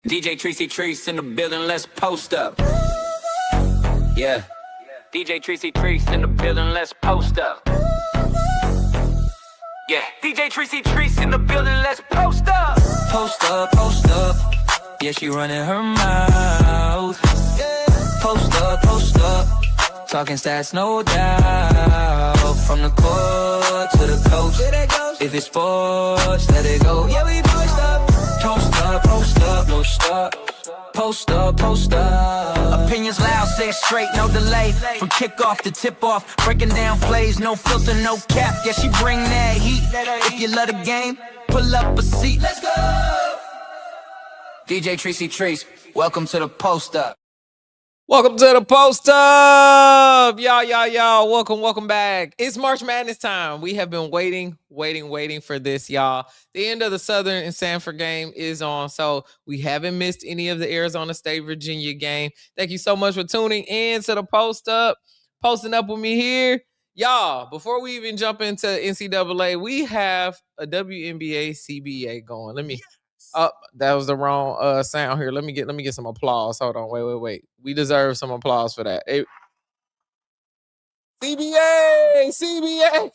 DJ Tracy Treese in the building, let's post up. Yeah. DJ Tracy Treese in the building, let's post up. Yeah. DJ Tracy Treese in the building, let's post up. Post up, post up. Yeah, she running her mouth. Post up, post up. Talking stats, no doubt. From the court to the coast. If it's sports, let it go. Yeah, we post up. Post up, post up, no stop. Post up, post up. Opinions loud, say it straight, no delay. From kickoff to tip-off, breaking down plays, no filter, no cap. Yeah, she bring that heat. If you love the game, pull up a seat. Let's go. DJ Tracy Treese, welcome to the post up. Welcome to the post up. Y'all. Welcome back. It's March Madness time. We have been waiting for this, y'all. The end of the Southern and Sanford game is on, so we haven't missed any of the Arizona State Virginia game. Thank you so much for tuning in to the post up, posting up with me here. Y'all, before we even jump into NCAA, we have a WNBA CBA going. Let me that was the wrong sound here. Let me get some applause. Hold on. Wait. We deserve some applause for that. Hey. CBA.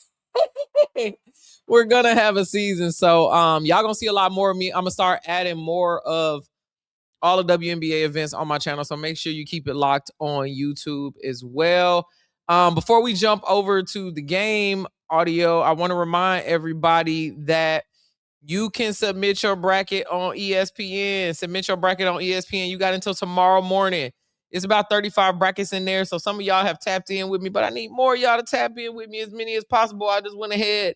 We're gonna have a season. So y'all gonna see a lot more of me. I'm gonna start adding more of all the WNBA events on my channel. So make sure you keep it locked on YouTube as well. Before we jump over to the game audio, I want to remind everybody that you can submit your bracket on ESPN. You got until tomorrow morning. It's about 35 brackets in there. So some of y'all have tapped in with me, but I need more of y'all to tap in with me, as many as possible. I just went ahead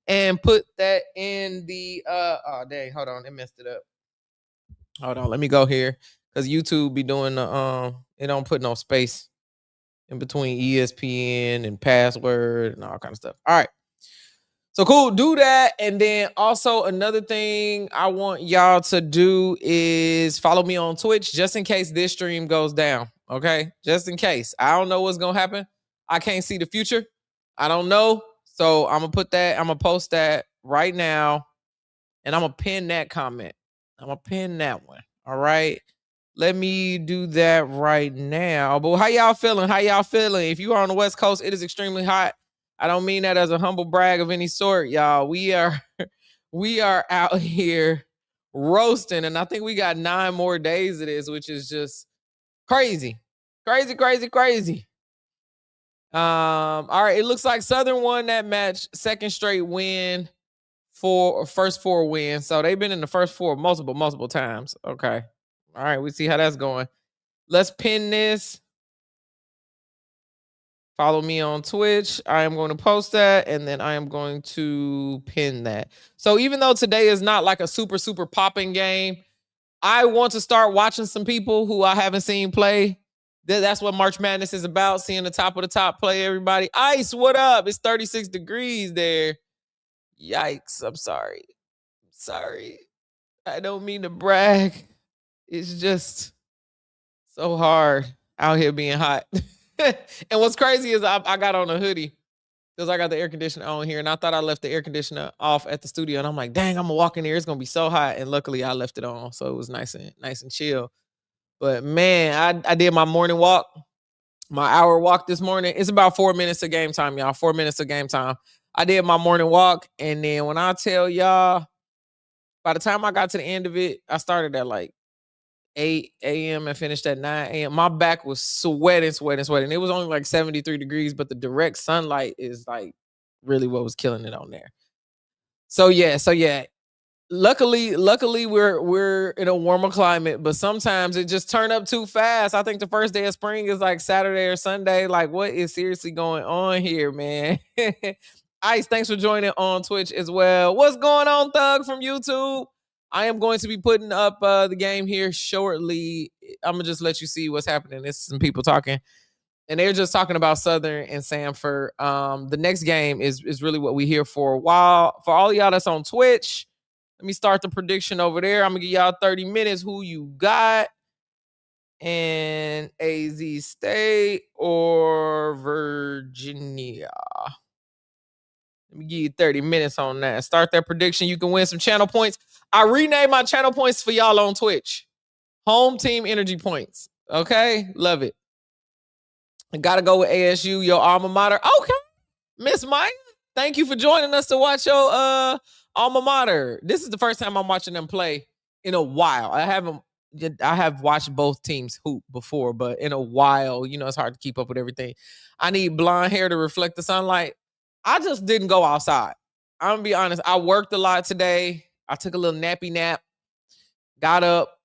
and put that in the oh dang, hold on, it messed it up. Hold on, let me go here, because YouTube be doing the it don't put no space in between ESPN and password and all kind of stuff. All right. So cool, do that. And then also another thing I want y'all to do is follow me on Twitch, just in case this stream goes down, okay? Just in case. I don't know what's going to happen. I can't see the future. I don't know. So I'm going to post that right now, and I'm going to pin that comment. I'm going to pin that one, all right? Let me do that right now. But how y'all feeling? If you are on the West Coast, it is extremely hot. I don't mean that as a humble brag of any sort, y'all. We are out here roasting, and I think we got 9 more days of this, which is just crazy. All right, it looks like Southern won that match, second straight win for first 4 wins. So they've been in the first 4 multiple times. Okay. All right, we see how that's going. Let's pin this. Follow me on Twitch. I am going to post that, and then I am going to pin that. So even though today is not like a super popping game, I want to start watching some people who I haven't seen play. That's what March Madness is about, seeing the top of the top play, everybody. Ice, what up? It's 36 degrees there. Yikes, I'm sorry. I don't mean to brag. It's just so hard out here being hot. And what's crazy is I got on a hoodie because I got the air conditioner on here, and I thought I left the air conditioner off at the studio, and I'm like, dang, I'm gonna walk in here, it's gonna be so hot. And luckily I left it on, so it was nice and chill. But man, I did my morning walk, my hour walk this morning. It's about 4 minutes of game time, y'all. 4 minutes of game time. I did my morning walk, and then when I tell y'all, by the time I got to the end of it, I started at like 8 a.m. and finished at 9 a.m. My back was sweating. It was only like 73 degrees, but the direct sunlight is like really what was killing it on there. So yeah. Luckily we're in a warmer climate, but sometimes it just turned up too fast. I think the first day of spring is like Saturday or Sunday. Like, what is seriously going on here, man? Ice, thanks for joining on Twitch as well. What's going on, Thug from YouTube? I am going to be putting up the game here shortly. I'm going to just let you see what's happening. There's some people talking, and they're just talking about Southern and Sanford. The next game is really what we're here for. While for all of y'all that's on Twitch, let me start the prediction over there. I'm going to give y'all 30 minutes. Who you got? And AZ State or Virginia? Let me give you 30 minutes on that. Start that prediction. You can win some channel points. I renamed my channel points for y'all on Twitch. Home team energy points. Okay, love it. I gotta go with ASU, your alma mater. Okay, Miss Maya, thank you for joining us to watch your alma mater. This is the first time I'm watching them play in a while. I have watched both teams hoop before, but in a while, you know, it's hard to keep up with everything. I need blonde hair to reflect the sunlight. I just didn't go outside. I'm gonna be honest. I worked a lot today. I took a little nappy nap, got up,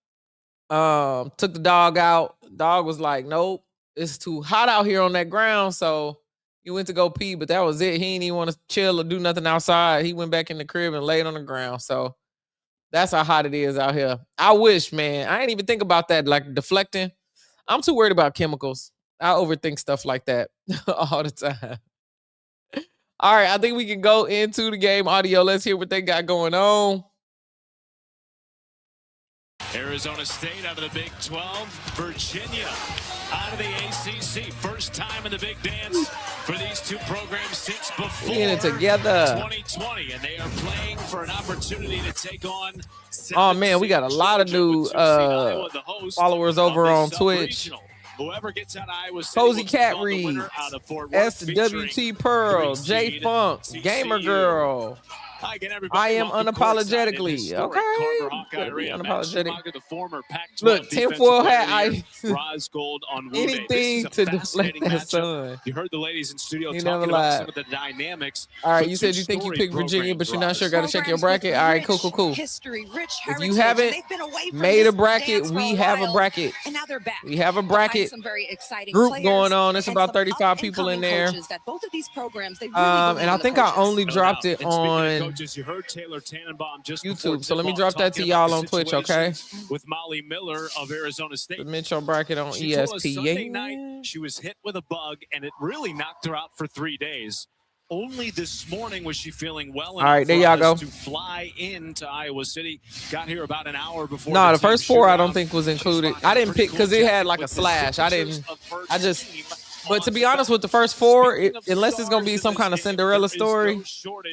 took the dog out. Dog was like, nope, it's too hot out here on that ground. So he went to go pee, but that was it. He didn't even want to chill or do nothing outside. He went back in the crib and laid on the ground. So that's how hot it is out here. I wish, man. I ain't even think about that, like deflecting. I'm too worried about chemicals. I overthink stuff like that all the time. All right, I think we can go into the game audio. Let's hear what they got going on. Arizona State out of the Big 12. Virginia out of the ACC. First time in the big dance for these two programs since before Getting it together. 2020. And they are playing for an opportunity to take on. Oh, man, we got a lot of new followers over on Twitch. Whoever gets out of Iowa City, Cozy Cat Reed, SWT Pearl, J Funk, Gamer Girl. I am unapologetically. Okay. Unapologetic. Look, tinfoil hat. Anything to deflect that sun. You heard the ladies in studio talking about some of the dynamics. All right, you said you think you picked Virginia, but you're not sure. Got to check your bracket. All right, cool. If you haven't made a bracket, we have a bracket. We have a bracket group going on. It's about 35 people in there. And I think I only dropped it on YouTube. So let me drop that to y'all on Twitch, okay? With Molly Miller of Arizona State. Submit your bracket on ESPN. Night, she was hit with a bug, and it really knocked her out for 3 days. Only this morning was she feeling well enough. All right, there y'all go. To fly into Iowa City. Got here about an hour before. No, the first four I don't think was included. I didn't pick because it had like a slash. But to be honest with the first four, unless it's going to be some kind of Cinderella story,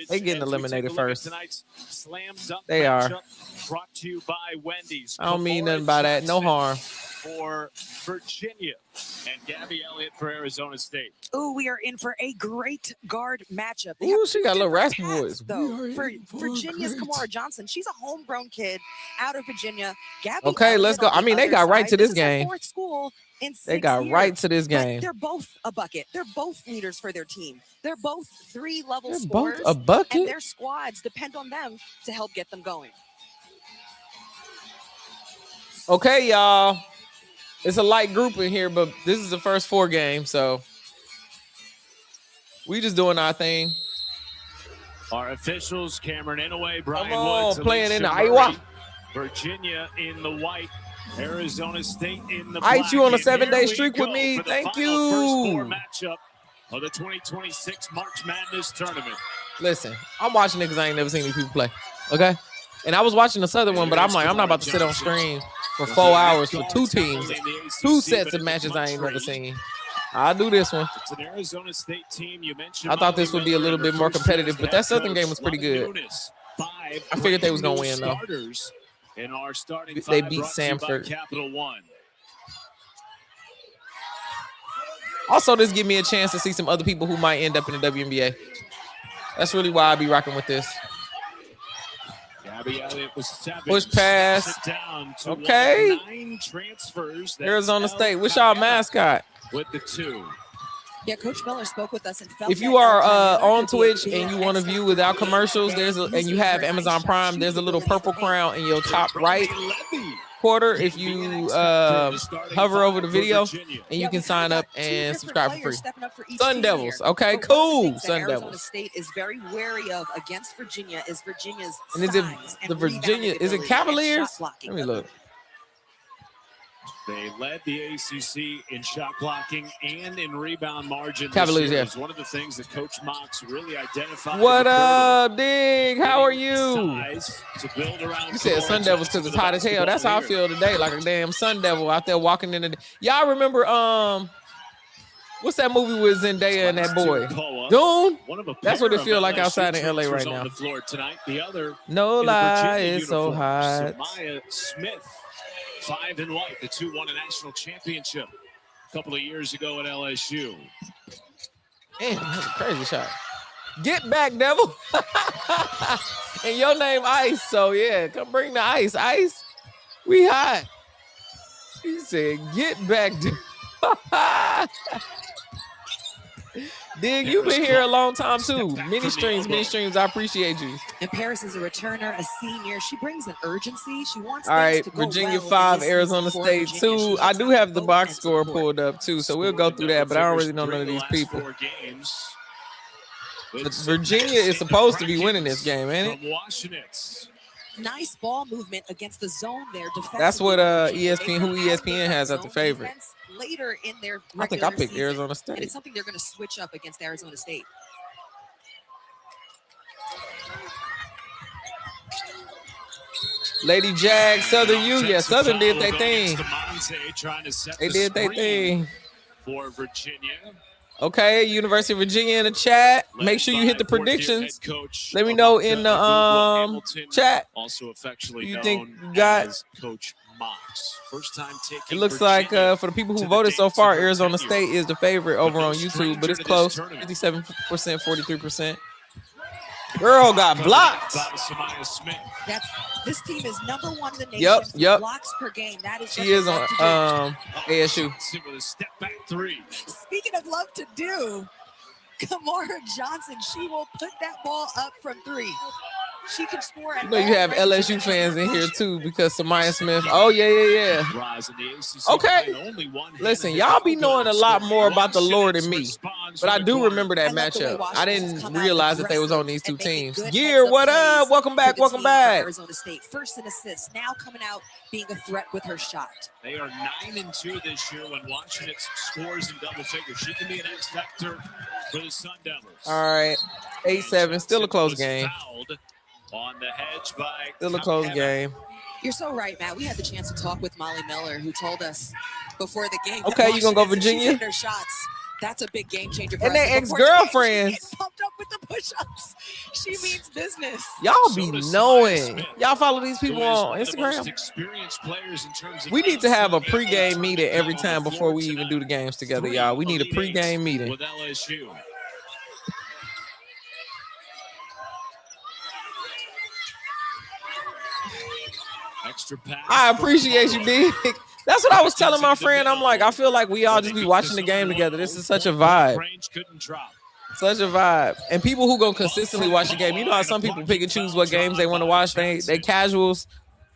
they getting eliminated first. They are. Brought to you by Wendy's. I don't mean nothing by that. No harm. For Virginia and Gabby Elliott for Arizona State. Oh, we are in for a great guard matchup. Ooh, she got a little raspy voice. Though, for Virginia's Kamara Johnson, she's a homegrown kid out of Virginia. Gabby okay, let's go. I mean, they got right to this game. They got right to this game. They're both a bucket. They're both leaders for their team. They're both 3-level scorers. Both a bucket. And their squads depend on them to help get them going. Okay, y'all. It's a light group in here, but this is the first 4 games, so we just doing our thing. Our officials, Cameron Inouye, Brian Woods, playing in the Iowa. Virginia in the white, Arizona State in the black. Ice you on a 7-day streak with me. Thank you. First 4 matchup of the 2026 March Madness tournament. Listen, I'm watching it because I ain't never seen these people play. Okay? And I was watching the Southern one, but I'm like, I'm not about to sit on stream for 4 hours for 2 teams, 2 sets of matches I ain't never seen. I'll do this one. It's an Arizona State team. You mentioned I thought this would be a little bit more competitive, but that Southern game was pretty good. I figured they was going to win, though. They beat Samford. Also, this give me a chance to see some other people who might end up in the WNBA. That's really why I be rocking with this. Push pass. Okay. 9 transfers. Arizona State. What's y'all mascot? With the 2. Yeah, Coach Miller spoke with us and felt if you are on Twitch and you want to view without commercials, and you have Amazon Prime, there's a little purple crown in your top right quarter. If you hover over the video, and you can sign up and subscribe for free. Sun Devils, okay, cool. Sun Devils. Arizona State is very wary of against Virginia is Virginia's and is it the Virginia? Is it Cavaliers? Let me look. They led the ACC in shot blocking and in rebound margin. Cavaliers, yeah. One of the things that Coach Mox really identified. What up, Dig? How are you? To build around you said Sun Devils because it's hot as hell. That's how I feel today, like a damn Sun Devil out there walking in the. Y'all remember what's that movie with Zendaya and that boy? Dune? That's what it feels like outside in LA right now. The other, no lie, it's so hot. Maya Smith. 5 and white. The two won a national championship a couple of years ago at LSU. Damn, that's a crazy shot. Get back, devil. And your name Ice, so yeah, come bring the ice. Ice, we hot. He said, get back, dude. Dig, you've been here a long time too. Many streams. I appreciate you. And Paris is a returner, a senior. She brings an urgency. She wants. All right, things to go Virginia well 5, in this Arizona season for State Virginia. 2. She I wants do to have the vote box and score support. pulled up too, so we'll go through that. But I don't really know none of these people. But Virginia is supposed to be winning this game, ain't it? Nice ball movement against the zone there. That's what Virginia. ESPN, who ESPN has at the Zone favorite. defense later in their I think I regular picked season. Arizona And it's State. something they're going to switch up against Arizona State. Lady Jag, Southern U. Yeah, Southern did their thing. They did their thing. For Virginia. Okay, University of Virginia in the chat. Make sure you hit the predictions. Let me know in the chat. Also affectionately You known think you got? as Coach Mox. First time taking It looks Virginia like for the people who to the voted so dance far, of her Arizona tenure. State is the favorite over no on YouTube, but stranger it's to this close. tournament. 57%, 43%. Girl got blocked. By Samaya Smith. This team is #1 in the nation Yep, for yep. blocks per game. That is what She is they on love to do. ASU. With a step back three. Speaking of love to do, Kamara Johnson, she will put that ball up from 3. She can score at You know you have LSU fans in here too because Samaya Smith. Oh yeah. Rise in the ACC Okay. line, only one Listen, handed y'all to be knowing a Gooders. lot more about the Lord than me, Responds but I from the do corner. remember that I love the way matchup. I Washington's didn't come out realize that they was on these two aggressive and making teams. good Gear, heads-up what up? plays Welcome for back. the Welcome team back. for Arizona State. First in assists, now coming out being a threat with her shot. They are 9-2 this year when Washington scores in double figures. She can be an X factor for the Sun Devils. All right, 8-7. Still a close Was game. fouled on the hedge by Still a close Hannah. game. You're so right, Matt. We had the chance to talk with Molly Miller, who told us before the game. Okay, you gonna go Washington, Virginia? She's hitting her shots. That's a big game changer for And us. they Before the game, ex-girlfriends. she's getting pumped up with the push-ups. She means business. Y'all be So does Samaya knowing. Smith, Y'all follow these who people is on one of the most Instagram. experienced players in terms of We need to have a NCAA pregame meeting every on time the before floor we even do the tonight. games together, 3 y'all. We need a Elite Eights pregame meeting. with LSU. Extra pass. I from appreciate you, Paula. D. That's what I was telling my friend. I'm like, I feel like we all just be watching the game together. This is such a vibe. Range couldn't drop. Such a vibe. And people who go consistently watch the game, you know how some people pick and choose what games they want to watch. They casuals.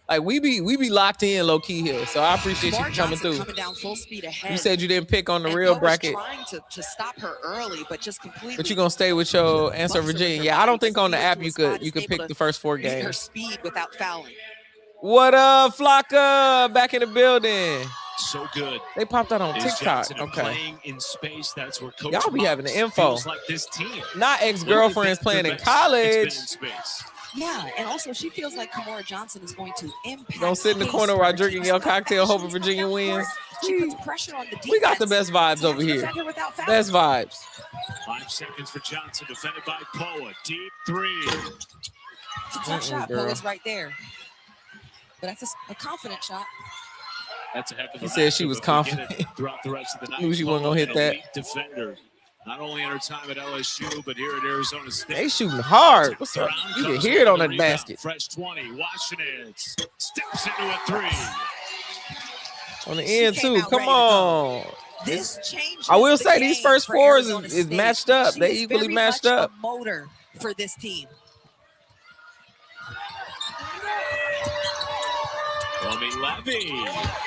Like we be locked in low key here. So I appreciate you Kamara coming Johnson through. coming down full speed ahead. You said you didn't pick on the And real Bo was bracket, trying to stop her early, but just completely. but you're gonna stay with your answer, Virginia. Yeah, I don't think on the app you could pick the first 4 Her games. speed without fouling. What up, Flocka? Back in the building. So good. They popped out on Is TikTok. Johnson Okay. playing in space. That's where Coach Y'all be having the Mox info. feels like this team. Not ex-girlfriends playing in It's college. been in space. Yeah, and also she feels like Kamara Johnson is going to impact. Don't sit in the pace corner for while her drinking team. your She's not cocktail, fast, hoping she's not Virginia down wins. court. She puts pressure on the defense. We got the best vibes to over here. defend her without fouling. Best vibes. 5 seconds for Johnson, defended by Poa. Deep 3. It's a tough shot. girl. Poe's right there, but that's a confident shot. That's a heck of a He said she matchup was if we get it confident. throughout the rest of the night. Knew she wasn't gonna hit An that. elite defender, not only in her time at LSU, but here at Arizona State. They shooting hard. What's up? Brown You can comes hear it up on with that the rebound. basket. Fresh 20. Washington steps into a 3. On the She end came too. out Come ready to go. on. This changes. I will the say these game first for 4s Arizona is State. matched up. She They is equally very matched much up. A motor for this team. Romy Levy,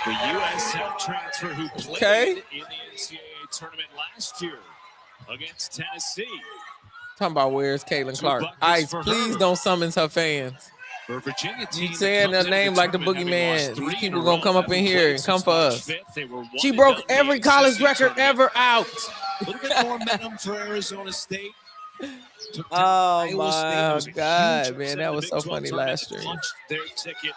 the USF transfer who played Okay. in the NCAA tournament last year against Tennessee. Talking about where's Caitlin 2 Clark. buckets Ice, for please her. don't summons her fans. For a Virginia team You saying that their comes into name like the tournament having boogeyman. lost 3 These in people a gonna row, come up in haven't here played and come since for March us. 5th. They were one She and broke done in the every college ACC record tournament. ever out. A little bit more momentum for Arizona State. Took down Oh Iowa State. It my was a huge God, upset man, in that the was Big so 12 funny tournament last that stream. punched their ticket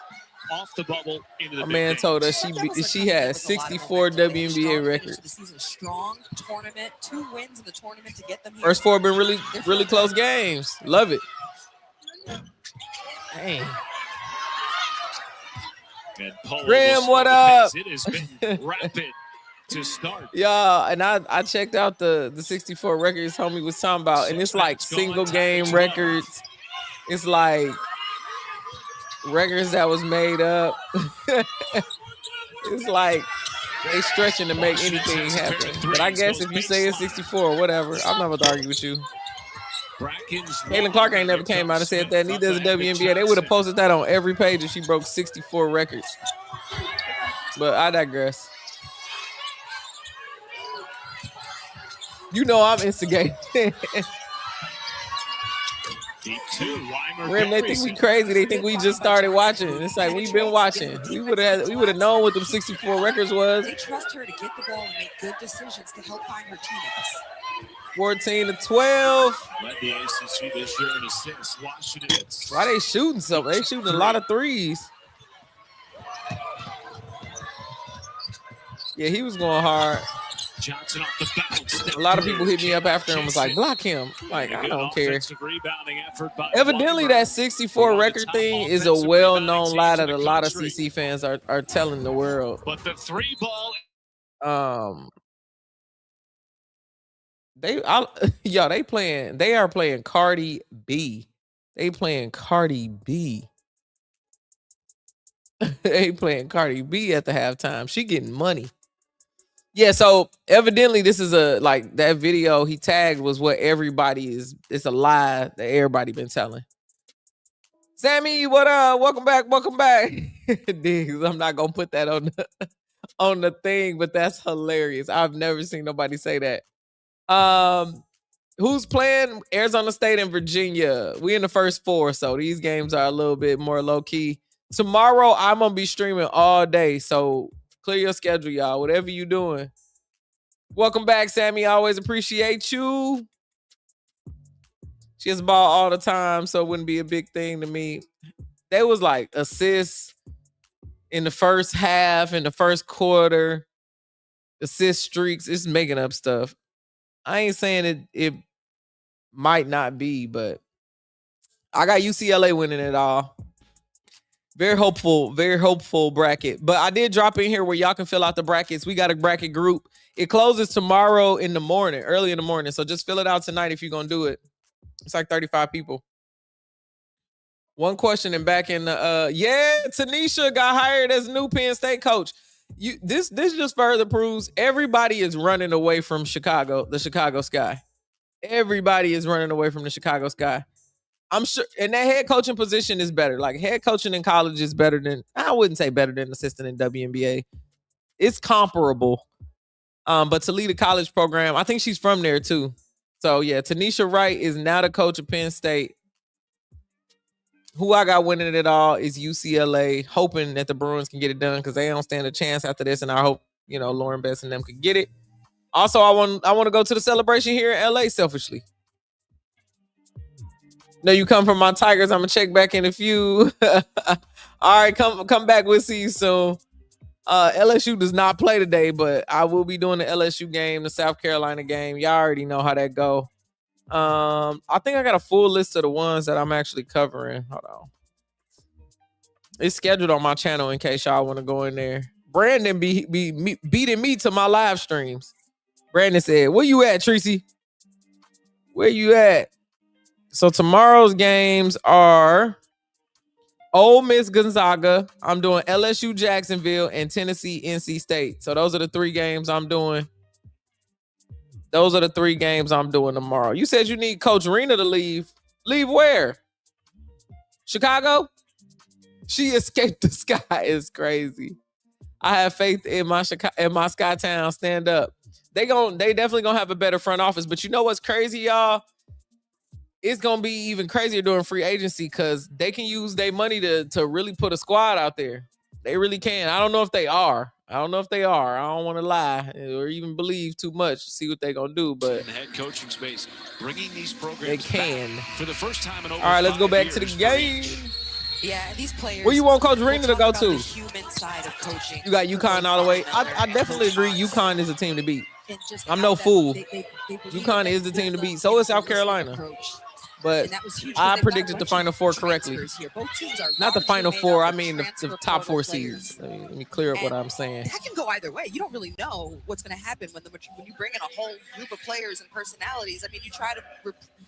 off the bubble into the My big man dance. told us Sun Devils are she coming in had with a lot of 64 momentum. They had a WNBA strong finish records. to the season, strong tournament, 2 wins in the tournament to get them here. First 4 been really close games. Love it. Dang. And Polo Graham, will what start up? the pace. It has been rapid to start. Yeah, and I checked out the 64 records homie was talking about, and it's like single game records. It's like records that was made up. It's like they stretching to make anything happen. But I guess if you say it's 64 or whatever, I'm not about to argue with you. Caitlin Clark ain't never came out and said that. Neither does the WNBA. They would have posted that on every page if she broke 64 records. But I digress. You know I'm instigating. Rim, they think we crazy. They think we just started watching. It's like we've been watching. We would have known what them 64 records was. They trust her to get the ball and make good decisions to help find her teammates. 14-12. Led the ACC this year in assists. Washington. Why they shooting something? They shooting a lot of threes. Yeah, he was going hard. Johnson off the bounce. A lot of people hit me up after him was like, block him. Like, I don't care. Evidently, that 64 record thing is a well-known lie that a lot of CC fans are telling the world. But the 3-ball. They are playing Cardi B. They playing Cardi B. They playing Cardi B at the halftime. She getting money. Yeah, so evidently this is like that video he tagged was what everybody is. It's a lie that everybody been telling. Sammy, what up? Welcome back. Welcome back. Diggs, I'm not gonna put that on the thing, but that's hilarious. I've never seen nobody say that. Who's playing? Arizona State and Virginia. We in the first 4, so these games are a little bit more low key. Tomorrow I'm gonna be streaming all day, so clear your schedule, y'all. Whatever you doing. Welcome back, Sammy. I always appreciate you. She has ball all the time, so it wouldn't be a big thing to me. There was like assists in the first half, in the first quarter, assist streaks. It's making up stuff. I ain't saying it might not be, but I got UCLA winning it all. Very hopeful bracket. But I did drop in here where y'all can fill out the brackets. We got a bracket group. It closes tomorrow in the morning, early in the morning. So just fill it out tonight if you're going to do it. It's like 35 people. One question and back in the, Tanisha got hired as new Penn State coach. This just further proves everybody is running away from Chicago, the Chicago Sky. Everybody is running away from the Chicago Sky. I'm sure, and that head coaching position is better. Like head coaching in college is better than, I wouldn't say better than assistant in WNBA. It's comparable. But to lead a college program, I think she's from there too. So yeah, Tanisha Wright is now the coach of Penn State. Who I got winning it all is UCLA, hoping that the Bruins can get it done because they don't stand a chance after this. And I hope, Lauren Bess and them could get it. Also, I want to go to the celebration here in LA selfishly. No, you come from my Tigers. I'm gonna check back in a few. All right, come back. We'll see you soon. LSU does not play today, but I will be doing the LSU game, the South Carolina game. Y'all already know how that go. I think I got a full list of the ones that I'm actually covering. Hold on. It's scheduled on my channel in case y'all want to go in there. Brandon be beating me to my live streams. Brandon said, "Where you at, Tracy? Where you at?" So tomorrow's games are Ole Miss Gonzaga. I'm doing LSU Jacksonville and Tennessee NC State. So those are the 3 games I'm doing. Those are the 3 games I'm doing tomorrow. You said you need Coach Rena to leave. Leave where? Chicago? She escaped the sky. It's crazy. I have faith in my Skytown. Stand up. They definitely gonna have a better front office. But you know what's crazy, y'all? It's going to be even crazier during free agency because they can use their money to really put a squad out there. They really can. I don't know if they are. I don't want to lie or even believe too much to see what they're going to do. But in the head coaching space, bringing these programs they can. For the first time in over all right, let's go back to the years game. Yeah, these players. Where you want Coach Rena to go to? The human side of coaching. You got UConn all the way. I definitely agree. UConn is a team to beat. I'm no fool. UConn is the team to beat. So is South Carolina. But And that was huge. I predicted the Final Four correctly. Here. Both teams are Not the largely Final made Four. up I of mean the transfer top 4 portal seeds. players. Let me clear up what And I'm saying. That can go either way. You don't really know what's going to happen when you bring in a whole group of players and personalities. I mean, you try to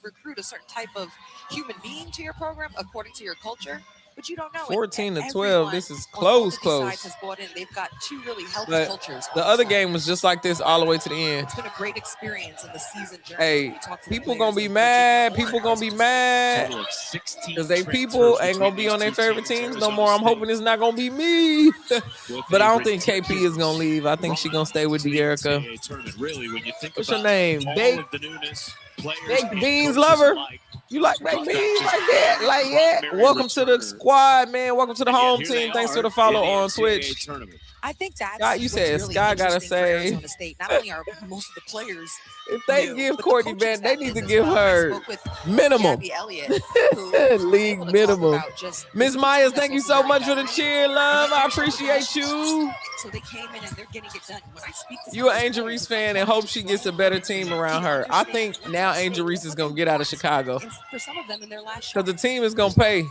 recruit a certain type of human being to your program according to your culture, but you don't know. 14 to 12. Everyone This is on both close. of these sides has bought in. They've got two really healthy But cultures. the on other side. game was just like this all the way to the end. It's been a great experience in the season journey. Hey, We talked to the people players gonna be of mad. Virginia. People gonna be mad. Total of 16 Because they transfers people ain't gonna between be on their these two favorite teams. teams no Arizona more. I'm State hoping it's not gonna be me. with But I a don't think KP is gonna leave. I think she gonna stay with to the De'Erica. NCAA tournament. Really, when you think What's your about name? all Baked of the newness, players Baked and Beans coaches lover? alike, You like baked beans like that? Like that? Welcome to the squad, man. Welcome to the and yet home here they team. Thanks are for the follow in the on NCAA Twitch. tournament. I think that's Scott, you what's said really Scott gotta interesting for say- Arizona State. Not only are most of the players If they new, give but the Courtney coaching Band, they staff need to is as give well. I her spoke with minimum. Gabby Elliott, who was League able to talk minimum. about just Miss this Myers, team thank you that's so very much for the dynamic. cheer, love. I appreciate you. So they came in and they're getting it done. When I speak to You an Angel Reese fan and hope she gets a better team around her. I think now Angel Reese is gonna get out of Chicago for some of them in their last because the shot. team is gonna pay.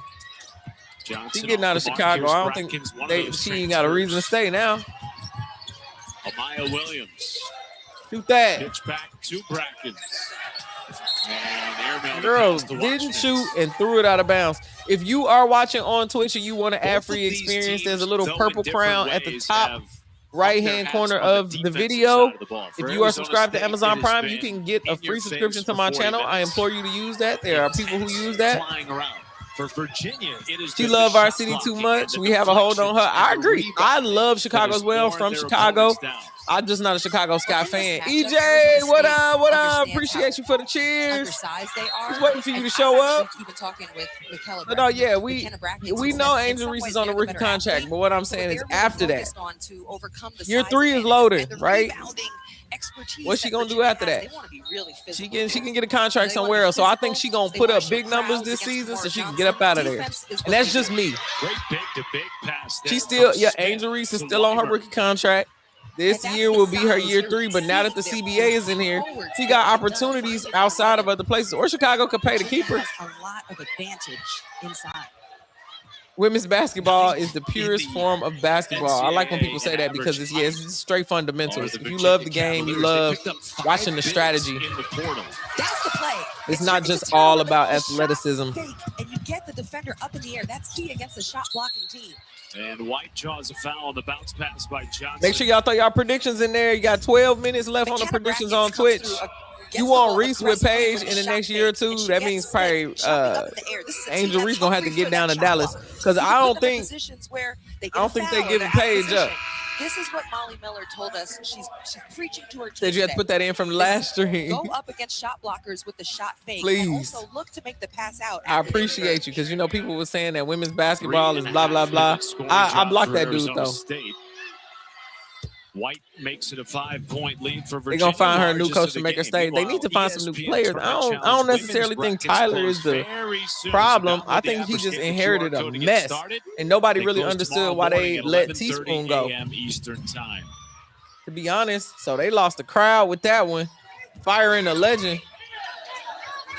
Johnson She getting out of off the mark. Chicago. Here's I don't think Brackens, one of they, those she ain't got a reason to transfers. stay now. Amaya Williams. Shoot that. Pitch back to Brackens. And airmail Girl to didn't Washington. shoot and threw it out of bounds. If you are watching on Twitch and you want to Both add of free these experience, teams, there's a little though, in purple different crown at the ways, top have right their hand hats corner on the of the defensive video. side of the ball. For If you are Arizona subscribed to State, Amazon it has Prime, you been can get a in free your subscription face to for my 40 channel. I minutes. implore you to use that. There are people who use that. Flying around. For Virginia, it is She love our city too much. We have a hold on her. I agree. I love Chicago as well. From Chicago. I'm just not a Chicago Sky fan. EJ, what up? What up? Appreciate you for the cheers. Undersized they are. Just waiting for you And to show I'm up. actually even talking with Keller But no, yeah, with Kenna Brackens, we who know said in Angel some Reese ways is on a they're the rookie better contract. athlete, But what I'm so saying is they're really after that, focused on to overcome the year size 3 is advantages loaded, and the right? rebounding expertise What's she that gonna do Virginia after has. that? They want to be really She physical. can get a contract They wanna somewhere be else. So I physical. think she gonna They put wanna up show big numbers crowds this against season so Tamara she can Johnson. get up out of there. Defense is And what that's they just do. me. Great big to big pass there. She's still, from yeah, Smith Angel Reese is to still on her Weimer. rookie contract. This And that's year the will be her size year you're 3, but now that the seeing CBA there. is in here, Forwards she get got it done, opportunities find it outside of together. other places. Or Chicago could pay to keep her. Has a lot of advantage inside. Women's basketball is the purest form of basketball. I like when people say that because it's, yeah, it's straight fundamentals. If you love the game, you love watching the strategy. That's the play. It's It not turns just into all turnover, about a shot athleticism. fake, and you get the defender up in the air. That's key against a shot blocking team. And White draws a foul on the bounce pass by Johnson. Make sure y'all throw y'all predictions in there. You got 12 minutes left on the McKenna predictions Brackens on comes Twitch. through, gets You the want ball Reese with aggressively Paige with a in the shot next year or fake, two? and she That gets means Smith probably shoving up in the air. This is a team Angel that's Reese gonna have to hungry get for down that to shot Dallas block. because You I can don't put them in think positions where they get I don't a think foul they or giving they're out of Paige up. position. This is what Molly Miller told us. She's preaching to her team said you had to put that in from the last stream. Go up against shot blockers with the shot fake. Please. And also look to make the pass out. I after they appreciate convert. you because you know people were saying that women's basketball is blah blah blah. I blocked that dude though. State. White makes it a 5-point lead for They're Virginia. gonna find her a new largest coach of to the make her game. stay. They need to find some new ESPN players. I Tournament don't Challenge necessarily think women's Tyler brackets is the close very soon. problem. So I download think the he app or just scan the inherited QR a code to get mess, started. and nobody They really close understood tomorrow why they morning at let 11:30 Teaspoon go. a.m. Eastern time. To be honest, so they lost the crowd with that one. Firing a legend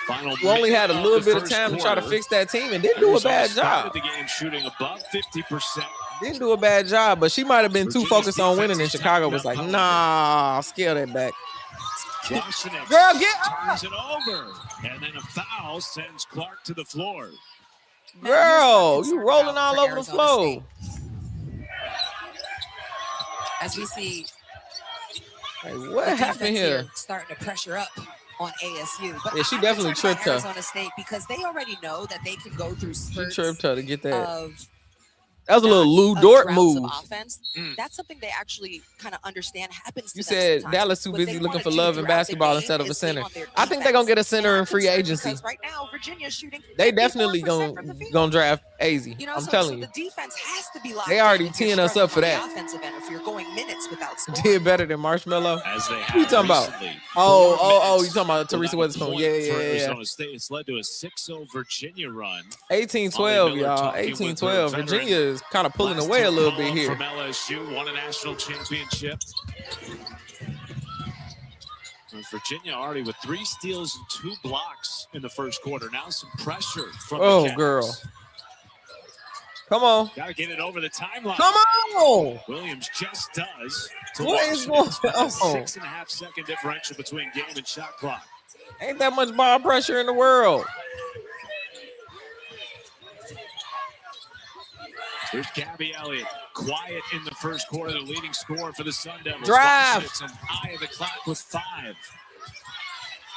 Final who only had a minute little the bit of first time to try to quarter. fix that team and didn't do a Arizona bad started job. the game shooting above 50%. Didn't do a bad job, but she might have been too Virginia's focused on winning, and defense is Chicago tightened was up, like, however. nah, scale that back. Washington Girl, get turns it over. And then a foul sends Clark to the floor. Girl, Here's you what I'm rolling concerned all about over the for Arizona floor. State. As we see Like, what the happened defense here? starting to pressure up on ASU. But Yeah, she I'm definitely concerned about tripped her. Arizona State because they already know that they can go through She spurts tripped her to get that. of That was a little Lou of Dort droughts move. of offense. That's something they actually kind of understand happens to You them said sometimes. Dallas too What busy they looking wanna for do love in throughout the basketball game instead of a is lean center. on their I think they're gonna get a defense. center And in I'm free concerned agency. because right now Virginia's shooting They 54% definitely from the field. gonna draft AZ. You know, I'm so telling you. the defense has to be locked They already in if you're teeing us struggling up for on the that. offensive end if you're going minutes without scoring. Did better than Marshmallow. As they Who you have talking about? recently. Oh, 4 you minutes talking about Teresa without a Weatherspoon. point Yeah, for yeah, yeah. Arizona State. It's led to a 6-0 Virginia run. 18-12, Miller y'all. talking with 18-12. her Virginia is kind of pulling Last away a two little call bit up here. From LSU, won a national championship. Virginia already with 3 steals and 2 blocks in the first quarter. Now some pressure from Oh, the Cavs. girl. Come on. Got to get it over the timeline. Come on. Williams just does. What is going on? 6.5 second differential between game and shot clock. Ain't that much ball pressure in the world. There's Gabby Elliott, quiet in the first quarter, the leading scorer for the Sun Devils. Drive. It's an eye of the clock with 5.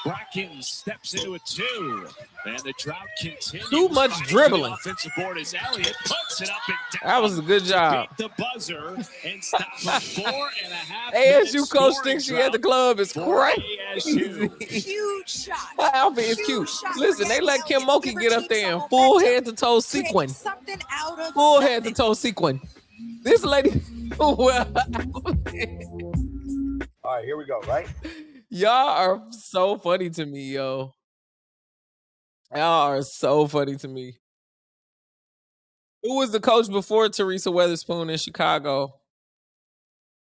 Bracken steps into a 2, and the drought continues. Too much dribbling. Offensive board as Elliott puts it up and down. That was a good job. Beat the buzzer and stop a 4.5 ASU coach thinks she at the club is crazy. Huge shot. Her outfit is cute. Listen, they let Kim Mulkey get up there in full head to toe sequin. Something out of Full head to toe sequin. This lady. Well, All right, here we go, right? y'all are so funny to me, yo. Y'all are so funny to me. Who was the coach before Teresa Weatherspoon in Chicago?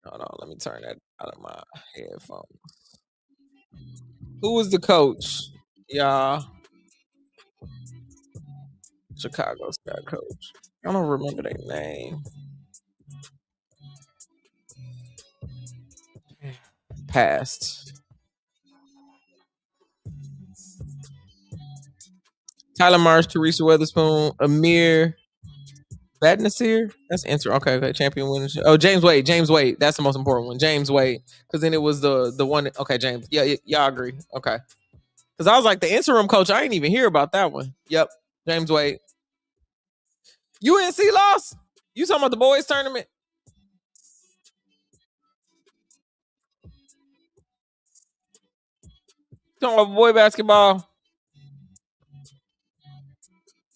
Hold on, let me turn that out of my headphones. Who was the coach? Y'all. Chicago Sky coach. I don't remember their name. Passed. Tyler Marsh, Teresa Weatherspoon, Amir Badnasir. That's answer. Okay, champion winner. Oh, James Wade. James Wade. That's the most important one. James Wade. Because then it was the one. Okay, James. Yeah, y'all agree. Okay. Because I was like, the interim coach, I ain't even hear about that one. Yep. James Wade. UNC lost? You talking about the boys tournament? Talking about boy basketball?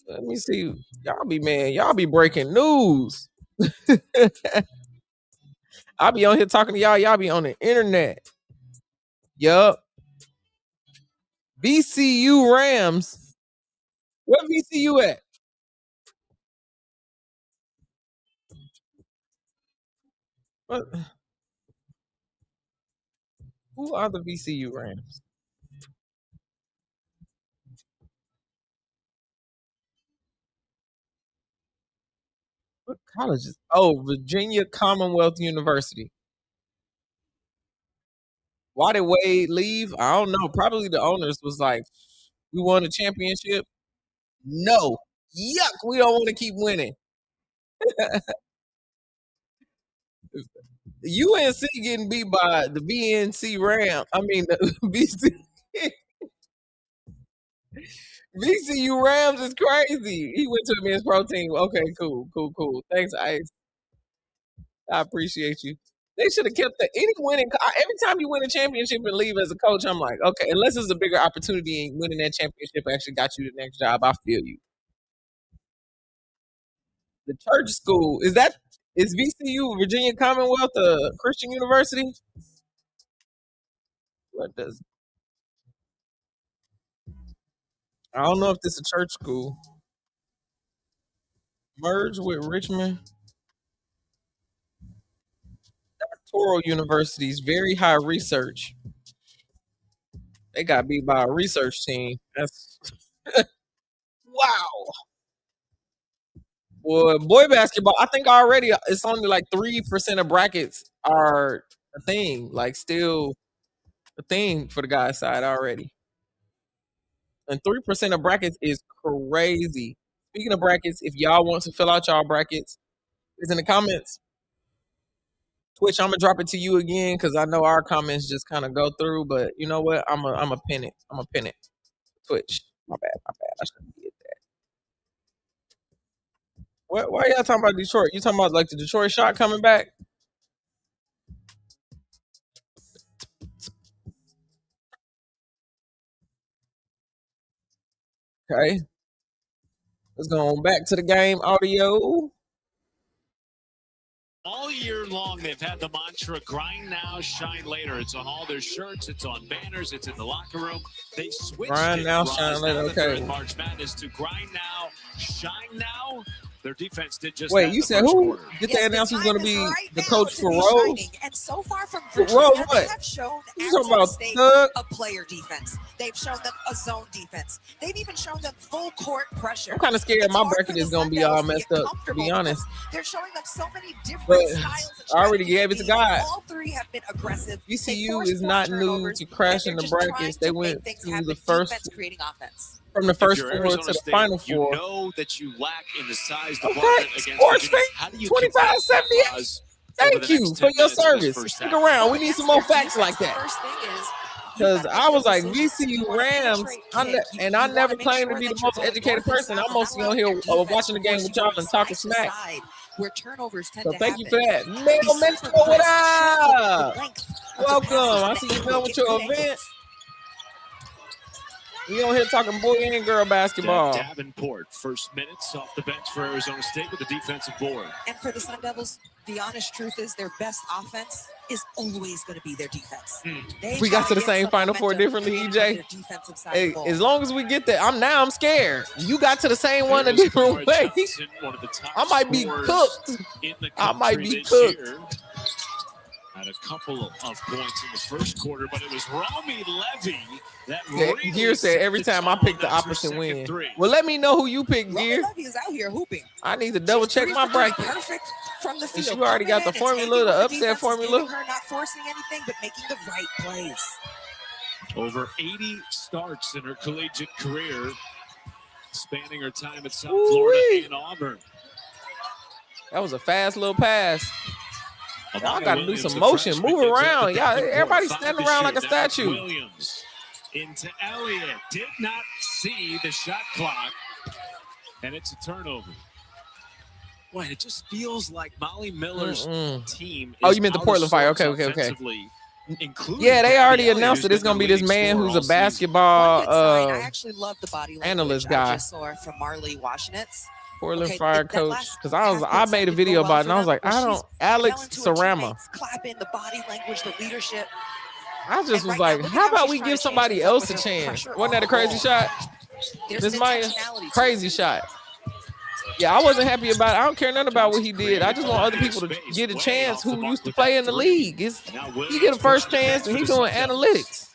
Let me see. Y'all be, man, y'all be breaking news. I'll be on here talking to y'all. Y'all be on the internet. Yup. VCU Rams. Where VCU at? What? Who are the VCU Rams? What colleges? Oh, Virginia Commonwealth University. Why did Wade leave? I don't know. Probably the owners was like, we won a championship. No. Yuck. We don't want to keep winning. UNC getting beat by the VNC Ram. I mean, the VCU Rams is crazy. He went to the men's pro team. Okay, cool. Thanks, Ice. I appreciate you. They should have kept any winning. Every time you win a championship and leave as a coach, I'm like, okay, unless it's a bigger opportunity and winning that championship actually got you the next job, I feel you. The church school, is VCU, Virginia Commonwealth, a Christian university? What does? I don't know if this is a church school. Merge with Richmond. Doctoral universities, very high research. They got beat by a research team. That's wow. Well, boy basketball, I think already it's only like 3% of brackets are a thing. Like still a thing for the guys' side already. And 3% of brackets is crazy. Speaking of brackets, if y'all want to fill out y'all brackets, it's in the comments. Twitch, I'm gonna drop it to you again because I know our comments just kind of go through. But you know what? I'm a pin it. I'm a pin it. Twitch. My bad. I shouldn't get that. Why y'all talking about Detroit? You talking about like the Detroit shot coming back? Okay. Let's go on back to the game audio. All year long, they've had the mantra, grind now, shine later. It's on all their shirts. It's on banners. It's in the locker room. They switched Grind it now, from shine later. now that they're Okay. in March Madness to grind now, shine now. Their defense did just Wait, that you in the said first who? quarter. Did they announce who's going to be the now coach to for be Rose? shining. And so far from For Virginia, Rose, they what? have shown You talking Arizona about State Thug? a player defense. They've shown them a zone defense. They've even shown them full court pressure. I'm kind of scared It's my hard bracket for is the going to be Sun all Devils to messed get up, to comfortable be honest. because they're showing them so many different But styles and I already strategies gave it to of God. game. All three have been aggressive. They VCU forced is more not new turnovers, to and crashing they're the just trying brackets. to They make went things to happen. the first, Defense creating offense. from the If first you're four Arizona to the State, final you four. know that you lack in the size Okay, department against sports Virginia. fan, How do you 2578. over Thank the you next for 10 your minutes of this service. first Stick half? around. Well, We need against some more their facts like defense, that. the first thing is Because I was like, decisions. You VCU wanna Rams, penetrate kick. and I You never wanna make claimed to sure be the that you're most going educated north and person. south I'm and not mostly on allowing here your defense watching the to game force with you y'all to go and talking side to smack. side, where turnovers tend So to thank you happen. for that. Be Mel super Metro, what crisp. Check the up? length of the Welcome. passes I and see the you angle. done with Get your good event. angles. We on here talking boy and girl basketball. Davenport, first minutes off the bench for Arizona State with the defensive board. And for the Sun Devils, the honest truth is their best offense is always going to be their defense. They We got gotta to the get same some Final Four momentum differently, created EJ. on their defensive side Hey, of the ball. as long as we get there, I'm scared. You got to the same one a There's different Kamara way. Johnson, one of the top I might be scorers cooked. in the I might country be this cooked. year. Had a couple of points in the first quarter, but it was Rami Levy that Yeah, really Gear said set every the time I tone. pick the That's her opposite second win. three. Well, let me know who you pick, Roman Gear. Levy is out here hooping. I need to double check my bracket. Perfect from the Since field. you already got Coming the in and formula, taking the what upset defense is formula. giving her, not forcing anything, but making the right plays. Over 80 starts in her collegiate career, spanning her time at South Ooh-wee. Florida and Auburn. That was a fast little pass. Y'all Amanda got to do Williams, some the motion, freshman, move gives it up around. to Y'all, Davenport. everybody 5 standing to around like a shoot. That was statue. Williams into Elliott. Did not see the shot clock, and it's a turnover. Boy, it just feels like Molly Miller's team. Oh, is you meant the out of Portland Fire. sorts Okay. offensively, including Yeah, they Gabby already Elliott, announced who's that it's been gonna be the this leading man scorer who's a all season. One basketball good sign. I actually love the body language analyst I guy. just saw from Marley Washinitz. Portland Okay, Fire that coach. last Because half I could made a go video well about it, for and I was them, like, where I she's don't. Alex yelling to her Sarama. teammates, clapping, the body language, the leadership. I just And was right now, like, look at how how about she's we trying give to change somebody things up else with a her chance? pressure Wasn't that a on the crazy ball. shot? There's Miss an Maya, intentionality to crazy it. shot. Yeah, I wasn't happy about it. I don't care nothing about what he did. I just want other people to get a chance who used to play in the league. You get a first chance, and he's doing analytics.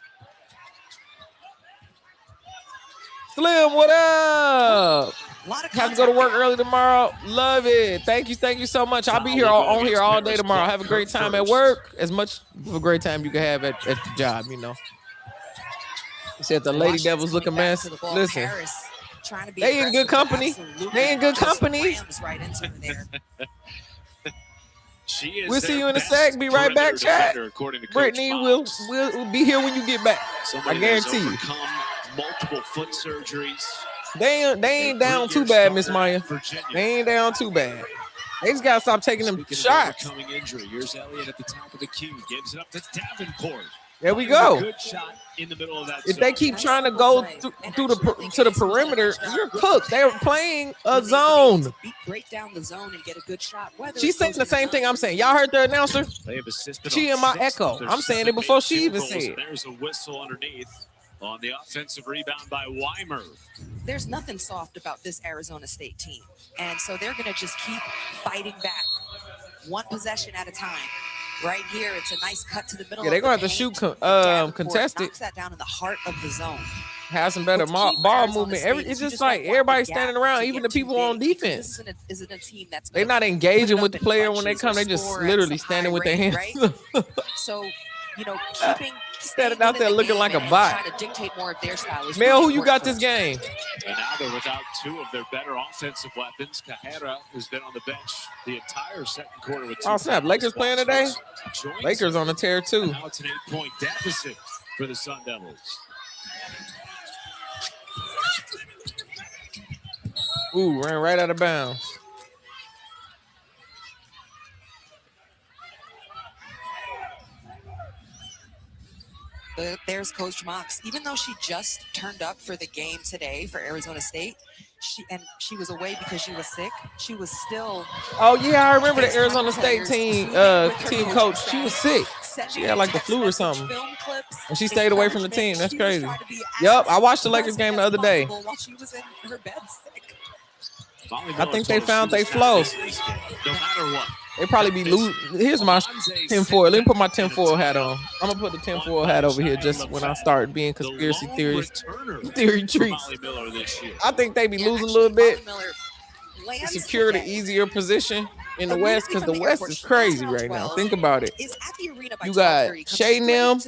Slim, what up? Have to go to work early tomorrow. Love it. Thank you so much. I'll be here on here all day tomorrow. Have a great time at work. As much of a great time you can have at the job, you know. He said the Lady Devils look a mess. Listen, they in good company. They in good company. Right into her there. She is We'll see their you in a best sec. Be right back, perimeter chat. defender, according to Coach Brittany, Fox. we'll be here when you get back. Somebody I guarantee you. that's overcome multiple foot surgeries. They ain't down too bad, Miss Maya. They ain't down too bad. They just gotta stop taking them Speaking shots. of overcoming injury, here's Elliott at the top of the key. Gives it up to Davenport. There we Fires a go. Good shot in the middle of that If they zone. keep trying to go through to the perimeter, you're cooked. They're playing a zone. Break down the zone and get a good shot. She's saying the same thing I'm saying. Y'all heard the announcer? They have assisted She on in my 6 echo. of their I'm saying it 7 before made she field even goals, said and it. there's a whistle underneath on the offensive rebound by Weimer. There's nothing soft about this Arizona State team. And so they're going to just keep fighting back one possession at a time. Right here, it's a nice cut to the middle. Yeah, they're going gonna to have to shoot Davenport contested. knocks that down in the heart of the zone. Have some better What's key for ball Arizona movement. State It's is you just don't like want everybody the gap standing around, to even get the too people on big, because defense. This isn't a team that's They're gonna not engaging put it with the up in player when they bunches come. or They just score at literally some standing high with their rate, hands. right? So, keeping Standing staying out within there the looking game like a and bot. trying to dictate more of their style is Mel, really who you got important this for game? And now they're without 2 of their better offensive weapons. Cajera has been on the bench the entire second quarter with 2 Oh, snap. Lakers playing today? Joins Lakers them. on the tear, too. Now it's an 8-point deficit for the Sun Devils. Ooh, ran right out of bounds. There's Coach Mox. Even though she just turned up for the game today for Arizona State, she was away because she was sick. She was still. Oh yeah, I remember the Arizona State team coach. She was sick. She had like the flu or something, and she stayed away from the team. That's crazy. Yep, I watched the Lakers game the other day. While she was in her bed sick. I think they found their flow. No matter what. They probably be losing. Here's my 10-4. Let me put my 10-4 hat on. I'm gonna put the 10-4 hat over here just when I start being conspiracy theory treats. I think they be losing a little bit to secure the easier position in the West, because the West is crazy right now. Think about it. You got Shay Nim.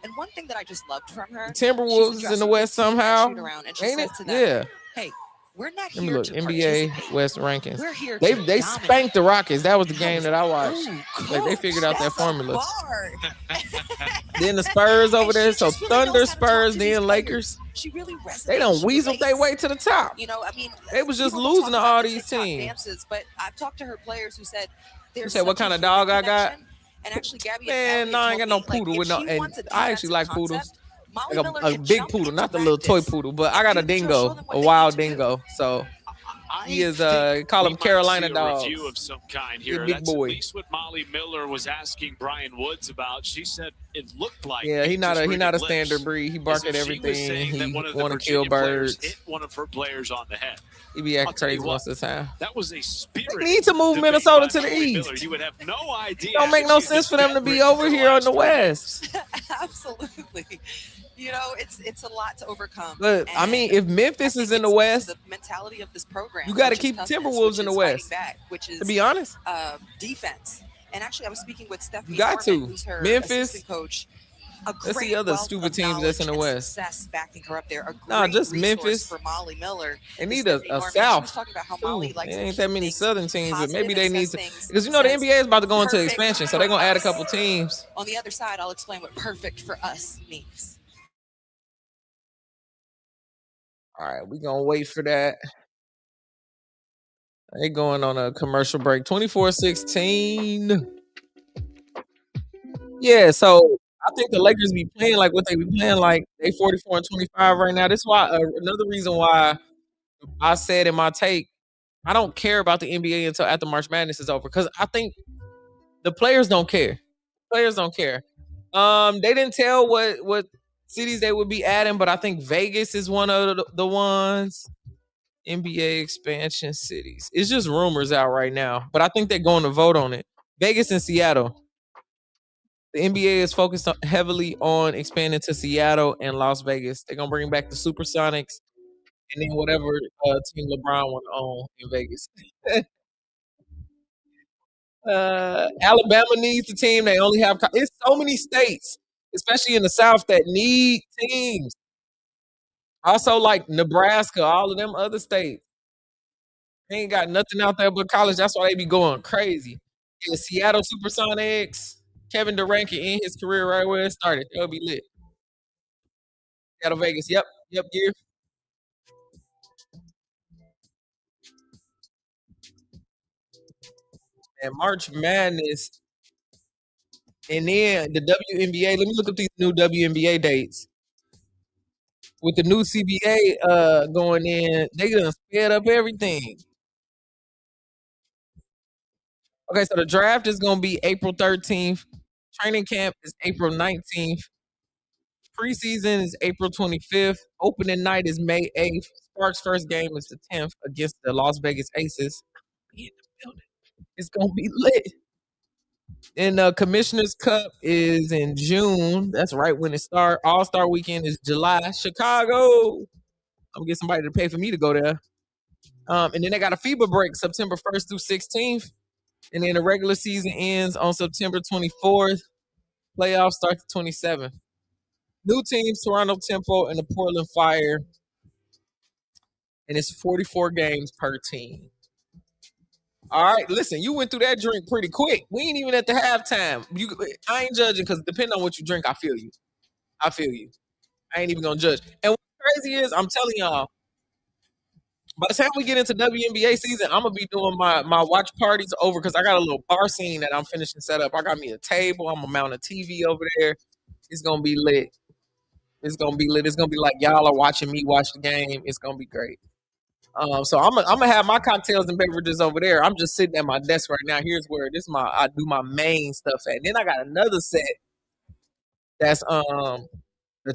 And one thing that I just loved from her, Timberwolves is in the West somehow. Ain't it? Yeah. Hey, we're not Let me here look. to NBA West rankings. We're here They to spanked the Rockets. That was the game that I watched. Like, they figured out that formula. Then the Spurs over there. So Thunder, Spurs, then Lakers. They done weaseled their way to the top. You know, I mean, they was just losing to all these teams. Dances, but I've talked to her players who said, you said what kind of dog I got? And actually, Gabby, man, no, I ain't got no poodle with no. And I actually like poodles. Like a big poodle, not the little toy poodle, but I got a dingo, a wild dingo. So he is call him Carolina dogs. Review of some kind here. Big That's boy. At least what Molly Miller was asking Brian Woods about. She said it looked like he not a standard breed. He bark at everything. He want to kill birds. Hit one of her players on the head. He be acting crazy most of the time. That was a spirit. They need to move Minnesota to the east. Miller. You would have no idea. It don't make no sense for them to be over here on the west. Absolutely. You know, it's a lot to overcome. But I mean, if Memphis is in the West, the mentality of this program, you got to keep Timberwolves in the West. Which is, to be honest, defense. And actually, I was speaking with Stephanie. You got Norman, to who's her Memphis coach. Let's see other stupid teams that's in the West. Backing her up there. No, just Memphis. For Molly Miller. They need a South. There ain't that many Southern teams, but maybe they need to, because you know the NBA is about to go into expansion, so they're gonna add a couple teams. On the other side, I'll explain what perfect for us means. All right, we're gonna wait for that. They going on a commercial break. 24-16. Yeah, so I think the Lakers be playing like what they be playing like. They 44-25 right now. This is why another reason why I said in my take, I don't care about the NBA until after March Madness is over, because I think the players don't care. Players don't care. They didn't tell what cities they would be adding, but I think Vegas is one of the ones. NBA expansion cities. It's just rumors out right now, but I think they're going to vote on it. Vegas and Seattle. The NBA is focused heavily on expanding to Seattle and Las Vegas. They're going to bring back the Supersonics and then whatever team LeBron want to own in Vegas. Alabama needs a team. They only have... It's so many states, especially in the South, that need teams. Also, like Nebraska, all of them other states. They ain't got nothing out there but college. That's why they be going crazy. Yeah, Seattle Supersonics. Kevin Durant can end his career right where it started. They'll be lit. Seattle Vegas. Yep, gear. And March Madness. And then the WNBA. Let me look up these new WNBA dates. With the new CBA going in, they gonna sped up everything. Okay, so the draft is gonna be April 13th. Training camp is April 19th. Preseason is April 25th. Opening night is May 8th. Sparks' first game is the 10th against the Las Vegas Aces. Be in the building. It's gonna be lit. And the Commissioner's Cup is in June. That's right when it starts. All-Star Weekend is July. Chicago. I'm gonna get somebody to pay for me to go there. And then they got a FIBA break September 1st through 16th. And then the regular season ends on September 24th. Playoffs start the 27th. New teams, Toronto Tempo and the Portland Fire. And it's 44 games per team. All right, listen, you went through that drink pretty quick. We ain't even at the halftime. I ain't judging, because depending on what you drink, I feel you. I ain't even going to judge. And what's crazy is, I'm telling y'all, by the time we get into WNBA season, I'm going to be doing my watch parties over, because I got a little bar scene that I'm finishing set up. I got me a table. I'm going to mount a TV over there. It's going to be lit. It's going to be lit. It's going to be like y'all are watching me watch the game. It's going to be great. So I'm gonna have my cocktails and beverages over there. I'm just sitting at my desk right now. Here's where I do my main stuff at. And then I got another set that's the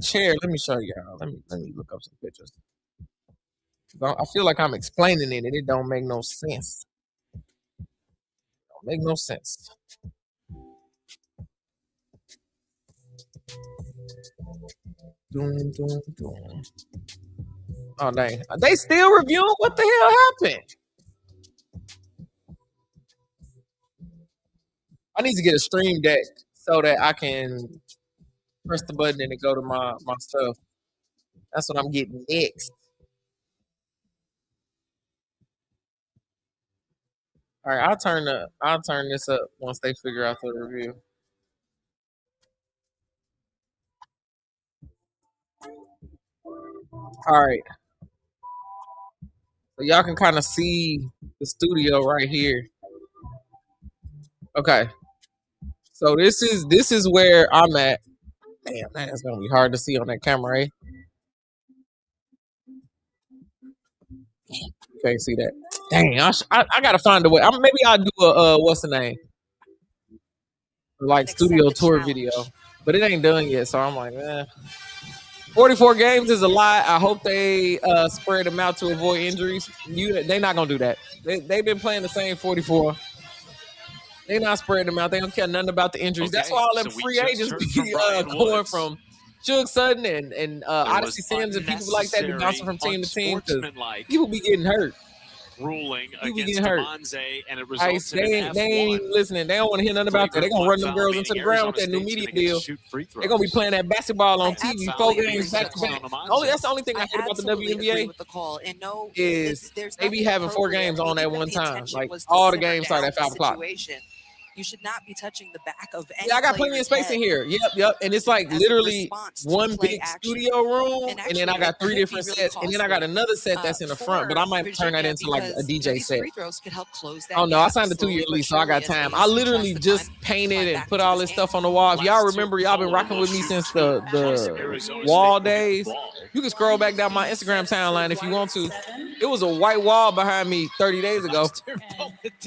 chair. Let me show y'all. Let me look up some pictures. I feel like I'm explaining it and it don't make no sense. Don't make no sense. Doom, doom, doom. Oh dang. Are they still reviewing? What the hell happened? I need to get a stream deck so that I can press the button and it go to my stuff. That's what I'm getting next. All right, I'll turn this up once they figure out the review. All right. So y'all can kind of see the studio right here. Okay. So this is where I'm at. Damn, man, it's gonna be hard to see on that camera, eh? You can't see that. Dang, I gotta find a way. Maybe I'll do a what's the name? Like studio tour video, but it ain't done yet. So I'm like, 44 games is a lot. I hope they spread them out to avoid injuries. They not gonna do that. They've been playing the same 44. They not spreading them out. They don't care nothing about the injuries. That's why all them free agents be going from Suge Sutton and Odyssey Sims and people like that be bouncing from team to team because people be getting hurt. Ruling People against getting hurt. Demonze, and it results in an They ain't F1. listening. They don't want to hear nothing about that. They're gonna run them girls into the ground with that new media deal. They're gonna be playing that basketball on TV 4 games back to back. That's the only thing I hate about the WNBA with the call. And no, is there's they be nothing having 4 appropriate. games on at one The time. intention Like was to all the simmer games start down at the 5 o'clock. situation. You should not be touching the back of any Yeah, I got plenty of player's space in head here. Yep. And it's like as a literally response to one play big action. studio room, And and then I actually, got it 3 could be different really sets, and then I got another set that's in the front. But I might turn that into like a because, DJ these set. free throws could help close that Oh no, I gap signed a slowly 2-year but lease, so I got surely as time. I ASU literally tries the just time to painted climb and back put into all this this stuff game. on the wall. If y'all remember, y'all been rocking with me since the wall days. You can scroll back down my Instagram timeline if you want to. It was a white wall behind me 30 days ago.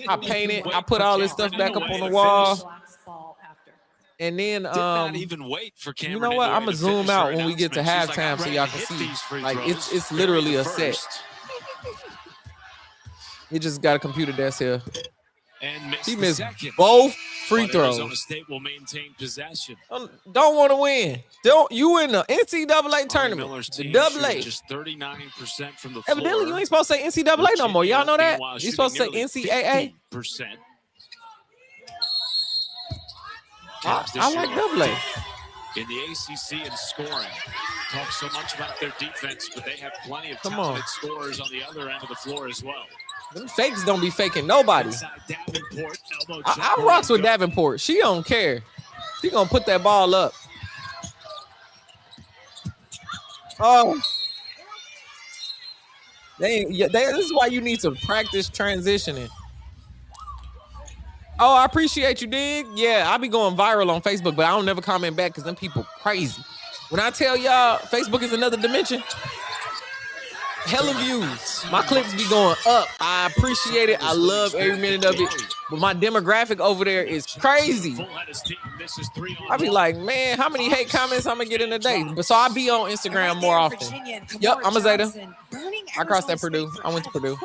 I painted. I put all this stuff back up on the wall. And then, Did not even wait for you know what? I'm gonna zoom out when we get to halftime so y'all can see. Like it's literally a set. He just got a computer desk here. And He missed both free throws. Arizona State will maintain possession. Don't want to win. Don't you in the NCAA tournament? The AA. Just 39% from the floor. Evidently, you ain't supposed to say NCAA no more. Y'all know that? You supposed to say NCAA. I like AA. In the ACC in scoring. Talk so much about their defense, but they have plenty of talented scorers on the other end of the floor as well. Them fakes don't be faking nobody. I rocks with Davenport. She don't care. She gonna put that ball up. Oh. This is why you need to practice transitioning. Oh, I appreciate you, dig. Yeah, I be going viral on Facebook, but I don't never comment back because them people crazy. When I tell y'all Facebook is another dimension, hella views. My clips be going up. I appreciate it. I love every minute of it. But my demographic over there is crazy. I be like, man, how many hate comments I'm gonna get in a day? But so I be on Instagram more often. Yep, I'm a Zeta. I crossed that Purdue. I went to Purdue.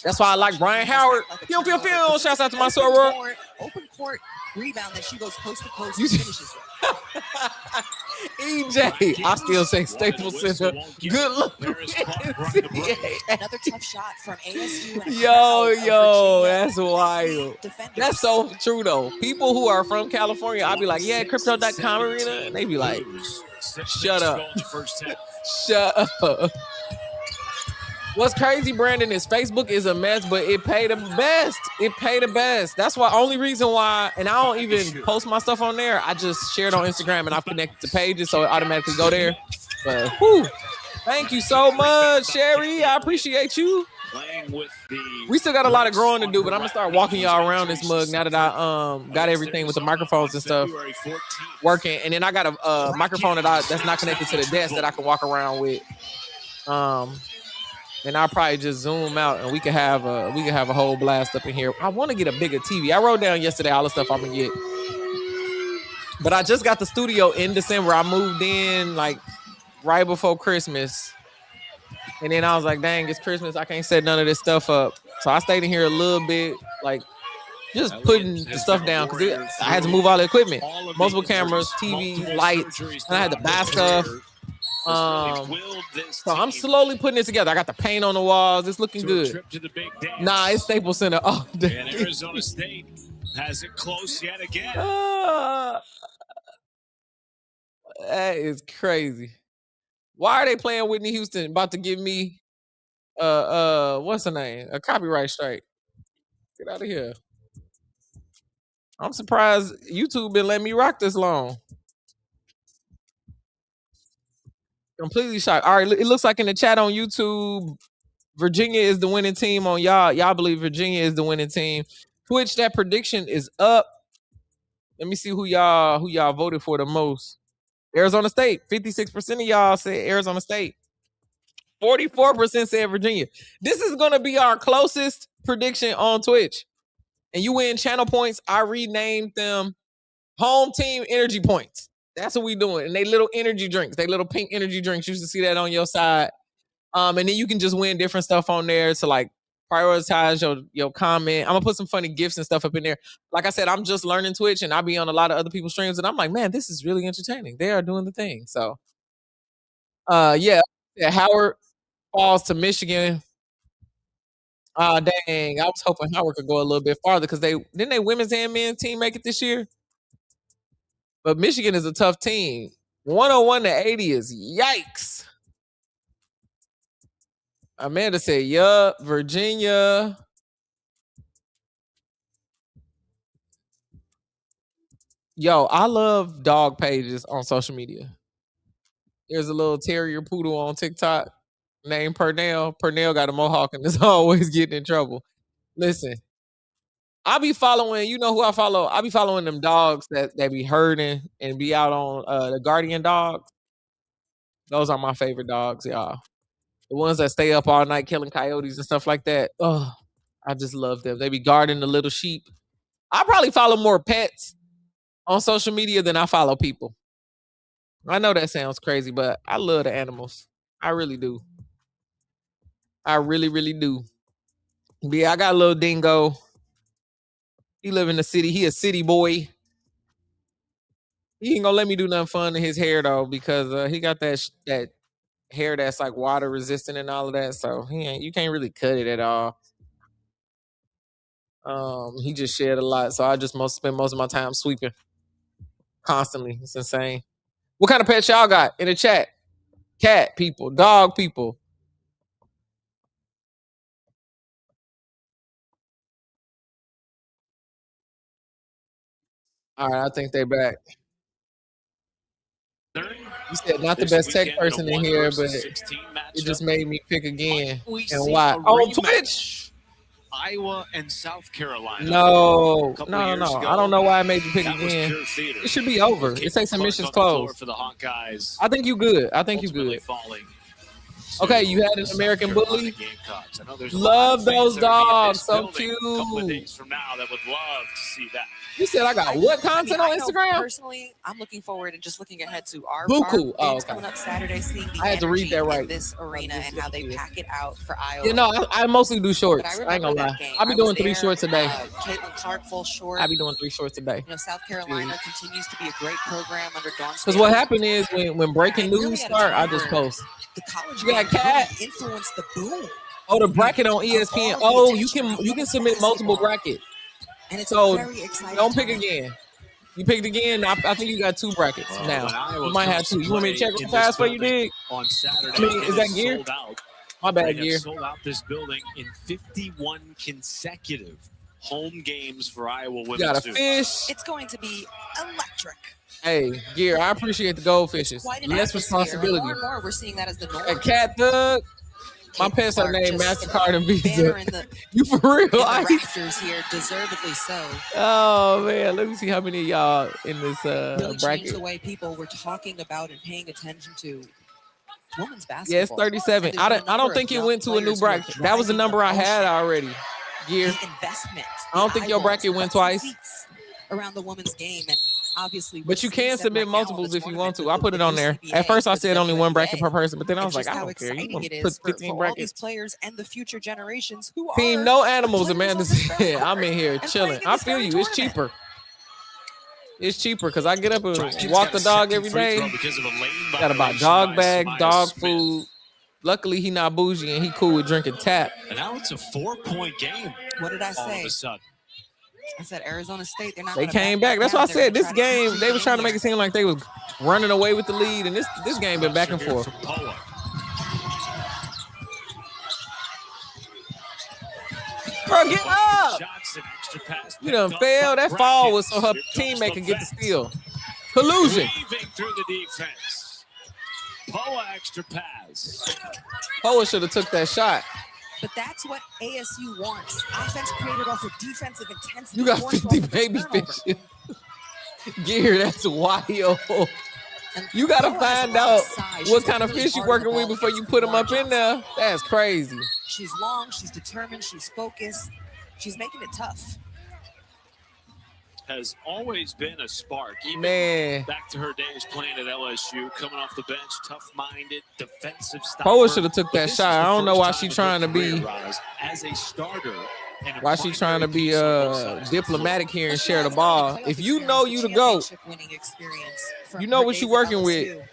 That's why I like Brian Howard. Pew, pew, pew. Shouts out to my soror. Open court rebound that she goes coast to coast and finishes it. EJ, I still say Staples Center. Good luck. Another tough shot from ASU. Yo, that's wild. That's so true though. People who are from California, I'll be like, yeah, crypto.com arena. And they be like, shut up. Shut up. What's crazy, Brandon, is Facebook is a mess, but it pay the best. It pay the best. That's why only reason why, and I don't even post my stuff on there. I just share it on Instagram and I've connected to pages, so it automatically go there. But thank you so much, Sherry. I appreciate you. We still got a lot of growing to do, but I'm gonna start walking y'all around this mug now that I got everything with the microphones and stuff working. And then I got a microphone that's not connected to the desk that I can walk around with. And I'll probably just zoom out and we can have a whole blast up in here. I want to get a bigger TV. I wrote down yesterday all the stuff I'm gonna get. But I just got the studio in December. I moved in like right before Christmas. And then I was like, dang, it's Christmas. I can't set none of this stuff up. So I stayed in here a little bit, like just putting the stuff down because I had to move all the equipment, multiple cameras, TV, lights, and I had to buy stuff. So I'm slowly putting it together. I got the paint on the walls. It's looking good. Nah, it's Staples Center all day. And Arizona State has it close yet again. That is crazy. Why are they playing Whitney Houston? About to give me what's her name? A copyright strike. Get out of here. I'm surprised YouTube been letting me rock this long. Completely shocked. All right, it looks like in the chat on YouTube, Virginia is the winning team on y'all. Y'all believe Virginia is the winning team. Twitch, that prediction is up. Let me see who y'all voted for the most. Arizona State. 56% of y'all said Arizona State. 44% said Virginia. This is going to be our closest prediction on Twitch. And you win channel points. I renamed them home team energy points. That's what we doing. And they little energy drinks. They little pink energy drinks. You should see that on your side. And then you can just win different stuff on there to like prioritize your comment. I'm gonna put some funny gifts and stuff up in there. Like I said, I'm just learning Twitch and I be on a lot of other people's streams and I'm like, man, this is really entertaining. They are doing the thing. So yeah, Howard falls to Michigan. Oh dang, I was hoping Howard could go a little bit farther because didn't they women's and men's team make it this year? But Michigan is a tough team. 101 to 80 is yikes. Amanda said, yup, Virginia. Yo, I love dog pages on social media. There's a little terrier poodle on TikTok named Pernell. Pernell got a mohawk and is always getting in trouble. Listen, I be following, you know who I follow? I be following them dogs that be herding and be out on the guardian dogs. Those are my favorite dogs, y'all. The ones that stay up all night killing coyotes and stuff like that. Oh, I just love them. They be guarding the little sheep. I probably follow more pets on social media than I follow people. I know that sounds crazy, but I love the animals. I really do. I really, really do. But yeah, I got a little dingo. He live in the city. He a city boy. He ain't gonna let me do nothing fun to his hair though, because he got that hair that's like water resistant and all of that. So you can't really cut it at all. He just shed a lot, so I just spend most of my time sweeping constantly. It's insane. What kind of pets y'all got in the chat? Cat people, dog people. All right, I think they back. You said not the best tech person in here, but it just made me pick again. And why? Oh, Twitch! Iowa and South Carolina. No. I don't know why I made you pick again. It should be over. It takes submissions closed. For the Hawkeyes. I think you good. Okay, you had an American Bully. Love those dogs. So cute. A couple of days from now, that would love to see that. You said I got what content on Instagram? Personally, I'm looking forward and just looking ahead to our games coming up Saturday. Seeing the I had to read that right. In this arena and how they pack it out for Iowa. You know, I mostly do shorts. I ain't gonna lie. I'll be doing 3 shorts a day. Caitlin Clark full short. I'll be doing 3 shorts a day. You know, South Carolina continues to be a great program under Dawn. Because what happened is when breaking news start, I just post. The college you got Cat influence the boom. Oh, the bracket on ESPN. Oh, you can submit multiple brackets. And it's so very exciting. Don't pick again. You picked again. I think you got 2 brackets now. You might have 2. You want me to check real fast what you did? On Saturday, I mean, is that gear? My bad, gear. Sold out this building in 51 consecutive home games for Iowa women. You got a fish. It's going to be electric. Hey, Gear, I appreciate the goldfishes. Less responsibility. More and more, we're seeing that as the norm. A Cat Thug. My pets are named MasterCard and Visa. You for real? The rafters here, deservedly so. Oh man, let me see how many of y'all in this really bracket. Changed the way people were talking about and paying attention to women's basketball. Yeah, it's 37. I don't think it went to a new bracket. That was the number I had already. Gear. Investment. I don't think your bracket went twice. Around the women's game, and Obviously, But you can submit multiples if you want to. I put it on there. At first, I said only one bracket per person, but then I was like, I don't care. You can put 15 for all these brackets. players and the future generations who Team are no animals, the players Amanda on this very said. I'm in here court and chilling. playing in I this feel very you. It's tournament. cheaper. It's cheaper because I get up and Draken's walk got the a dog second every free day. throw because of a lane Got to buy violation dog by bags, Samaya dog Smith. food. Luckily, he not bougie and he cool with drinking tap. And now it's a 4-point game. What did I All of say? a sudden. I said Arizona State. They're not. They gonna came back back. That's why I down. They're said gonna this try to keep game, they was trying to make it it seem like they was running away with the lead, and this game been back and Pressure here forth. from Poa. Bro, get up! Shots, an extra pass You done picked up by failed. That fall was so her Brackets. Here comes teammate the could get the vet. steal. Collusion. Weaving through the defense. Poa extra pass. Poa should have took that shot. But that's what ASU wants. Offense created off of defensive intensity. You got forced 50 off of the baby turnover. fish. Gear, that's wild. And You got to Poa has a find lot out of size. what She's kind of really fish you hard on the working with ball before you against put them Lamar up in Johnson. there. That's crazy. She's long, she's determined, she's focused. She's making it tough. Has always been a spark. Even Man. back to her days playing at LSU, coming off the bench, tough-minded, defensive stopper. Poa should have took But that this is shot. the I don't know first why time she in her trying to be career rise as a starter. And a why she trying to primary be piece on both sides of the diplomatic here and But she share the has ball. playoff If you know experience, you the the GOAT, championship-winning experience from you know her what days you at working with. LSU.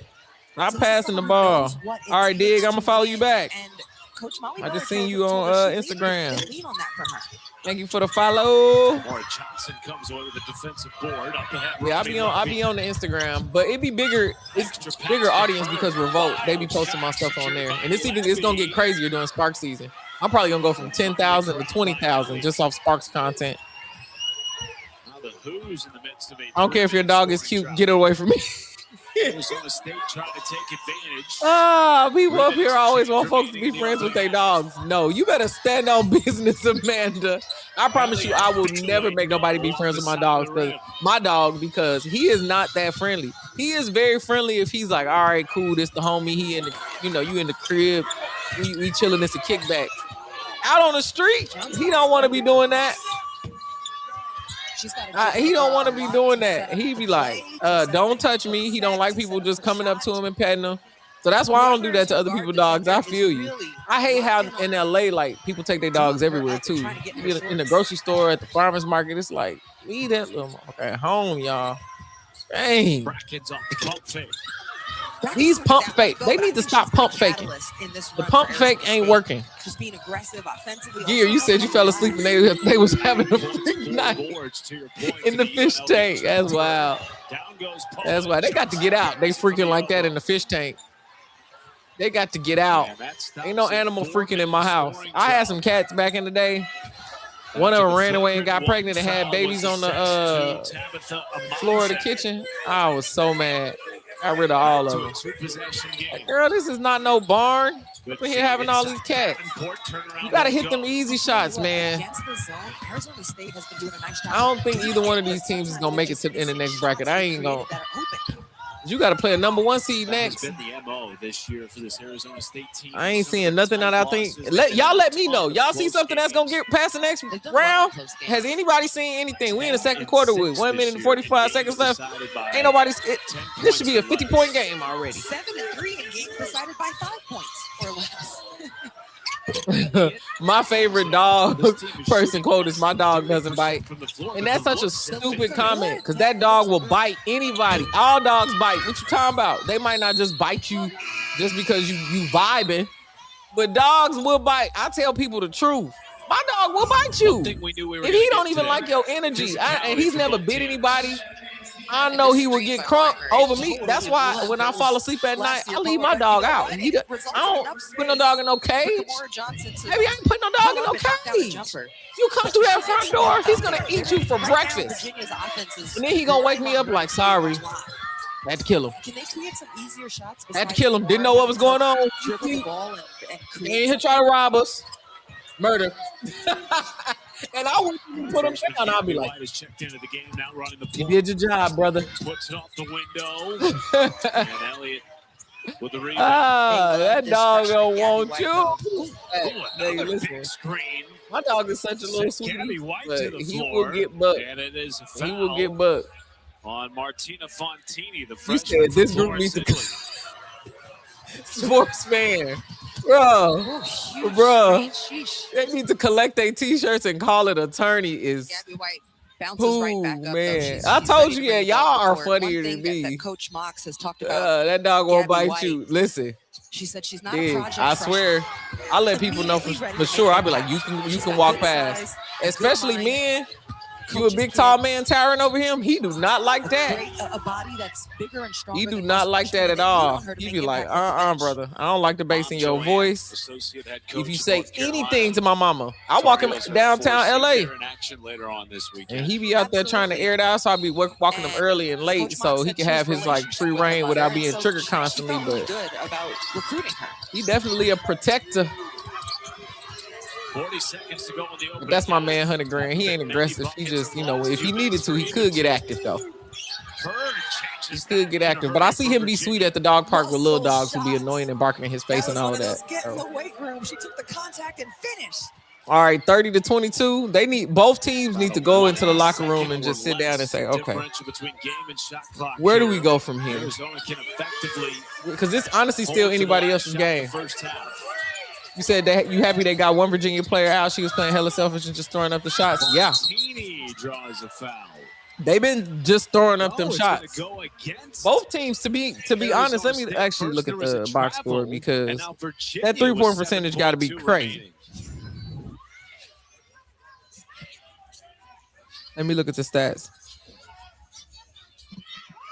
Stop So this is passing the someone who ball. knows what it All right, takes Dig, I'm to gonna follow you win. back. And Coach Molly I just Burke seen told you her on she Instagram. needed to lean on that from her. Thank you for the follow. More Johnson comes away with a defensive board. Up ahead, Yeah, I be on the Instagram, but it be bigger. It's bigger audience because Revolt. They be posting my stuff on there, and it's gonna get crazier during Sparks season. I'm probably gonna go from 10,000 to 20,000 just off Sparks content. Now the Who's in the midst of a I don't care if your dog is cute. three-minute Get it away from me. Arizona State trying to take advantage. People up here always want folks to be friends with their dogs. No, you better stand on business, Amanda. I promise you, I will never make nobody be friends with my dogs because he is not that friendly. He is very friendly if he's like, all right, cool, this the homie. He in the, you in the crib. We chilling. It's a kickback. Out on the street, he don't want to be doing that. He don't want to be doing that. He be like, don't touch me. He don't like people just coming up to him and petting him. So that's why I don't do that to other people's dogs. I feel you. I hate how in LA, like, people take their dogs everywhere too. In the grocery store, at the farmer's market, it's like, leave that little motherfucker at home, y'all. Dang. Brackets off the pump fake. These pump fake. They need to stop pump faking. The pump fake ain't working. Just being aggressive offensively. Gear, you said you fell asleep and they was having a freak night in the fish tank. That's wild. That's why they got to get out. They freaking like that in the fish tank. They got to get out. Ain't no animal freaking in my house. I had some cats back in the day. One of them ran away and got pregnant and had babies on the floor of the kitchen. I was so mad. Got rid of all of them. Like, girl, this is not no barn. We're here having all these cats. You got to hit them easy shots, man. I don't think either one of these teams is going to make it in the next bracket. I ain't going to. You got to play a number 1 seed next. Been the MO this year for this Arizona State team. I ain't seeing nothing that I think. Y'all let me know. Y'all see something that's going to get past the next round? Has anybody seen anything? We in the second quarter with 1 minute and 45 seconds left. Ain't nobody. This should be a 50-point game already. 7-3 in games decided by 5 points or less. My favorite dog person quote is, my dog doesn't bite. And that's such a stupid comment because that dog will bite anybody. All dogs bite. What you talking about? They might not just bite you just because you vibing, but dogs will bite. I tell people the truth. My dog will bite you. If he don't even like your energy and he's never bit anybody, I know he will get crunk over me. That's why when I fall asleep at night, I leave my dog out. I don't put no dog in no cage. Maybe I ain't putting no dog in no cage. You come through that front door, he's going to eat you for breakfast. And then he going to wake me up like, sorry. I had to kill him. Can they create some easier shots? I had to kill him. Didn't know what was going on. He ain't here trying to rob us. Murder. And I wouldn't put him down. I'll be like, you did your job, brother. Puts it off the window. And Elliott with the rebound. That dog don't want you. Hey, Another listen. big screen. My dog is such a little sweetie, Gabby White but to the he floor, will get bucked. and it is a foul. He will get bucked. on Martina Fontini, the You freshman said this from group needs Florence, to Italy. sportsman, bro, Ooh, huge bro. screen. Sheesh. They need to collect their t-shirts and call it attorney. Is Gabby White bounces right back who, up. man? Though. She's I told ready you, to yeah, bring the ball y'all to are court. funnier One than thing that me. Coach Mox has talked about. That dog won't Gabby bite White. you. Listen, She said she's not a dig. project. I swear, I let people know for sure. I'll be like, you can walk past, especially men. You a big tall man towering over him. He do not like that. A body that's bigger and stronger. He do not like that at all. He be like, brother, I don't like the bass in your voice. If you say anything to my mama, I walk him downtown LA. And he be out there trying to air it out. So I be walking him early and late so he can have his like free reign without being triggered constantly. But good about recruiting her. He definitely a protector. 40 seconds to go in the opening. That's my man, 100 grand. He ain't aggressive. He just, if he needed to, he could get active though. He could get active, but I see him be sweet at the dog park with little dogs who be annoying and barking in his face and all of that. Get in the weight room. She took the contact and finished. All right, 30-22. Both teams need to go into the locker room and just sit down and say, okay, where do we go from here? Because this honestly still anybody else's game. You said that you happy they got one Virginia player out. She was playing hella selfish and just throwing up the shots. Yeah. Draws a foul. They've been just throwing up them shots. Both teams, to be honest, let me actually look at the box score because that 3-point percentage got to be crazy. Let me look at the stats.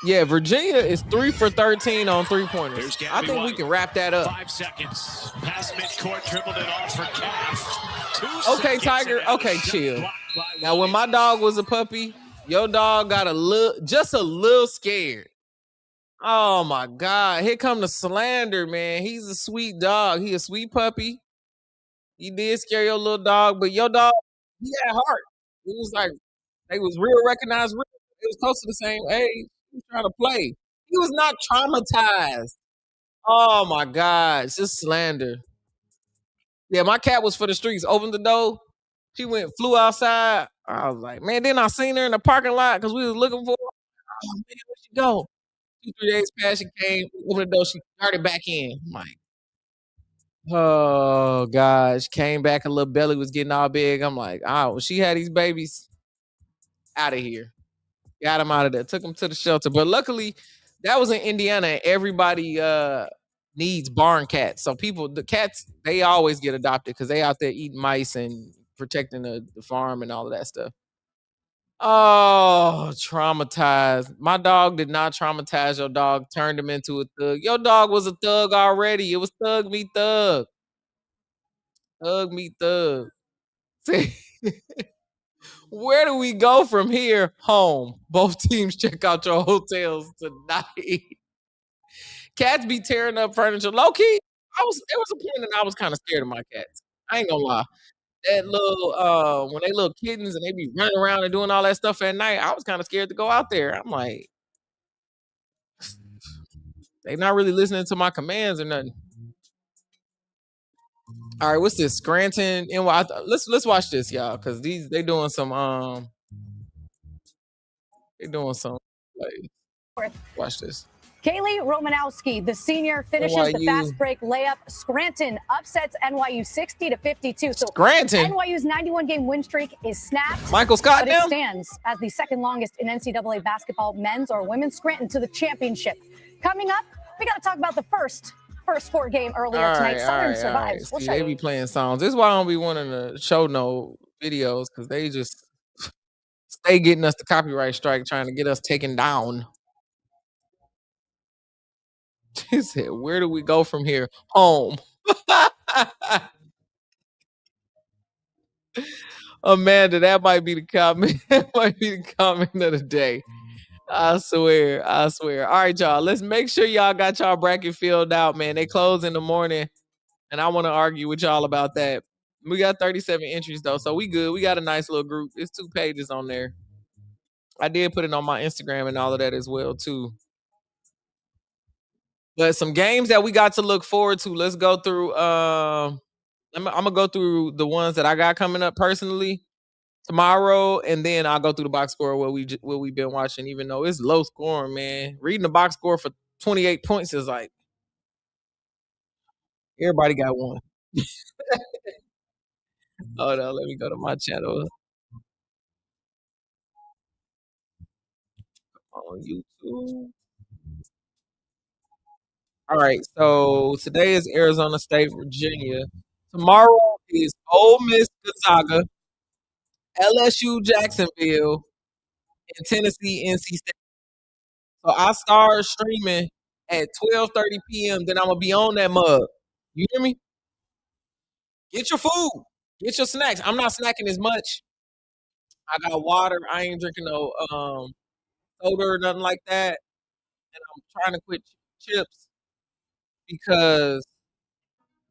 Yeah, Virginia is 3 for 13 on 3-pointers. I think we can wrap that up. 5 seconds. Pass midcourt, dribbled it off for Calf. Okay, Tiger. Okay, chill. Now, when my dog was a puppy, your dog got just a little scared. Oh my God. Here come the slander, man. He's a sweet dog. He a sweet puppy. He did scare your little dog, but your dog, he had heart. It was like, they was real recognized. It was close to the same age. He was trying to play. He was not traumatized. Oh my God. It's just slander. Yeah, my cat was for the streets. Opened the door. She flew outside. I was like, man, then I seen her in the parking lot because we was looking for her. Oh, man, where'd she go? 2-3 days passed, she came, opened the door, she started back in. I'm like, oh, gosh. Came back, her little belly was getting all big. I'm like, oh, she had these babies out of here. Got them out of there. Took them to the shelter. But luckily, that was in Indiana, and everybody needs barn cats. So the cats, they always get adopted because they out there eating mice and protecting the farm and all of that stuff. Oh, traumatized. My dog did not traumatize your dog. Turned him into a thug. Your dog was a thug already. It was thug meet thug. Thug meet thug. See, where do we go from here? Home. Both teams check out your hotels tonight. Cats be tearing up furniture. Low key, there was a point that I was kind of scared of my cats. I ain't gonna lie. That little when they little kittens and they be running around and doing all that stuff at night, I was kind of scared to go out there. I'm like, they not really listening to my commands or nothing. All right, what's this? Scranton NY. Let's watch this, y'all, because they doing some like, watch this. Kaylee Romanowski, the senior, finishes the fast break layup. Scranton upsets NYU 60-52. So Scranton. NYU's 91-game win streak is snapped. Michael Scott but it stands as the second longest in NCAA basketball, men's or women's. Scranton to the championship. Coming up, we got to talk about the first 4 game earlier tonight. Southern survives. We'll they be playing songs. This is why I don't be wanting to show no videos because they just stay getting us the copyright strike, trying to get us taken down. He said, where do we go from here? Home. Amanda, that might be the comment. That might be the comment of the day. I swear. All right, y'all. Let's make sure y'all got y'all bracket filled out, man. They close in the morning, and I want to argue with y'all about that. We got 37 entries, though, so we good. We got a nice little group. It's 2 pages on there. I did put it on my Instagram and all of that as well, too. But some games that we got to look forward to. Let's go through. I'm gonna go through the ones that I got coming up personally. tomorrow, and then I'll go through the box score what we've been watching. Even though it's low scoring, man, reading the box score for 28 points is like everybody got one. Hold on, let me go to my channel on YouTube. All right, so today is Arizona State, Virginia. Tomorrow is Ole Miss, Gonzaga, LSU, Jacksonville, and Tennessee, NC State. So I start streaming at 12:30 p.m. Then I'm gonna be on that mug. You hear me? Get your food, get your snacks. I'm not snacking as much. I got water. I ain't drinking no soda or nothing like that. And I'm trying to quit chips because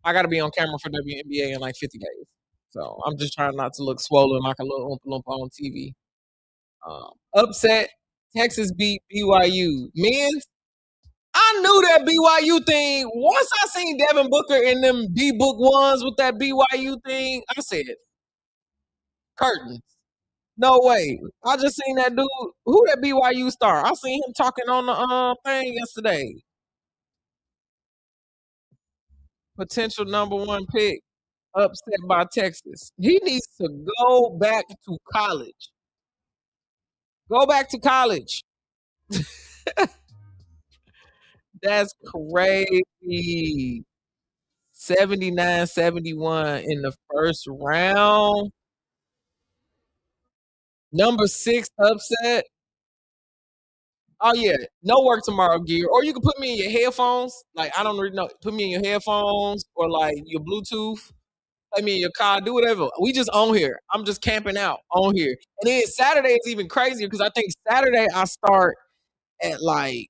I got to be on camera for WNBA in like 50 days. So I'm just trying not to look swollen like a little oompa loompa on TV. Upset. Texas beat BYU. Men, I knew that BYU thing. Once I seen Devin Booker in them D Book ones with that BYU thing, I said, curtains. No way. I just seen that dude. Who that BYU star? I seen him talking on the thing yesterday. Potential number one pick, upset by Texas. He needs to go back to college. Go back to college. That's crazy. 79-71 in the first round. Number 6 upset. Oh yeah, no work tomorrow, gear. Or you can put me in your headphones. Like I don't really know. Put me in your headphones or like your Bluetooth. Play me in your car. Do whatever. We just on here. I'm just camping out on here. And then Saturday is even crazier because I think Saturday I start at like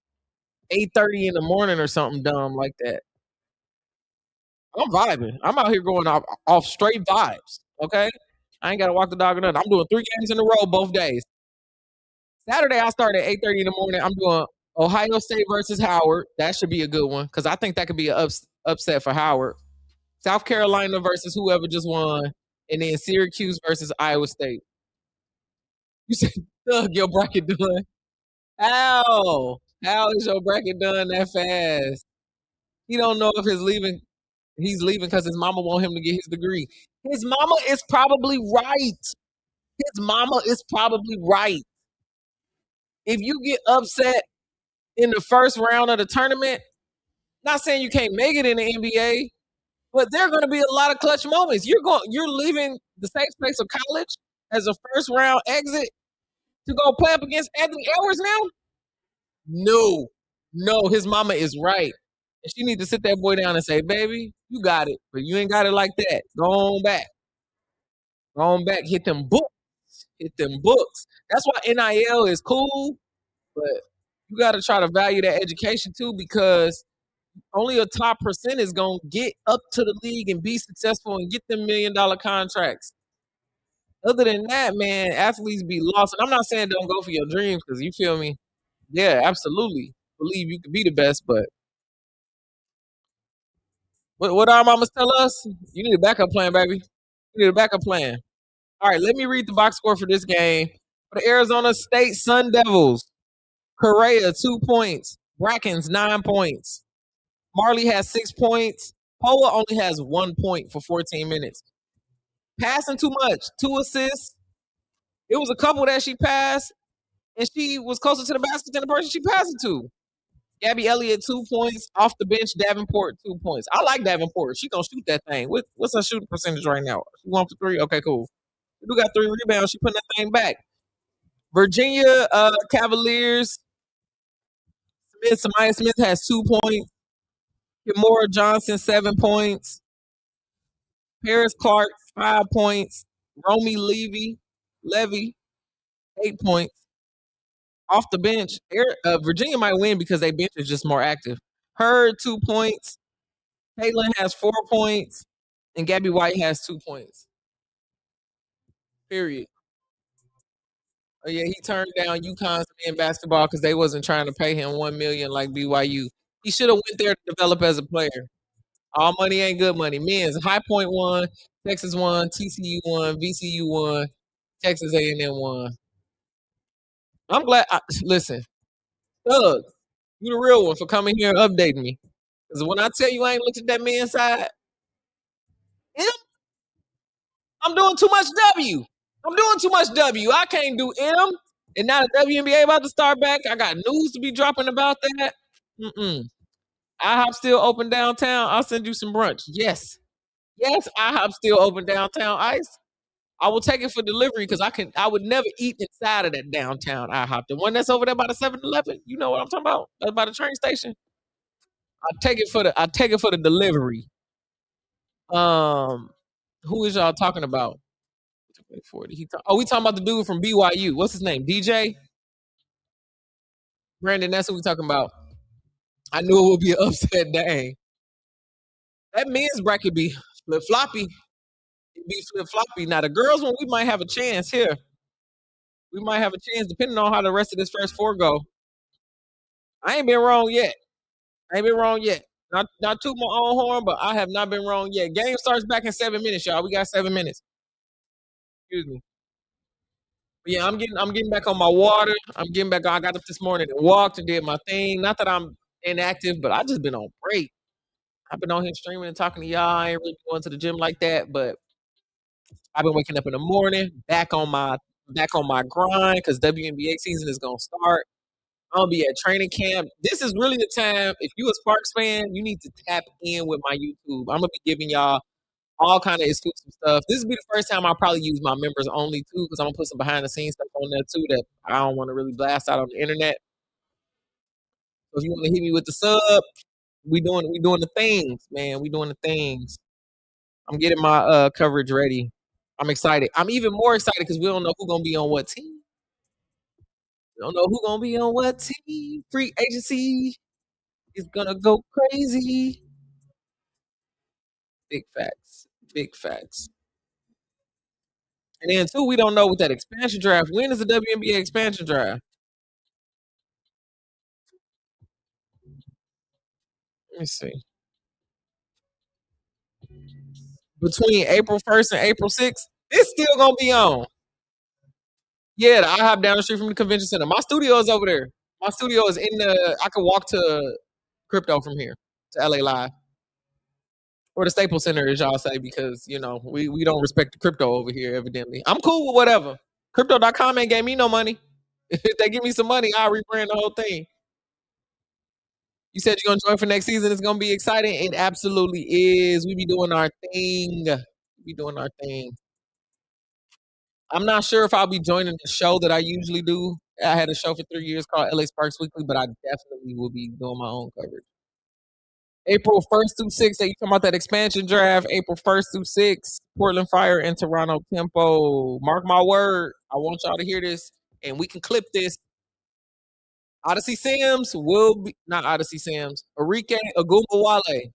8:30 in the morning or something dumb like that. I'm vibing. I'm out here going off straight vibes. Okay. I ain't gotta walk the dog or nothing. I'm doing 3 games in a row both days. Saturday I start at 8:30 in the morning. I'm doing Ohio State versus Howard. That should be a good one because I think that could be an upset for Howard. South Carolina versus whoever just won, and then Syracuse versus Iowa State. You said, Doug, your bracket done. How is your bracket done that fast? He don't know if he's leaving because his mama want him to get his degree. His mama is probably right. His mama is probably right. If you get upset in the first round of the tournament, not saying you can't make it in the NBA, but there are going to be a lot of clutch moments. You're leaving the safe space of college as a first round exit to go play up against Anthony Edwards now? No, his mama is right. And she need to sit that boy down and say, baby, you got it, but you ain't got it like that. Go on back. Go on back. Hit them books. Hit them books. That's why NIL is cool, but you got to try to value that education too because only a top percent is going to get up to the league and be successful and get them $1 million contracts. Other than that, man, athletes be lost. And I'm not saying don't go for your dreams because you feel me? Yeah, absolutely. Believe you could be the best, but what our mamas tell us? You need a backup plan, baby. You need a backup plan. All right, let me read the box score for this game. For the Arizona State Sun Devils, Correa, 2 points. Brackens, 9 points. Marley has 6 points. Poa only has 1 point for 14 minutes. Passing too much, 2 assists. It was a couple that she passed, and she was closer to the basket than the person she passed it to. Gabby Elliott, 2 points. Off the bench, Davenport, 2 points. I like Davenport. She gonna shoot that thing. What's her shooting percentage right now? She 1 for 3? Okay, cool. We got 3 rebounds. She putting that thing back. Virginia Cavaliers. Samaya Smith has 2 points. Kimora Johnson, 7 points. Paris Clark, 5 points. Romy Levy, 8 points. Off the bench, Virginia might win because their bench is just more active. Hurd, 2 points. Caitlin has 4 points. And Gabby White has 2 points. Period. Oh yeah, he turned down UConn's in basketball because they wasn't trying to pay him $1 million like BYU. He should have went there to develop as a player. All money ain't good money. Men's High Point won, Texas won, TCU won, VCU won, Texas A&M won. I'm glad. Listen, Doug, you the real one for coming here and updating me. Because when I tell you I ain't looked at that man's side, M, I'm doing too much W. I'm doing too much W. I can't do M. And now the WNBA about to start back. I got news to be dropping about that. IHOP still open downtown. I'll send you some brunch. Yes. Yes, IHOP still open downtown Ice. I will take it for delivery because I would never eat inside of that downtown IHOP. The one that's over there by the 7-Eleven. You know what I'm talking about? That's by the train station. I take it for the delivery. Who is y'all talking about? 40. We talking about the dude from BYU. What's his name? DJ? Brandon, that's what we talking about. I knew it would be an upset day. That men's bracket be flip floppy. It be flip floppy. Now the girls one, we might have a chance here. We might have a chance depending on how the rest of this first four go. I ain't been wrong yet. Not toot my own horn, but I have not been wrong yet. Game starts back in 7 minutes, y'all. We got 7 minutes. Excuse me. But yeah, I'm getting back on my water. I'm getting back. I got up this morning and walked and did my thing. Not that I'm inactive, but I just been on break. I've been on here streaming and talking to y'all. I ain't really going to the gym like that, but I've been waking up in the morning, back on my grind because WNBA season is gonna start. I'm gonna be at training camp. This is really the time. If you a Sparks fan, you need to tap in with my YouTube. I'm gonna be giving y'all all kind of exclusive stuff. This will be the first time I'll probably use my members only too, because I'm gonna put some behind the scenes stuff on there too that I don't want to really blast out on the internet. So if you want to hit me with the sub, we doing the things, man. We doing the things. I'm getting my coverage ready. I'm excited. I'm even more excited because we don't know who's gonna be on what team. We don't know who's gonna be on what team. Free agency is gonna go crazy. Big facts. Big facts. And then too, we don't know with that expansion draft. When is the WNBA expansion draft? Let me see. Between April 1st and April 6th, it's still gonna be on. Yeah, the IHOP down the street from the convention center. My studio is over there. My studio is in the. I can walk to crypto from here to LA Live. Or the Staples Center, as y'all say, because we don't respect the crypto over here, evidently. I'm cool with whatever. Crypto.com ain't gave me no money. If they give me some money, I'll rebrand the whole thing. You said you're gonna join for next season. It's gonna be exciting. It absolutely is. We be doing our thing. I'm not sure if I'll be joining the show that I usually do. I had a show for 3 years called LA Sparks Weekly, but I definitely will be doing my own coverage. April 1st through 6th, you talking about that expansion draft, April 1st through 6th, Portland Fire and Toronto Tempo. Mark my word. I want y'all to hear this, and we can clip this. Odyssey Sims will be, not Odyssey Sims, Arike Agubawale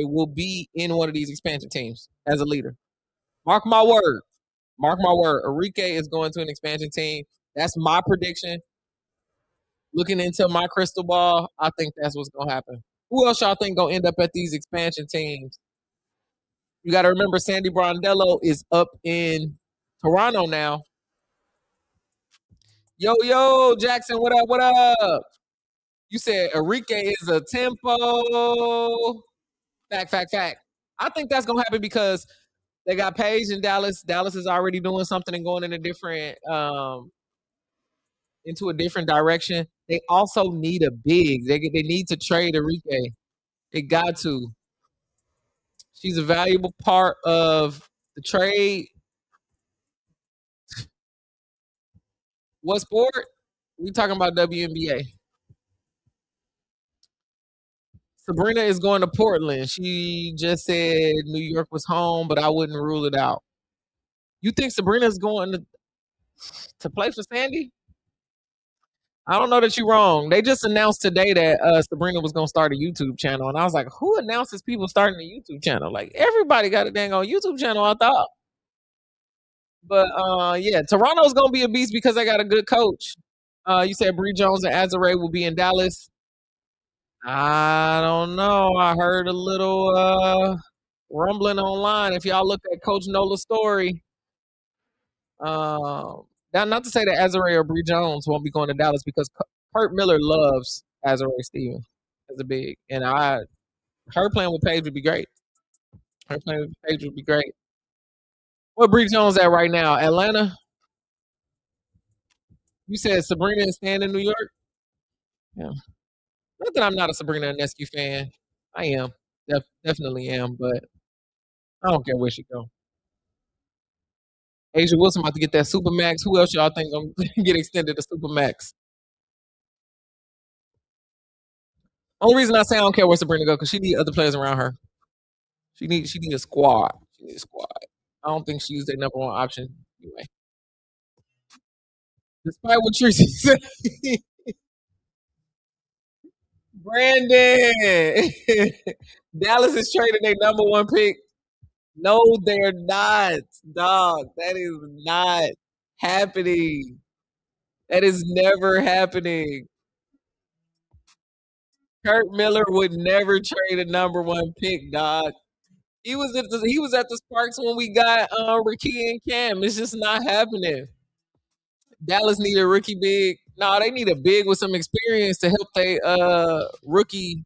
will be in one of these expansion teams as a leader. Mark my word. Arike is going to an expansion team. That's my prediction. Looking into my crystal ball, I think that's what's going to happen. Who else y'all think gonna end up at these expansion teams? You got to remember Sandy Brondello is up in Toronto now. Yo, Jackson, what up? You said Arike is a tempo. Fact. I think that's gonna happen because they got Paige in Dallas. Dallas is already doing something and going in a different into a different direction. They also need a big. They need to trade Arike. They got to. She's a valuable part of the trade. What sport? We talking about WNBA. Sabrina is going to Portland. She just said New York was home, but I wouldn't rule it out. You think Sabrina's going to play for Sandy? I don't know that you're wrong. They just announced today that Sabrina was going to start a YouTube channel. And I was like, who announces people starting a YouTube channel? Like, everybody got a dang on YouTube channel, I thought. But, yeah, Toronto's going to be a beast because they got a good coach. You said Bree Jones and Azare will be in Dallas. I don't know. I heard a little rumbling online. If y'all look at Coach Nola's story, Now, not to say that Azare or Bree Jones won't be going to Dallas because Kurt Miller loves Azare Stevens as a big, and her playing with Paige would be great. Her playing with Paige would be great. What Bree Jones at right now? Atlanta. You said Sabrina is staying in New York. Yeah. Not that I'm not a Sabrina Ionescu fan. I am. Definitely am, but I don't care where she go. Asia Wilson about to get that Supermax. Who else y'all think gonna get extended to Supermax? Only reason I say I don't care where Sabrina go because she need other players around her. She need a squad. She need a squad. I don't think she's their number one option anyway. Despite what Tracy said, Brandon, Dallas is trading their number one pick. No, they're not, dog. That is not happening. That is never happening. Kurt Miller would never trade a number one pick, dog. He was at the Sparks when we got Ricky and Cam. It's just not happening. Dallas need a rookie big. No, they need a big with some experience to help they rookie,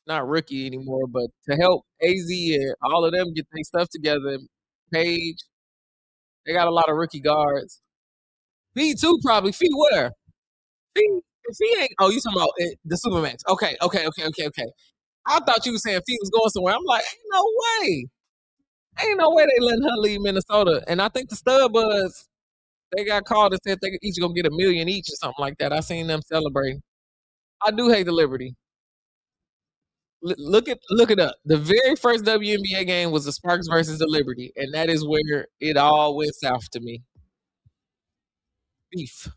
not rookie anymore, but to help AZ and all of them get their stuff together. Page, they got a lot of rookie guards. Fee too, probably. Fee where? Fee ain't. Oh, you talking about the Supermax? Okay. I thought you were saying Fee was going somewhere. I'm like, ain't no way they letting her leave Minnesota. And I think the Studbuds, they got called and said they each gonna get $1 million each or something like that. I seen them celebrating. I do hate the Liberty. Look it up. The very first WNBA game was the Sparks versus the Liberty, and that is where it all went south to me. Beef,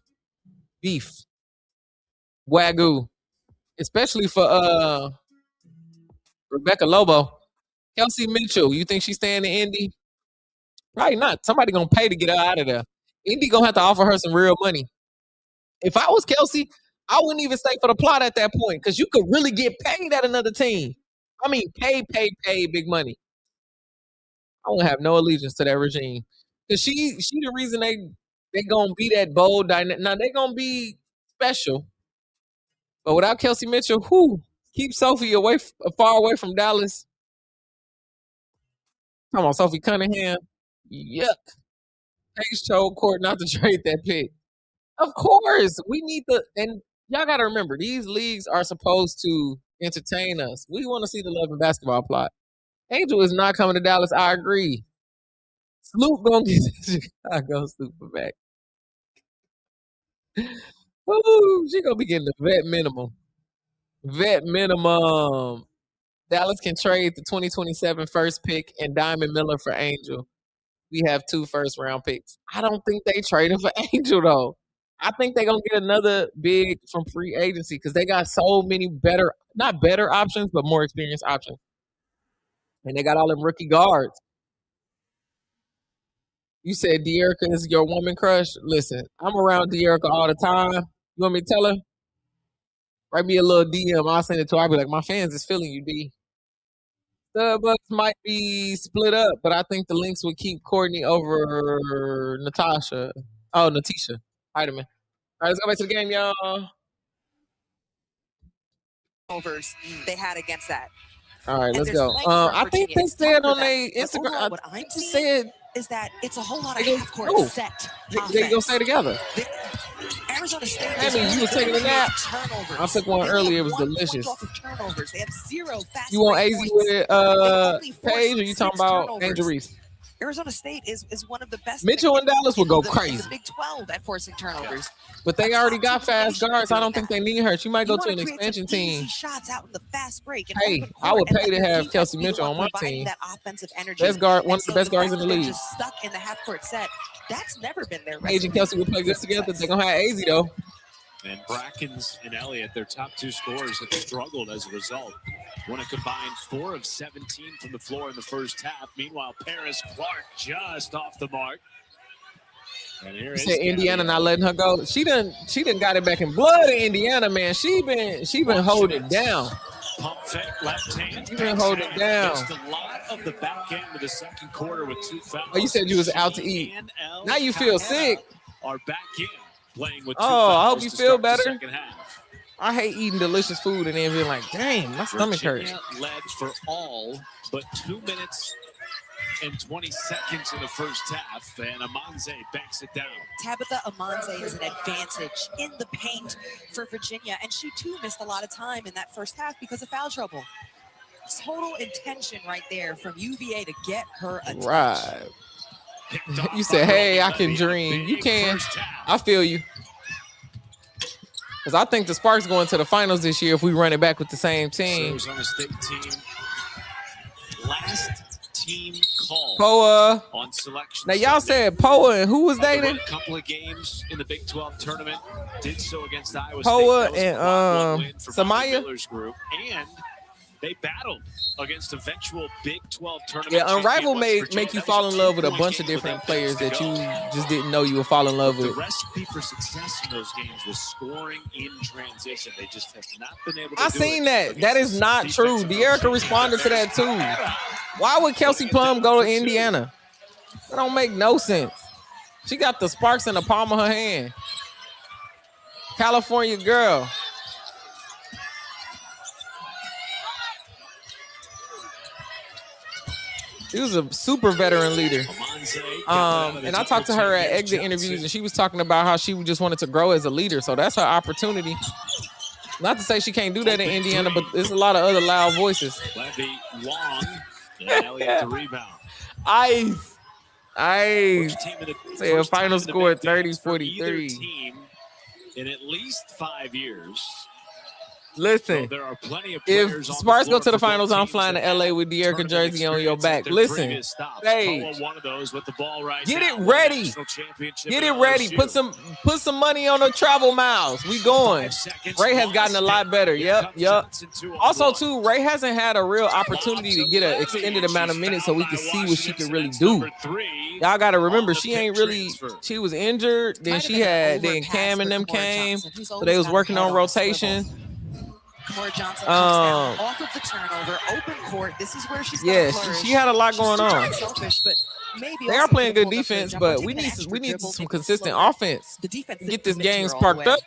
Wagyu, especially for Rebecca Lobo. Kelsey Mitchell, you think she's staying in Indy? Probably not. Somebody gonna pay to get her out of there. Indy gonna have to offer her some real money. If I was Kelsey, I wouldn't even stay for the plot at that point because you could really get paid at another team. I mean, pay big money. I won't have no allegiance to that regime because she the reason they gonna be that bold dynamic. Now they gonna be special, but without Kelsey Mitchell, keep Sophie far away from Dallas. Come on, Sophie Cunningham. Yuck. Paige told Court not to trade that pick. Of course, we need and y'all got to remember, these leagues are supposed to entertain us. We want to see the love and basketball plot. Angel is not coming to Dallas. I agree. Sloop gonna get Chicago Supermax. Ooh, she gonna be getting the vet minimum. Dallas can trade the 2027 first pick and Diamond Miller for Angel. We have 2 first-round picks. I don't think they traded for Angel, though. I think they're going to get another big from free agency because they got so many not better options, but more experienced options. And they got all them rookie guards. You said De'Erica is your woman crush? Listen, I'm around De'Erica all the time. You want me to tell her? Write me a little DM. I'll send it to her. I'll be like, my fans is feeling you, D. Starbucks might be split up, but I think the Lynx would keep Courtney over Natasha. Oh, Natisha. Heidemann. All right, let's go back to the game, y'all. Overs they had against that. All right, let's go. I think they said on their Instagram. What I'm saying is that it's a whole lot of half-court set. They gonna stay together. Arizona State. I mean, you were taking a nap. Turnovers. I took one earlier. It was delicious. Turnovers. They have 0 fast. You want AZ with Paige, or you talking about turnovers. Angel Reese? Arizona State is one of the best. Mitchell and Dallas will go crazy. The Big 12 at forcing turnovers. But they already got fast guards. I don't think they need her. She might go to an expansion team. Shots out in the fast break. Hey, I would pay to have Kelsey Mitchell on my team. That offensive energy. Best guard, one of the best guards in the league. Just stuck in the half court set. That's never been their. Paige and Kelsey will play good together. They're gonna have AZ though. And Brackens and Elliott, their top 2 scorers, have struggled as a result. Want to combine 4 of 17 from the floor in the first half. Meanwhile, Paris Clark just off the mark. And here is Indiana not letting her go. She done got it back in blood in Indiana, man. She been holding it down. pump fake, left hand. You been holding down. Missed a lot of the back end of the second quarter with 2 fouls. Oh, you said you was out to eat. Now you feel sick. Are back in playing with 2 Oh, fouls I hope you to feel start the better. second half. I hate eating delicious food and then being like, dang, my stomach hurts. Virginia led for all but 2 minutes and 20 seconds in the first half, and Amanze banks it down. Tabitha Amanze is an advantage in the paint for Virginia, and she too missed a lot of time in that first half because of foul trouble. Total intention right there from UVA to get her a touch. Right. You said, hey, I can dream. You can. I feel you. Because I think the Sparks going to the finals this year if we run it back with the same team. Arizona State team. Last team call Poa. on selection. Now, y'all said Poa and who was dating? A couple of games in the Big 12 tournament. Did so against Iowa Poa State. and Samaya. Miller's group. And they battled against eventual Big 12 tournament. Yeah, Unrivaled champion make you fall in love with a bunch of different players that you just didn't know you would fall in love with. The recipe for success in those games was scoring in transition. They just have not been able to I seen that. That is not true. De'Erica responded to that too. Why would Kelsey Plum go to Indiana? That don't make no sense. She got the Sparks in the palm of her hand. California girl. She was a super veteran leader. And I talked to her at exit interviews, and she was talking about how she just wanted to grow as a leader. So that's her opportunity. Not to say she can't do that in Indiana, but there's a lot of other loud voices. Levy, Wong, and Elliott the rebound. Ice. Say a final score 30-43. In at least 5 years. Listen, there are plenty of if Sparks go to the finals, I'm flying to LA with De'Erica jersey on your back. Listen, hey, get it ready. Get it ready. Put some money on the travel miles. We going. Ray has gotten a lot better. Yep. Also, too, Ray hasn't had a real opportunity to get an extended amount of minutes so we can see what she can really do. Y'all got to remember, she was injured. Then Cam and them came. So they was working on rotation. Kamora Johnson comes down off of the turnover, open court. This is where she's she had a lot going on. Selfish, but maybe they are playing good defense, but we need some consistent offense. The defense get this game sparked up.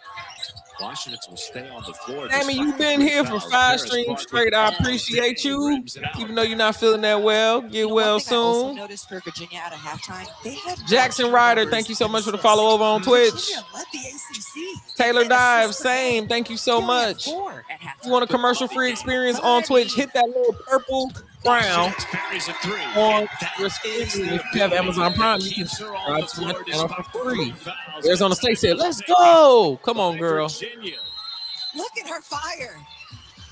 Washington will stay on the floor. Sammy, you've been here for 5 streams straight. I appreciate you. Even though you're not feeling that well, get well soon. I also noticed for Virginia at a halftime, they had Jackson Ryder, thank you so much for the follow over on Twitch. Taylor Dive, same. Thank you so much. You want a commercial-free experience on Twitch? Hit that little purple crown on your screen. If you have Amazon Prime, you can subscribe to my channel for free. Arizona State said, let's go. Come on, girl. Look at her fire.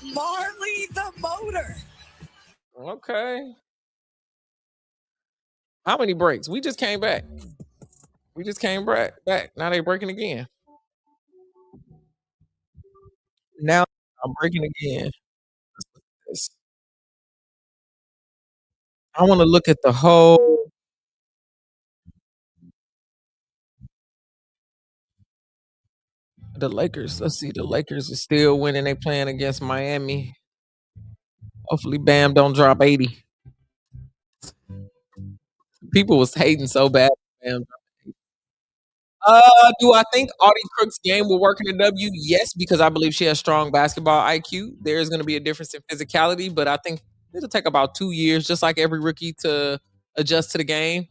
Marley the motor. Okay. How many breaks? We just came back. Now they breaking again. Now I'm breaking again. I want to look at the whole. The Lakers. Let's see. The Lakers are still winning. They playing against Miami. Hopefully, Bam don't drop 80. People was hating so bad. Bam. Do I think Audie Crook's game will work in the W? Yes, because I believe she has strong basketball IQ. There is going to be a difference in physicality, but I think it'll take about 2 years, just like every rookie, to adjust to the game.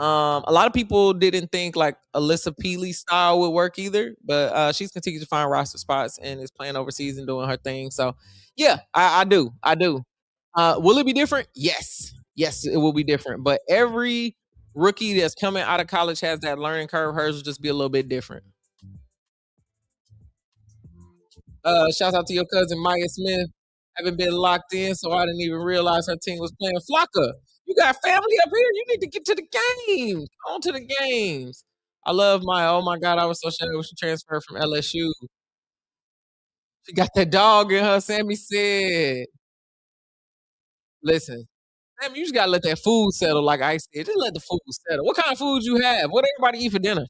A lot of people didn't think like Alyssa Peely's style would work either, but she's continued to find roster spots and is playing overseas and doing her thing. So, yeah, I do. Will it be different? Yes, it will be different. But every rookie that's coming out of college has that learning curve. Hers will just be a little bit different. Shout out to your cousin Maya Smith. Haven't been locked in, so I didn't even realize her team was playing. Flocka, you got family up here. You need to get to the games. On to the games. I love Maya. Oh my God, I was so sad when she transferred from LSU. She got that dog in her. Sammy said, "Listen, Sammy, you just gotta let that food settle." Like I said, just let the food settle. What kind of food you have? What everybody eat for dinner?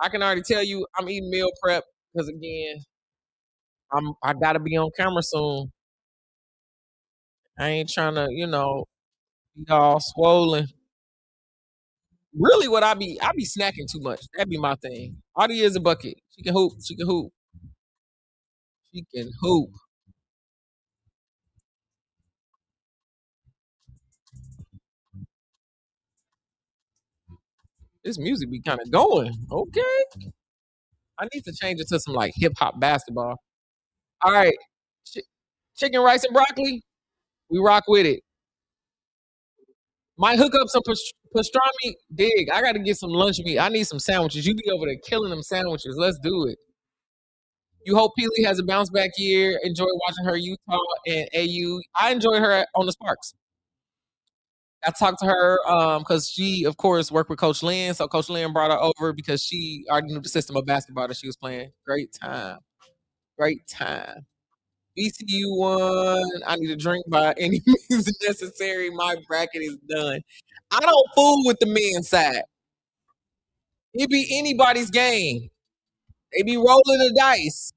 I can already tell you, I'm eating meal prep because again, I gotta be on camera soon. I ain't trying to, be all swollen. Really, what I be snacking too much. That be my thing. Audie is a bucket. She can hoop. She can hoop. She can hoop. This music be kind of going. Okay. I need to change it to some like hip hop basketball. All right. Chicken, rice, and broccoli. We rock with it. Might hook up some pastrami. Dig. I got to get some lunch meat. I need some sandwiches. You be over there killing them sandwiches. Let's do it. You hope Peely has a bounce back year. Enjoy watching her Utah and AU. I enjoy her on the Sparks. I talked to her because she, of course, worked with Coach Lynn. So Coach Lynn brought her over because she already knew the system of basketball that she was playing. Great time. Great time. VCU won. I need a drink by any means necessary. My bracket is done. I don't fool with the men's side. It be anybody's game. They be rolling the dice.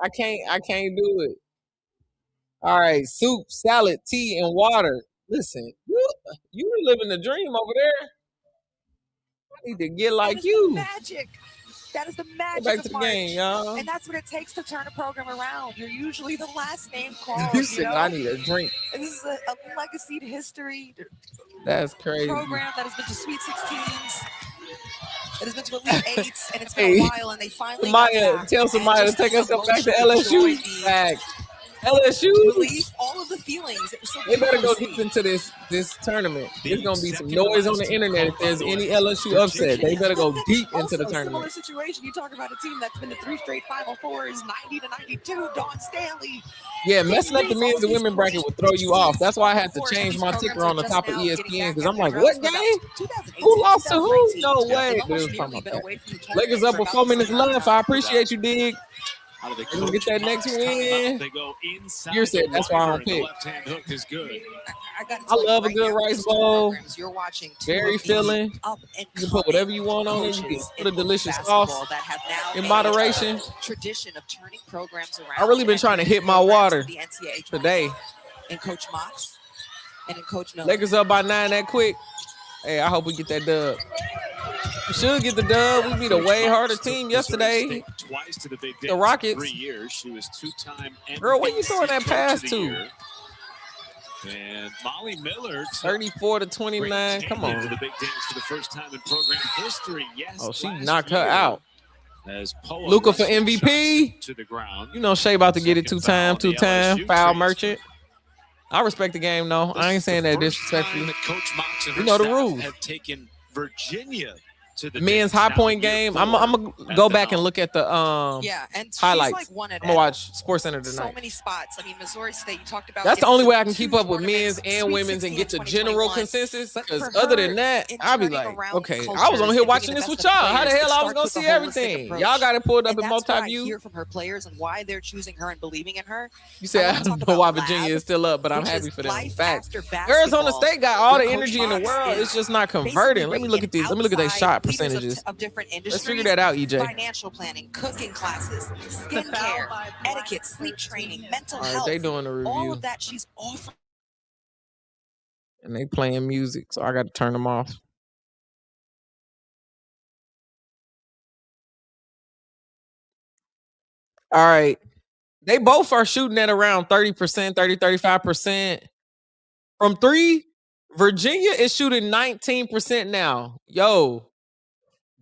I can't do it. All right, soup, salad, tea, and water. Listen, you living the dream over there. I need to get like you. Magic. That is the magic back of to the March. game, y'all. And that's what it takes to turn a program around. You're usually the last name called. You said I need a drink. And this is a legacy to history. That's crazy. Program that has been to Sweet 16s. It has been to Elite Eights, and it's been a while, and they finally tell somebody to take us back to LSU. Back. LSU. Relief, all of the feelings. So they better go deep into this tournament. There's gonna be some noise on the internet if there's any LSU upset. They better go deep into the tournament. Similar situation. You talk about a team that's been to 3 straight Final Fours, 90 to 92. Dawn Stanley. Yeah, messing up the men's and women bracket would throw you off. That's why I had to change my ticker on the top of ESPN because I'm like, what game? Who lost to who? No way. But it was talking about that. Lakers up with 4 minutes left. I appreciate you, Dig. They're gonna get that next win. You said that's why I don't pick. I love a good rice bowl. Very filling. You can put whatever you want on it. You can put a delicious sauce in moderation. Tradition of turning programs around. I really been trying to hit my water today. And Coach Mox and in Coach Miller. Lakers up by 9 that quick. Hey, I hope we get that dub. We should get the dub. We beat a way harder team yesterday. Twice to the Big The Rockets. 3 years. She was 2-time MVP. Girl, where you throwing that pass to? And Molly Miller 34 to 29. Come on. To the big dance for the first time in program history. Yes. Oh, she knocked her out. As Luka for MVP. To the ground. You know Shea about to get it two-time. Foul merchant. I respect the game, though. I ain't saying that disrespectfully. You know the rules. Have taken Virginia to the men's high point game. I'm gonna go back and look at the and highlights. Like one I'm gonna watch Sports Center tonight. So many spots. I mean, Missouri State. You talked about. That's the only way I can keep up with men's and women's and get to general consensus. Because other than that, I'll be like, okay, I was on here watching this with y'all. How the hell I was gonna see everything? Y'all got it pulled up in multi-view. Hear from her players and why they're choosing her and believing in her. You said I don't know why Virginia is still up, but I'm happy for them. Facts. Arizona State got all the energy in the world. It's just not converting. Let me look at these. Let me look at their shot percentages. Different industries. Let's figure that out, EJ. Financial planning, cooking classes, skincare, etiquette, sleep training, mental health. They doing a review. All of that she's offering. And they playing music, so I got to turn them off. All right. They both are shooting at around 30%, 35%. From 3, Virginia is shooting 19% now. Yo.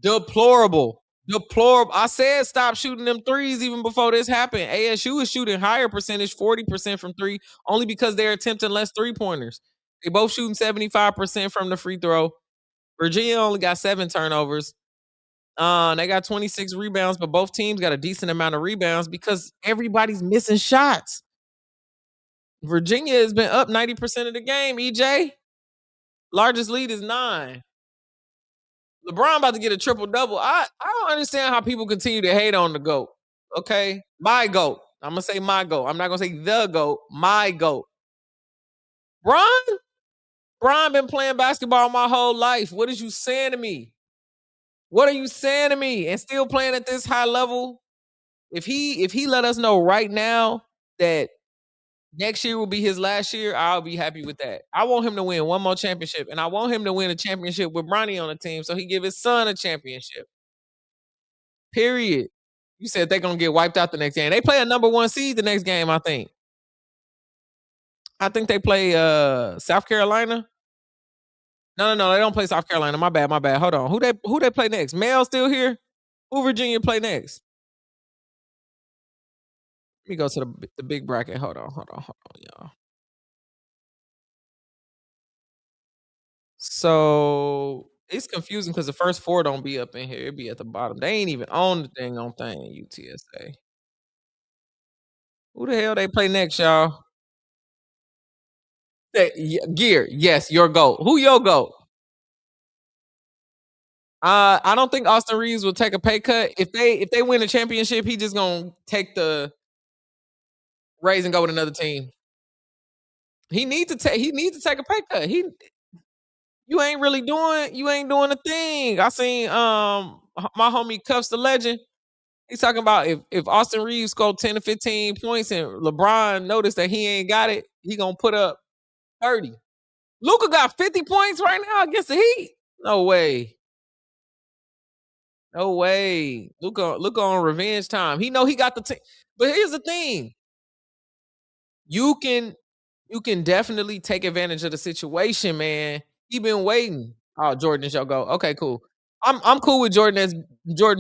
Deplorable. I said stop shooting them threes even before this happened. ASU is shooting higher percentage, 40% from 3, only because they're attempting less three-pointers. They both shooting 75% from the free throw. Virginia only got 7 turnovers. They got 26 rebounds, but both teams got a decent amount of rebounds because everybody's missing shots. Virginia has been up 90% of the game, EJ. Largest lead is 9. LeBron about to get a triple-double. I don't understand how people continue to hate on the GOAT. Okay? My GOAT. I'm going to say my GOAT. I'm not going to say the GOAT. My GOAT. Bron been playing basketball my whole life. What is you saying to me? What are you saying to me? And still playing at this high level? If he let us know right now that next year will be his last year, I'll be happy with that. I want him to win one more championship, and I want him to win a championship with Bronny on the team so he give his son a championship. Period. You said they're gonna get wiped out the next game. They play a number 1 seed the next game, I think. I think they play South Carolina. No, they don't play South Carolina. My bad. Hold on. Who they play next? Mel still here? Who Virginia play next? Let me go to the big bracket. Hold on, y'all. So it's confusing because the first 4 don't be up in here. It be at the bottom. They ain't even on the thing UTSA. Who the hell they play next, y'all? Gear. Yes, your GOAT. Who your GOAT? I don't think Austin Reeves will take a pay cut. If they win a championship, he just gonna take the raise and go with another team. He needs to take a pay cut. You ain't doing a thing. I seen my homie Cuffs the Legend. He's talking about if Austin Reeves scored 10 to 15 points and LeBron noticed that he ain't got it, he gonna put up 30. Luka got 50 points right now against the Heat. No way. Luka on revenge time. He know he got the team. But here's the thing. You can definitely take advantage of the situation, man. He been waiting. Oh, Jordan is your GOAT. Okay, cool. I'm cool with Jordan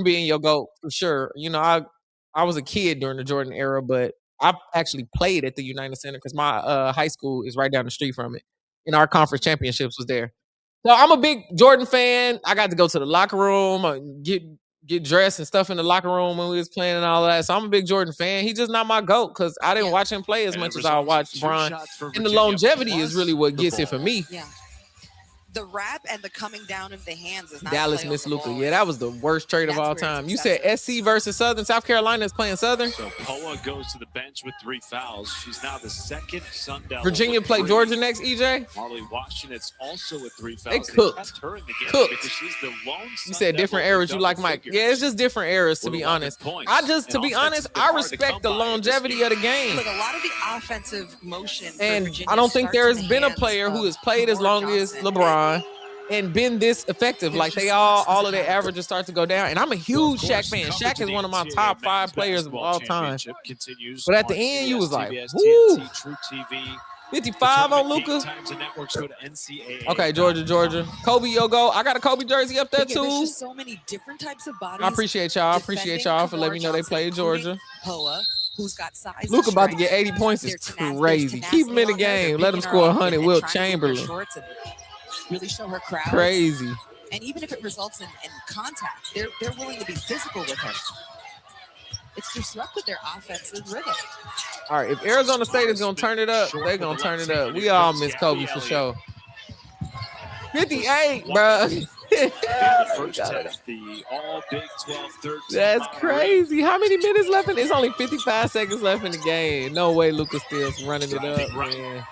being your GOAT for sure. You know, I was a kid during the Jordan era, but I actually played at the United Center because my high school is right down the street from it. And our conference championships was there. So I'm a big Jordan fan. I got to go to the locker room, get dressed and stuff in the locker room when we was playing and all that. So I'm a big Jordan fan. He's just not my GOAT because I didn't watch him play as much as I watched Bron. And the longevity is really what gets it for me. Yeah. The rap and the coming down of the hands is not Dallas missed Luka. Yeah, that was the worst trade of all time. You said SC versus Southern. South Carolina is playing Southern. So Poa goes to the bench with 3 fouls. She's now the second Sun Devil. Virginia play Georgia next, EJ? Marley Washington's also with 3 fouls. They cooked. Her in the game because she's the lone you said different eras. You like Mike. Yeah, it's just different eras, to be honest. To be honest, I respect the longevity of the game. Look, a lot of the offensive motion and I don't think there has been a player who has played as long as LeBron and been this effective. Like they all of their averages start to go down. And I'm a huge Shaq fan. Shaq is one of my top 5 players of all time. But at the end, you was like, woo. 55 on Luka. Okay, Georgia. Kobe, yo, go. I got a Kobe jersey up there, too. There's just so many different types of bodies. I appreciate y'all for letting me know they played Georgia. Poa, who's got size. Luka about to get 80 points is crazy. Keep him in the game. Let him score 100. Wilt Chamberlain. Really show her crowd. Crazy. And even if it results in contact, they're willing to be physical with her. It's disrupted their offensive rhythm. All right, if Arizona State is going to turn it up, they're going to turn it up. We all miss Kobe for sure. 58, bro. That's crazy. How many minutes left? It's only 55 seconds left in the game. No way Luka's still running it up, man.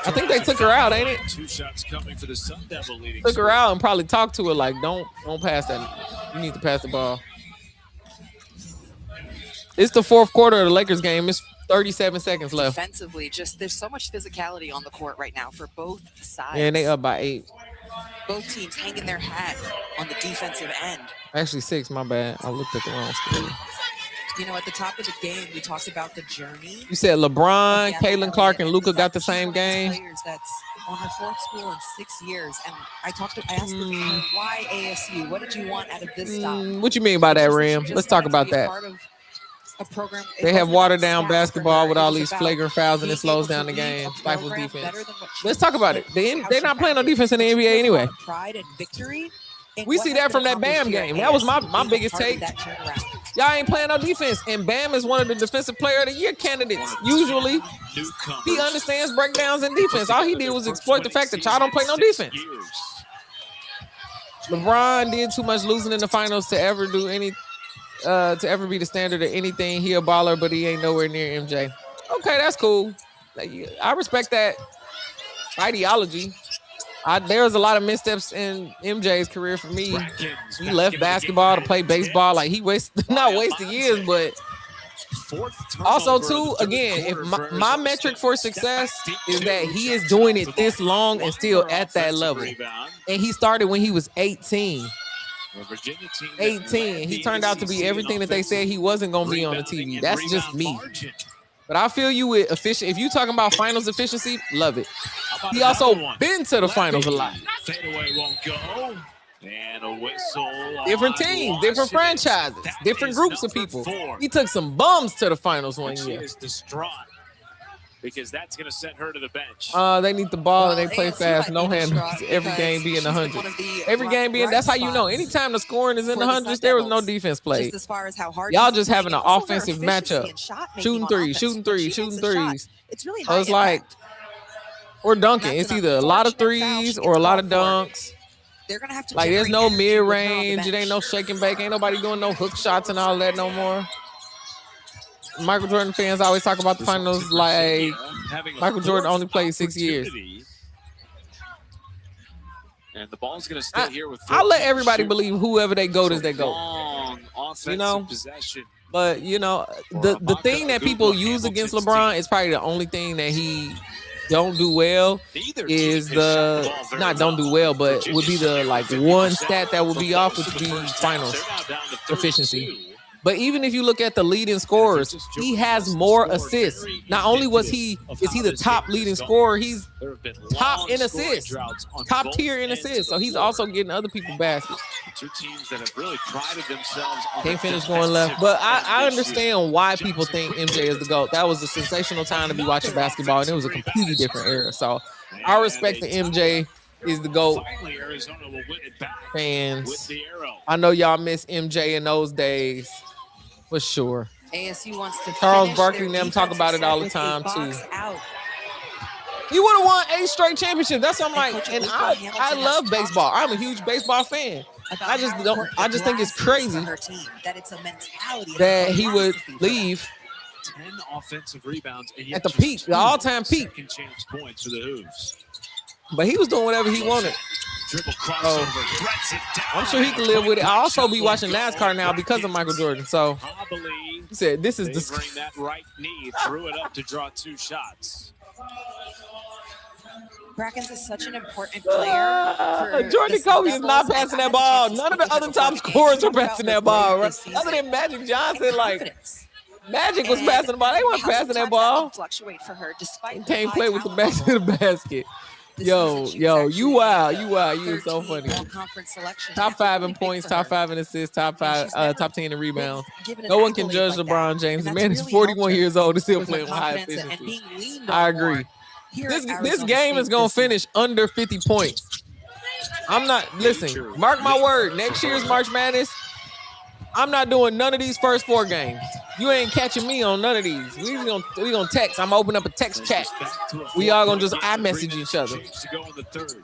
I think they took her out, ain't it? 2 shots coming for the Sun Devil leading. Took her out and probably talked to her like, don't pass that. You need to pass the ball. It's the 4th quarter of the Lakers game. It's 37 seconds left. Defensively, just there's so much physicality on the court right now for both sides. And they up by 8. Both teams hanging their hat on the defensive end. Actually 6, my bad. I looked at the wrong screen. You know, at the top of the game, we talked about the journey. You said LeBron, Caitlin Clark, and Luka got the same game. Players that's on her 4th school in 6 years, and I asked her, why ASU? What did you want out of this stop? What you mean by that, Ram? Let's talk about that. Program, they have watered down basketball with all these flagrant fouls, and it slows down the game. Stifles defense. Let's talk about it. They're not playing on defense in the NBA anyway. Pride and victory. We see that from that Bam game. That was my biggest take. Y'all ain't playing no defense, and Bam is one of the defensive player of the year candidates. Usually, he understands breakdowns in defense. All he did was exploit the fact that y'all don't play no defense. LeBron did too much losing in the finals to ever do any, to ever be the standard of anything. He a baller, but he ain't nowhere near MJ. Okay, that's cool. I respect that ideology. There was a lot of missteps in MJ's career for me. Brackens He back left into the basketball to game. play baseball. Like he wasted, not wasted years, but Fourth also turnover of too, the third again, if quarter my for Arizona metric State. for Step success back deep is that two. he is Jackson doing off it the this ball. long and still Weiler at that offensive level. rebound. And he started when he was 18. The Virginia team that 18. led He the turned out to be ACC in everything that they said he wasn't going to be on the rebounding TV. and That's just rebound me. margin. But I feel you with efficient. If you talking about finals efficiency, love it. How about He also another one? been to the finals a lot. Fadeaway won't go. And a whistle. Different on teams, different Washington. franchises, That different is groups of number people. 4. He took some bums to the finals one And she year. is distraught because that's going to send her to the bench. They need the ball and they Well, play ASU fast. might No be hand. distraught Every because game being she's been 100. one of the Every game being. bright That's how you know. spots Anytime the scoring is in the for the hundreds, Sun there was no Devils. defense Just played. as far as how hard Y'all she's just been having playing an and also her offensive efficiency matchup. and shot making Shooting on threes, offense. shooting When threes, she shooting hits a shot, threes. it's really So high it's like impact. or dunking. That's It's an either a lot of unfortunate foul. threes She or a gets lot of called for it. dunks. They're gonna have to Like there's generate no energy with her on the mid-range. It ain't no bench. shake and bake. Ain't nobody doing no hook shots and all that no more. Michael Jordan fans always talk about the finals like Michael Jordan only played 6 years. And the ball's going to stay here with I'll let 14 everybody shoot. believe whoever they go So is they go. long offensive You know? possession. But you know, Or the Amaka thing that people use against LeBron is probably the only thing that he don't do well Neither is team has shot the ball the very not don't do well, but Virginia would be shot the nearly like 50% one stat that would be for off, most which of would the be first half. finals They're now down to efficiency. 32. But even if you look at the leading scorers, he has more assists. Not only is he the top leading scorer, he's There have been top long in scoring assists, droughts on top both tier in ends of assists. the So he's floor. also getting other people's baskets. Two teams that have really prided themselves on Can't the finish going left. defensive But I end issue. understand why people think MJ is the GOAT. That was a sensational time to be watching basketball, and it was a completely different era. So I respect the MJ is the GOAT Finally, Arizona will win it back with fans. the arrow. I know y'all miss MJ in those days, for sure. ASU wants to Charles finish Barkley their and them talk defensive about it set all the with a time, box too. out. He would have won 8 straight championships. That's what I'm And like, Coach and Aliko I Hamilton love has baseball. I'm a huge baseball fan. about I just how don't. important I the just think it's glass is crazy for her team, that it's a mentality, that it's a he would philosophy for them. leave 10 offensive rebounds and yet at the just peak, the 2 all-time peak. second chance points for the Hooves. But he was doing whatever he wanted. Dribble crossover, threads it down. I'm sure he can live with it. I also be watching NASCAR now because of Michael Jordan. So Hobbly he said, "This is favoring that right knee, threw it up to draw 2 shots. Brackens is such an important player. For Jordan the Kobe is Sun not Devils. passing I that had the ball. chance to None of speak the with other him top before the scorers game. are Talked passing about that ball, her growth right? this Other season than Magic and Johnson, like confidence. Magic was And passing the ball. They weren't how passing that sometimes ball. can fluctuate for her despite You the can't high play with the talent back to level. the basket. This Yo, season, she was you actually wild, in you the wild. You so 13 funny. all-conference selection. Top That was 5 really in big points, for top her. 5 in assists, top 5, she's never top 10 in rebounds. Given an No one can accolade judge like LeBron that. James. And The that's man is really helped 41 her years old and still with her playing with high confidence and efficiency. being leaned I on agree. more here This at this Arizona game State is gonna this season. finish under 50 points. I'm not listen. Mark my word. Next year's March Madness, I'm not doing none of these first 4 games. You ain't catching me on none of these. We gonna text. I'm gonna open up a text chat. We all gonna just iMessage each other. To go in the third.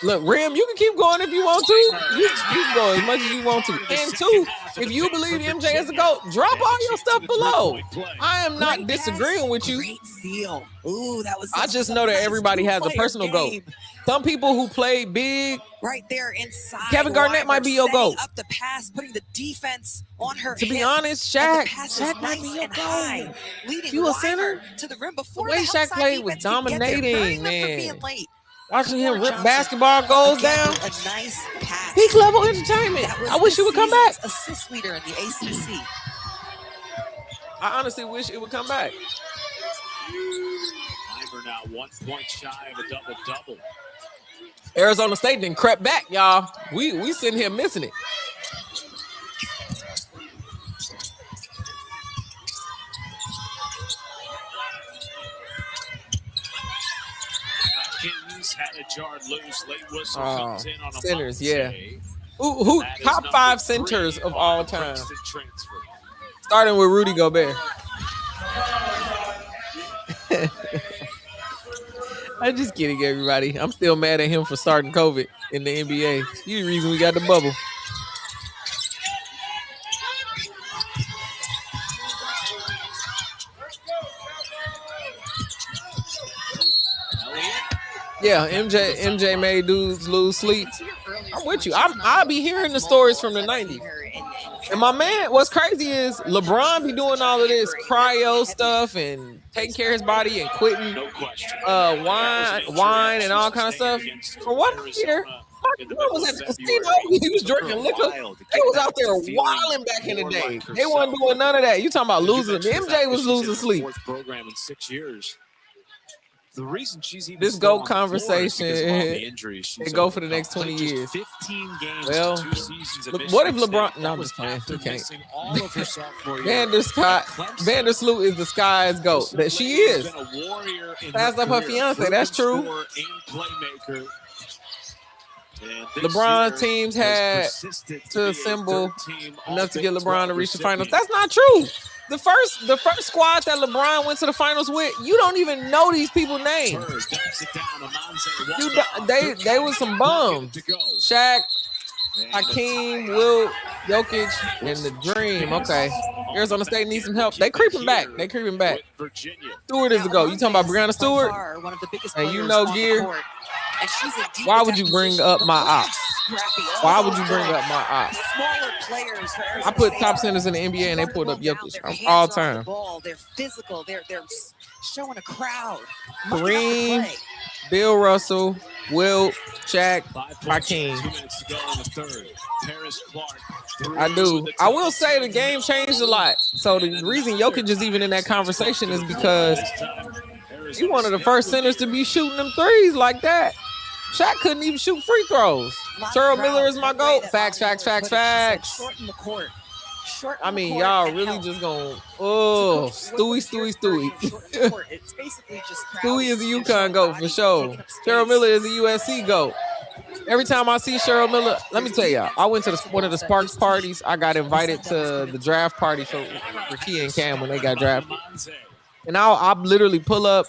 Look, Rim, you can keep going if you want to. You can go as much as you want to. And 2, if you believe MJ is a GOAT, drop all your stuff below. I am not Great disagreeing pass, with you. Great steal. Ooh, that was I such just a know that nice everybody has a two-player personal GOAT. game. Some people who play big, Right there inside. Kevin Garnett might be your setting GOAT. Up the pass, putting the defense on her to be hip. honest, And the Shaq pass might was be nice your and high, GOAT. leading You a Weiler center? to the rim The before way the Shaq outside played was defense could get there. dominating, Burning up for man. being late. Watching him Lamar rip Johnson, basketball goals again, down. a nice pass. Peak level entertainment. That was I wish this it would come back. season's assist leader in the ACC. I honestly wish it would come back. Timer now 1 point shy of a double-double. Arizona State didn't crept back, y'all. We sitting here missing it. Kings had a jarred loose. Late whistle comes in on a centers, bounce yeah. save. Who That is top number 5 3 centers of on all the time? Princeton transfer. Starting with Rudy Gobert. I'm just kidding, everybody. I'm still mad at him for starting COVID in the NBA. He's the reason we got the bubble. Elliott Yeah, MJ made dudes lose sleep. I'm with you. I'll be hearing the stories from the 90s. And my man, what's crazy is LeBron be doing all of this cryo stuff and taking care of his body and quitting wine and all kind of stuff. From what I hear, Michael was at the casino. He was drinking liquor. They was out there wilding back in the day. They wasn't doing none of that. You talking about losing? MJ was losing sleep. Program in 6 years. The reason she's even This GOAT conversation, it go for the next 20 years. 15 games, Well, 2 seasons of what if Michigan LeBron? State. No, That I'm was just playing. after You can't. missing all of her sophomore year. Vandersloot is the sky's GOAT. That she is. Been a warrior in Passed her up her career, fiance. That's proven true. scorer and playmaker. And this LeBron year teams has had persisted to be a assemble third-team enough to get All-Big LeBron to 12 reach the finals. recipient. That's not true. The first squad that LeBron went to the finals with, you don't even know these people's names. Bird dumps it down. Amonze walks off. They was some bums. To go. Shaq, And Hakeem, Wilt, Jokic, and the Dream. Okay. Arizona State needs some help. They creeping back. with Virginia. Stewart is the GOAT. You talking about Brianna Stewart? One of the biggest And you players know on the Gear. court. And she's a deep Why would you attack bring position, up but my really ops? scrappy. Why All would you those bring up my ops? smaller players for I Arizona put State. top centers in the NBA and they pulled up Down, Jokic their hands all are on the time. ball. They're physical. They're showing a crowd. Kareem, Bill Russell, Wilt, Shaq, 5 points, Hakeem. 2 minutes to go in the third. Paris Clark. I do. I will say the game changed a lot. So the reason Jokic is even in that conversation is because he one of the first centers to be shooting them threes like that. Shaq couldn't even shoot free throws. Cheryl Miller is my GOAT. Facts. Shorten the court. I mean, y'all really just gonna Stewie. It's basically just Stewie is a UConn GOAT for sure. Cheryl Miller is a USC GOAT. Every time I see Cheryl Miller, let me tell y'all, I went to one of the Sparks parties. I got invited to the draft party for Kia and Cam when they got drafted. And I literally pull up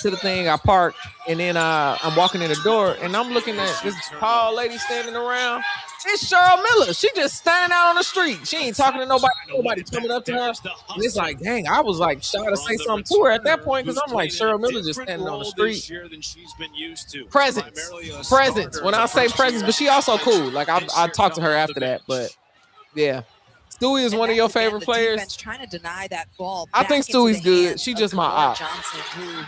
to the thing, I park, and then I'm walking in the door, and I'm looking at this tall lady standing around. It's Cheryl Miller. She just standing out on the street. She ain't talking to nobody. Nobody coming up to her. And it's like, dang, I was like shy to say something to her at that point because I'm like, Cheryl Miller just standing on the street. Presence. When I say presence, but she also cool. Like I talked to her after that, but yeah. Stewie is one of your favorite players. Trying to deny that ball. I think Stewie's good. She just my op. Johnson, who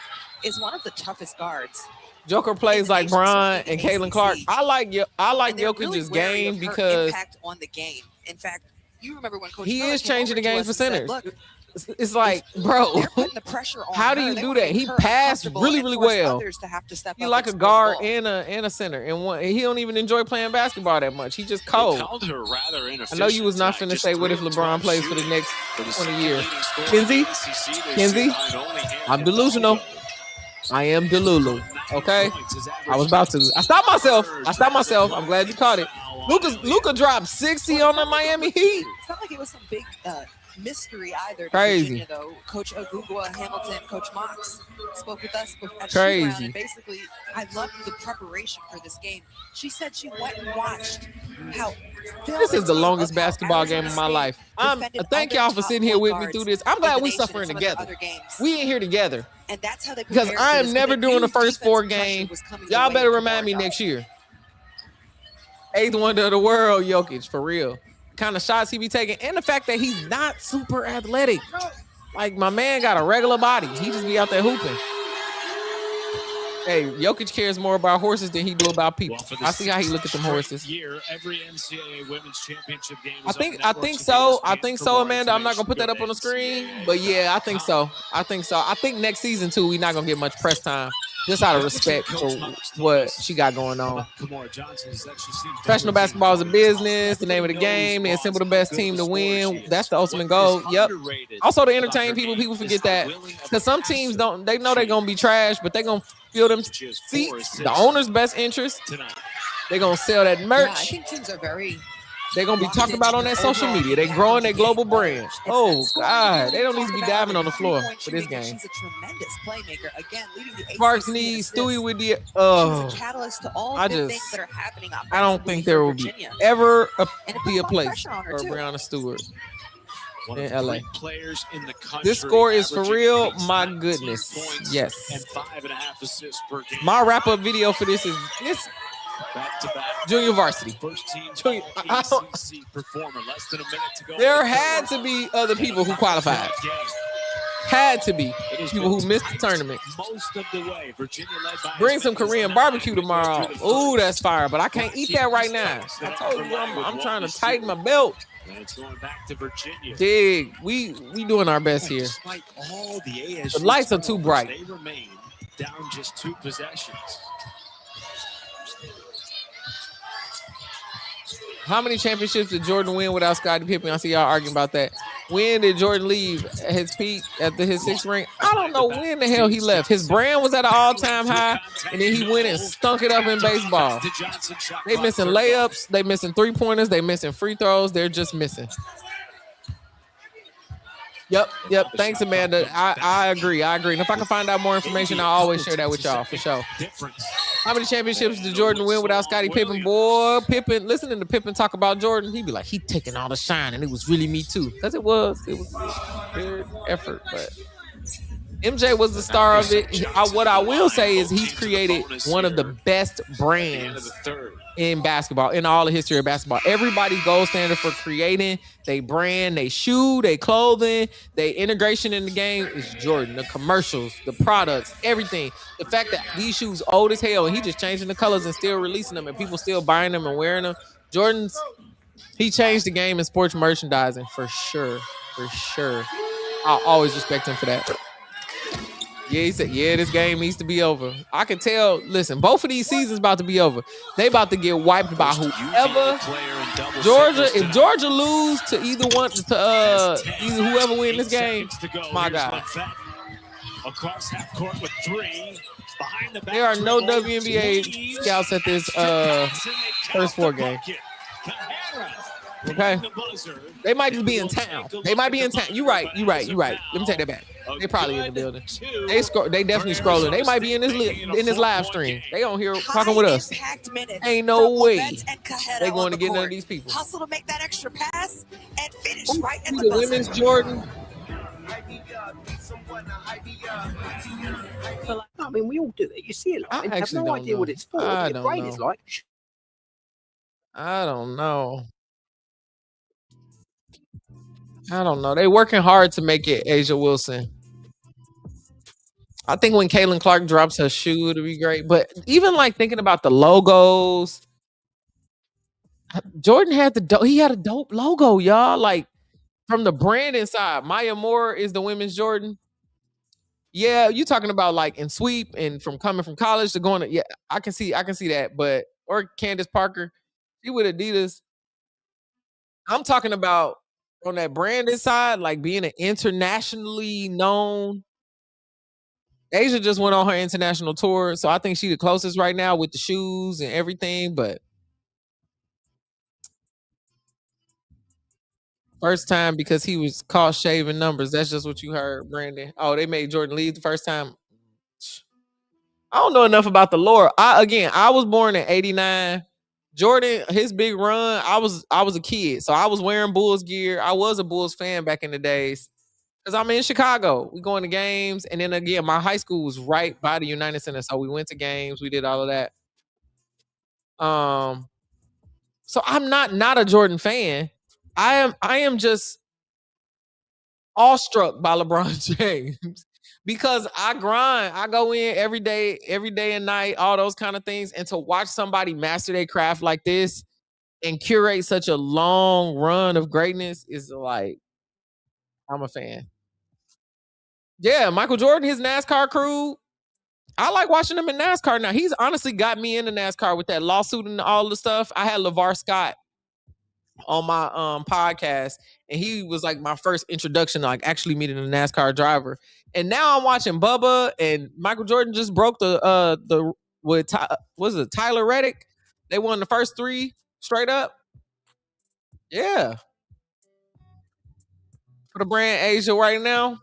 is one of the toughest guards. Joker plays like Bron and Caitlin Clark. I like Jokic's game because impact on the game. In fact, you remember when Coach he Miller is came changing over the to game us for and said, centers. "Look, It's like, bro, they're putting the pressure on how do her. you They do wanna that? make He her passed uncomfortable really, and really force well. others to have to step He up like and a score the guard ball. and a center. And he don't even enjoy playing basketball that much. He just cold. I know you was not finna say what if LeBron plays for the next 20 years. Kenzie, I'm delusional. I am Delulu. Okay? I was about to. I stopped myself. I'm glad you caught it. Luka dropped 60 on the Miami Heat. It's not like it was some big mystery either. to Crazy. Virginia, though. Coach Ogugwa Hamilton, Coach Mox spoke with us at Crazy. shoot-around, and basically, I loved the preparation for this game. She said she went and watched how. This is the longest basketball game of my life. Thank y'all for sitting here with me through this. I'm glad we suffering together. We in here together. And that's how they Because prepared for I am this, never but doing the huge first 4 defensive pressure games. was coming Y'all away better from remind me Lamar next Johnson. year. 8th wonder of the world, Jokic, for real. Kind of shots he be taking, and the fact that he's not super athletic. Like, my man got a regular body. He just be out there hooping. Hey, Jokic cares more about horses than he do about people. I see how he look at them horses. Every NCAA women's championship game I think so, Amanda. I'm not gonna put that up on the screen, but yeah, I think so. I think next season too, we're not gonna get much press time, just out of respect for what she got going on. Professional basketball is a business. The name of the game. They assemble the best team to win. That's the ultimate goal. Yep. Also to entertain people. People forget that because some teams don't. They know they're gonna be trash, but they're gonna fill them seats. The owner's best interest. They're gonna sell that merch. Yeah, I think teams are very. They're gonna be talking about on that social media. They growing their global brand. Oh God, they don't need to be diving on the floor for this game. She's a tremendous playmaker. Again, leading the Sparks ACC in needs assists. Stewie with the. She's a catalyst to all I good just- things that are happening. I don't think offensively there for will be Virginia. ever And it be a puts a lot of place pressure on her, for too. Brianna Stewart. One in of LA. 3 players in the country. This score is for averaging real. at least My 19 goodness. points Yes. and 5.5 assists per game. My wrap-up video for this is Back-to-back. junior varsity. First team Junior- ACC performer. Less than a minute to go. There had to be other people who qualified. Had to be people who missed the tournament. Most of the way, Virginia led by Bring some Korean barbecue tomorrow. Ooh, that's fire. But I can't eat that right now. I told you I'm trying to tighten my belt. And it's going back to Virginia. Dig. We doing our best here. Despite all the ASU The lights are too bright. They remain down just 2 possessions. How many championships did Jordan win without Scottie Pippen? I see y'all arguing about that. When did Jordan leave at his peak after his 6th ring? I don't know when the hell he left. His brand was at an all-time high, and then he went and stunk it up in baseball. They missing layups. They missing three-pointers. They missing free throws. They're just missing. Yep. Thanks, Amanda. I agree. And if I can find out more information, I'll always share that with y'all for sure. How many championships did Jordan win without Scottie Pippen? Boy, Pippen, listening to Pippen talk about Jordan, he'd be like, he taking all the shine, and it was really me too. Because it was their effort, but MJ was the star of it. What I will say is he's created one of the best brands in basketball, in all the history of basketball. Everybody's gold standard for creating they brand, they shoe, they clothing, they integration in the game is Jordan. The commercials, the products, everything. The fact that these shoes old as hell and he just changing the colors and still releasing them and people still buying them and wearing them. He changed the game in sports merchandising for sure. I'll always respect him for that. Yeah, he said, this game needs to be over. I can tell, listen, both of these seasons about to be over. They about to get wiped by whoever. Georgia, if Georgia lose to either whoever win this game, my God. Across half court with 3. Behind the back there are no WNBA scouts at this first 4 game. Okay. They might just be in town. You're right. Let me take that back. They probably in the building. They definitely scrolling. They might be in this live stream. They on here talking with us. Ain't no way they going to get none of these people. Hustle to make that extra pass and finish right at the women's Jordan. I mean, we all do it. You see it. I have no idea what it's for. What your brain is like. I don't know. They working hard to make it Asia Wilson. I think when Caitlin Clark drops her shoe, it'll be great. But even like thinking about the logos, Jordan had a dope logo, y'all. Like from the brand inside. Maya Moore is the women's Jordan. Yeah, you talking about like in sweep and from coming from college to going to, yeah, I can see that. But or Candace Parker, she with Adidas. I'm talking about on that branded side, like being an internationally known. Asia just went on her international tour, so I think she's the closest right now with the shoes and everything. But first time because he was caught shaving numbers. That's just what you heard, Brandon. Oh, they made Jordan leave the first time. I don't know enough about the lore. I was born in '89. Jordan, his big run, I was a kid, so I was wearing Bulls gear. I was a Bulls fan back in the days because I'm in Chicago. We going to games, and then again, my high school was right by the United Center, so we went to games. We did all of that. So I'm not a Jordan fan. I am just awestruck by LeBron James because I grind. I go in every day and night, all those kind of things. And to watch somebody master their craft like this and curate such a long run of greatness is like, I'm a fan. Yeah, Michael Jordan, his NASCAR crew. I like watching him in NASCAR now. He's honestly got me into NASCAR with that lawsuit and all the stuff. I had LeVar Scott on my podcast, and he was like my first introduction to like actually meeting a NASCAR driver. And now I'm watching Bubba and Michael Jordan just broke the with Tyler Reddick. They won the first 3 straight up. Yeah. For the brand Asia right now.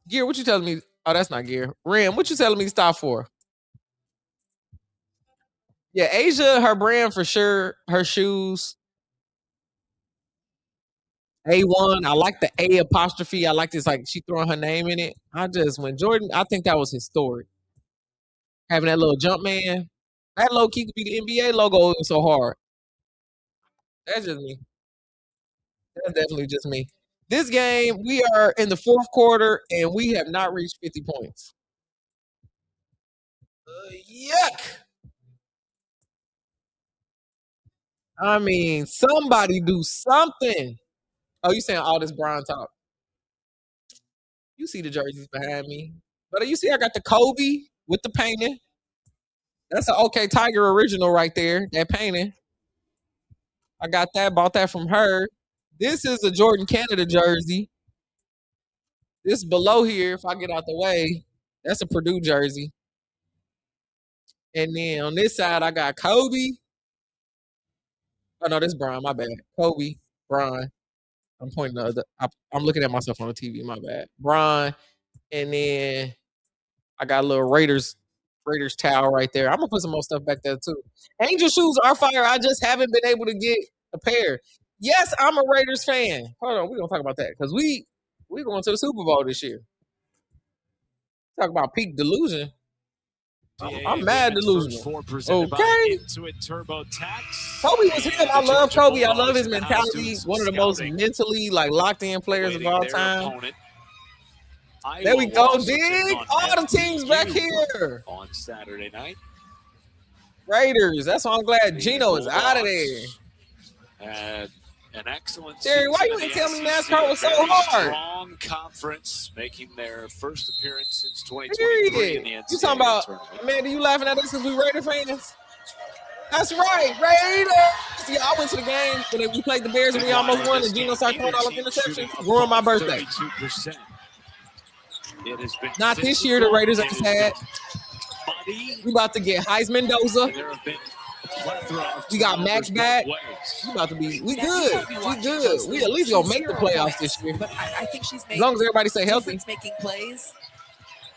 Gear, what you telling me? Oh, that's not Gear. Ram, what you telling me to stop for? Yeah, Asia, her brand for sure, her shoes. A1. I like the A apostrophe. I like this, like she throwing her name in it. When Jordan, I think that was historic. Having that little jump man. That low key could be the NBA logo. It was so hard. That's just me. That's definitely just me. This game, we are in the fourth quarter and we have not reached 50 points. Yuck. I mean, somebody do something. Oh, you saying all this Brian talk? You see the jerseys behind me. But you see I got the Kobe with the painting. That's an OK Tiger original right there. That painting. I got that. Bought that from her. This is a Jordan Canada jersey. This below here, if I get out the way, that's a Purdue jersey. And then on this side, I got Kobe. Oh no, this is Brian. My bad. Kobe, Brian. I'm pointing the other. I'm looking at myself on the TV. My bad. Brian, and then I got a little Raiders towel right there. I'm gonna put some more stuff back there too. Angel shoes are fire. I just haven't been able to get a pair. Yes, I'm a Raiders fan. Hold on, we're gonna talk about that because we going to the Super Bowl this year. Talk about peak delusion. I'm mad delusional. Okay. Kobe was him. I love Kobe. I love his mentality. One of the most mentally locked in players of all time. There we go, dig. All the teams back here. On Saturday night. Raiders. That's why I'm glad Gino is out of there. An excellent Terry, why you didn't tell me NASCAR was so hard? Strong conference, making their first appearance since 2023 in the NCAA You talking about, tournament. Amanda, you laughing at us because we Raider fans? That's right, Raiders. Yeah, I went to the game when we played the Bears and we almost won and Gino started throwing all of interceptions. Ruined my birthday. 32%. It has been not this year, the Raiders ain't sad. We about to get Heisman Mendoza. We got Max back. We about to be. We good. We good. We at least gonna make the playoffs this year. But I think she's as long as everybody stay healthy. Making plays,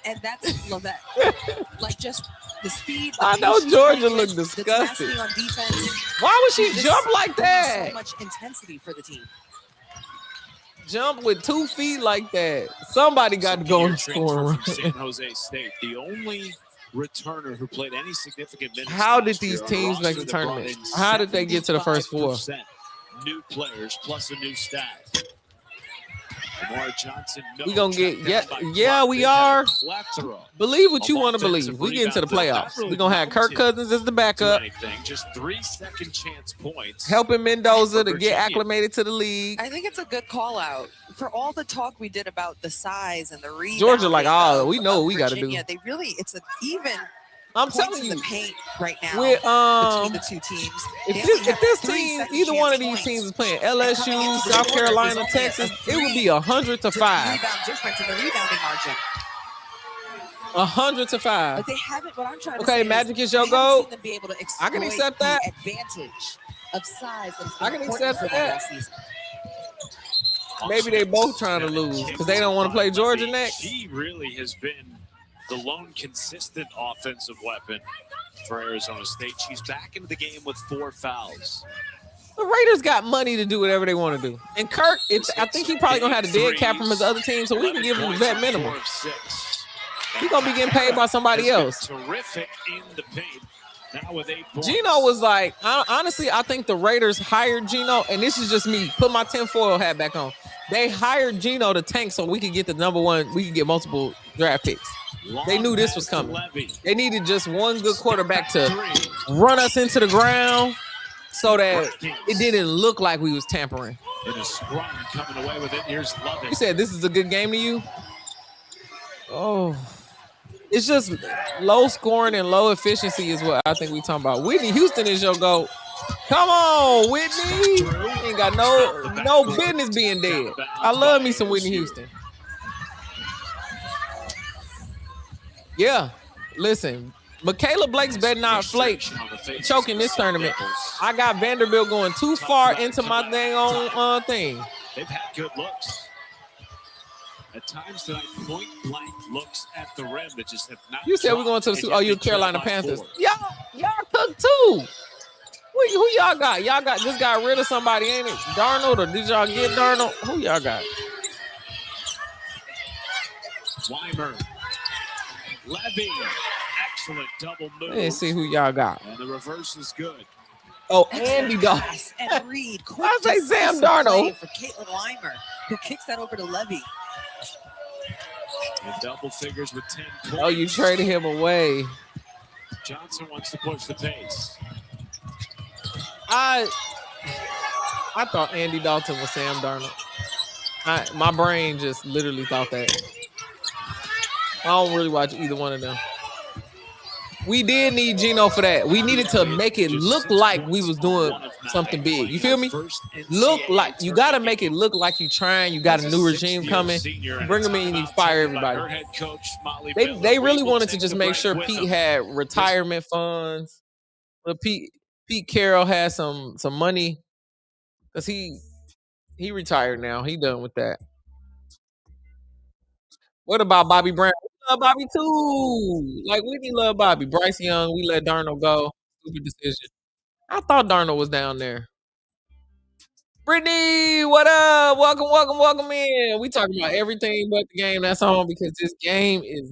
and that's Lovette. Like just the speed. I know Georgia looked disgusted. On defense. Why would she jump like that? So much intensity for the team. Jump with 2 feet like that. Somebody got to go and score. From San Jose State, the only returner who played any significant minutes. How did these teams make the tournament? How did they get to the first 4? New players plus a new staff. Johnson, we gonna get yeah we are. Believe what you want to believe. We get into the playoffs. We gonna have Kirk Cousins as the backup. Just 3 second chance points. Helping Mendoza to get acclimated to the league. I think it's a good call out for all the talk we did about the size and the rebound. Georgia we know what we got to do. They really, it's an even. I'm telling you, the paint right now with, between the two teams. If this team, either one of these teams is playing LSU, South Carolina, Texas, it would be 100 to 5. Rebound difference in the rebounding margin. 100 to 5. But they haven't. What I'm trying to say Magic is your goal. I can accept that. Advantage of size. I can accept that. Maybe they both trying to lose because they don't want to play Georgia next. He really has been the lone consistent offensive weapon for Arizona State. She's back into the game with 4 fouls. The Raiders got money to do whatever they want to do. And Kirk, I think he probably going to have a dead cap from his other team, so we can give him the vet minimum. He's going to be getting paid by somebody else. Terrific in the paint. Now with 8 points. Gino was like, honestly, I think the Raiders hired Gino, and this is just me. Put my tinfoil hat back on. They hired Gino to tank so we could get the number 1. We could get multiple draft picks. They knew this was coming. They needed just one good quarterback to run us into the ground so that it didn't look like we was tampering. In a scrum coming away with it. Here's Lovett. You said this is a good game to you? Oh. It's just low scoring and low efficiency is what I think we talking about. Whitney Houston is your GOAT. Come on, Whitney. Ain't got no business being dead. I love me some Whitney Houston. Yeah, listen, Michaela Blake's better not flake choking this tournament. I got Vanderbilt going too far into my dang on thing. They've had good looks. At times tonight, point blank looks at the rim that just have not. You said we're going to the Super. Oh, you're Carolina Panthers. Y'all cooked too. Who y'all got? Y'all just got rid of somebody, ain't it? Darnold, or did y'all get Darnold? Who y'all got? Weimer. Levy. Excellent double move. Let's see who y'all got. And the reverse is good. Oh, Andy Dalton. And Reed. I say Sam Darnold. For Caitlin Weimer, who kicks that over to Levy. And double figures with 10 points. Oh, you traded him away. Johnson wants to push the pace. I thought Andy Dalton was Sam Darnold. My brain just literally thought that. I don't really watch either one of them. We did need Geno for that. We needed to make it look like we was doing something big. You feel me? Look like you got to make it look like you trying. You got a new regime coming. Bring them in and you fire everybody. They really wanted to just make sure Pete had retirement funds. But Pete Carroll had some money because he retired now. He done with that. What about Bobby Brown? We love Bobby too. Like, we didn't love Bobby. Bryce Young, we let Darnold go. Stupid decision. I thought Darnold was down there. Brittany, what up? Welcome in. We talking about everything but the game that's on because this game is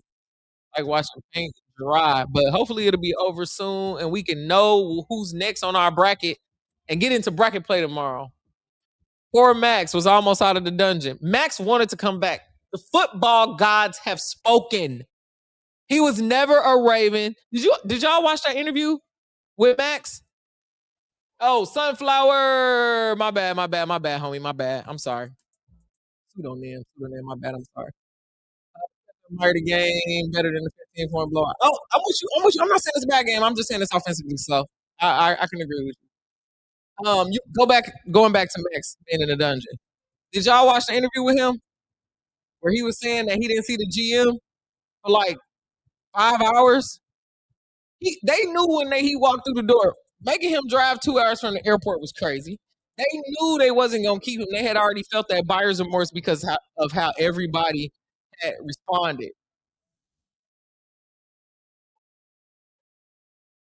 like watching paint dry. But hopefully it'll be over soon and we can know who's next on our bracket and get into bracket play tomorrow. Poor Max was almost out of the dungeon. Max wanted to come back. The football gods have spoken. He was never a Raven. Did y'all watch that interview with Max? Oh, Sunflower. My bad, homie. My bad. I'm sorry. My bad. I'm sorry. The game better than the 15-point blowout. Oh, I'm with you. I'm not saying it's a bad game. I'm just saying it's offensively slow. I can agree with you. You going back to Max being in the dungeon. Did y'all watch the interview with him? Where he was saying that he didn't see the GM for like 5 hours. They knew when he walked through the door. Making him drive 2 hours from the airport was crazy. They knew they wasn't going to keep him. They had already felt that buyer's remorse because of how everybody had responded.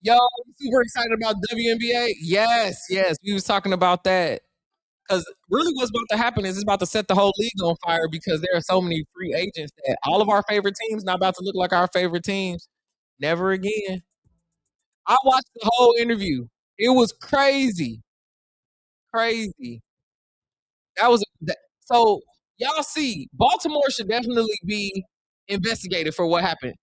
Yo, super excited about WNBA. Yes. We was talking about that. Because really what's about to happen is it's about to set the whole league on fire because there are so many free agents that all of our favorite teams not about to look like our favorite teams. Never again. I watched the whole interview. It was crazy. So y'all see, Baltimore should definitely be investigated for what happened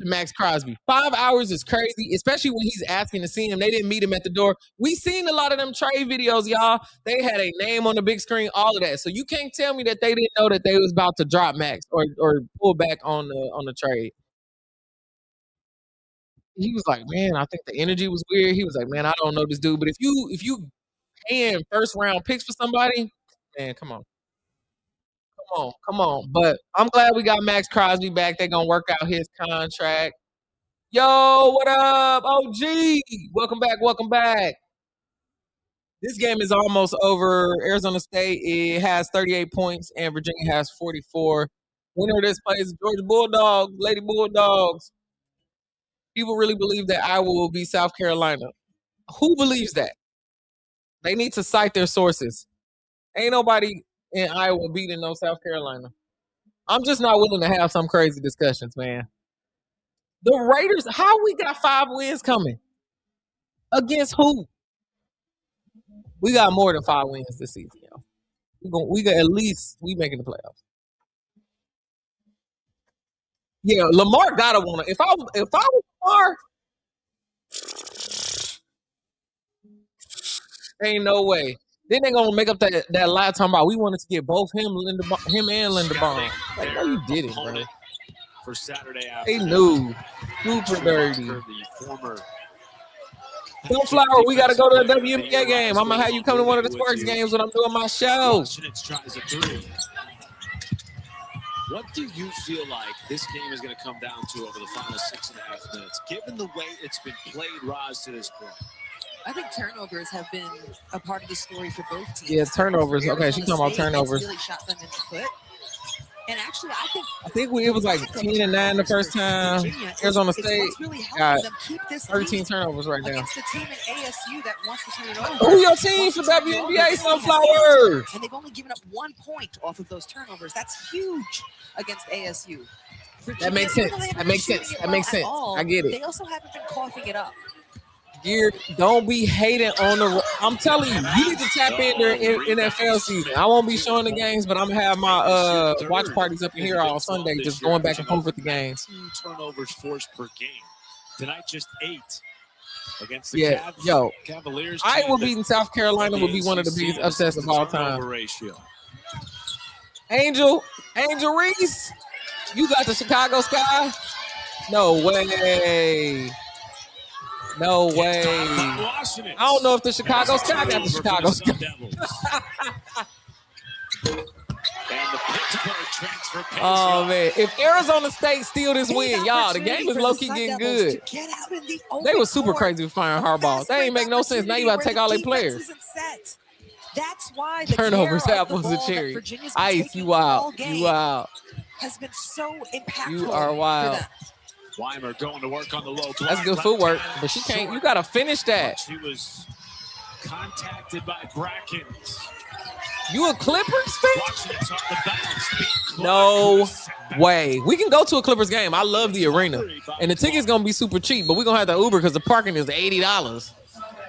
to Max Crosby. 5 hours is crazy, especially when he's asking to see him. They didn't meet him at the door. We seen a lot of them trade videos, y'all. They had a name on the big screen, all of that. So you can't tell me that they didn't know that they was about to drop Max or pull back on the trade. He was like, man, I think the energy was weird. He was like, man, I don't know this dude. But if you paying first round picks for somebody, man, come on. But I'm glad we got Max Crosby back. They're gonna work out his contract. Yo, what up? OG. Welcome back. This game is almost over. Arizona State, it has 38 points and Virginia has 44. Winner of this play is Georgia Bulldogs, Lady Bulldogs. People really believe that Iowa will beat South Carolina. Who believes that? They need to cite their sources. Ain't nobody in Iowa beating no South Carolina. I'm just not willing to have some crazy discussions, man. The Raiders, how we got 5 wins coming? Against who? We got more than 5 wins this season, yo. We got at least making the playoffs. Yeah, Lamar gotta want to. If I was Lamar, ain't no way. Then they're gonna make up that lie talking about we wanted to get both him and Linderbaum. Like, no, you didn't, bro. For Saturday they knew. Super dirty. Sunflower, we gotta go to a WNBA game. I'm gonna have you come to one of the Sparks games when I'm doing my show. What do you feel like this game is going to come down to over the final 6.5 minutes, given the way it's been played, Roz, to this point? I think turnovers have been a part of the story for both teams. Yeah, turnovers. Okay, she's talking about turnovers. Really shot them in the foot. And actually, I think it was like 10-9 the first time. Arizona State got 13 turnovers right now. Against the team in ASU that wants to turn it over. Who your team for WNBA Sunflower? And they've only given up 1 point off of those turnovers. That's huge against ASU. That makes sense. That makes sense. That makes sense. I get it. They also haven't been coughing it up. Gear, don't be hating on the. I'm telling you, you need to tap in during NFL season. I won't be showing the games, but I'm gonna have my watch parties up in here all Sunday, just going back and forth with the games. 2 turnovers forced per game. Tonight, just 8 against the Cavaliers. Iowa beating South Carolina would be one of the biggest upsets of all time. Angel Reese, you got the Chicago Sky? No way. No way. I don't know if the Chicago Sky got the Chicago Sky. Oh, man. If Arizona State steal this win, y'all, the game is low-key getting good. They were super crazy with firing Harbaugh. That ain't make no sense. Now you got to take all their players. That's why the turnovers, apples, and cherry. Ice, you wild. You wild. Has been so impactful. You are wild. Weimer going to work on the low block. That's good footwork, but she can't. You got to finish that. She was contacted by Brackens. You a Clippers fan? No way. We can go to a Clippers game. I love the arena. And the ticket's going to be super cheap, but we're going to have to Uber because the parking is $80.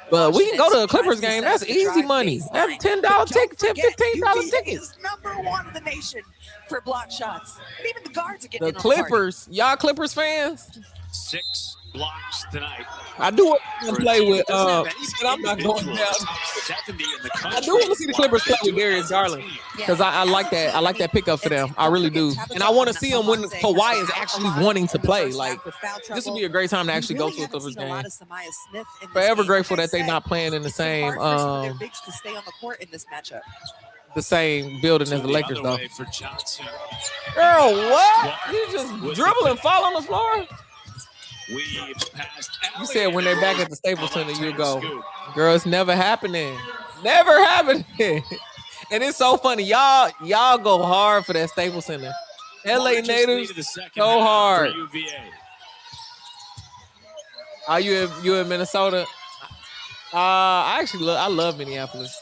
But we can go to a Clippers game. That's easy money. That's $10 ticket, $15 tickets. #1 in the nation for block shots. And even the guards are getting the Clippers. Y'all Clippers fans? 6 blocks tonight. I do want to play with I'm not going down. I do want to see the Clippers play with Darius Garland because I like that. I like that pickup for them. I really do. And I want to see them when Kawhi is actually wanting to play. Like, this would be a great time to actually go to a Clippers game. Forever grateful that they're not playing in the same the same building as the Lakers, though. Girl, what? You just dribble and fall on the floor? You said when they're back at the Staples Center, you go, girl, it's never happening. Never happening. And it's so funny. Y'all go hard for that Staples Center. LA natives go hard. Are you in Minnesota? I love Minneapolis.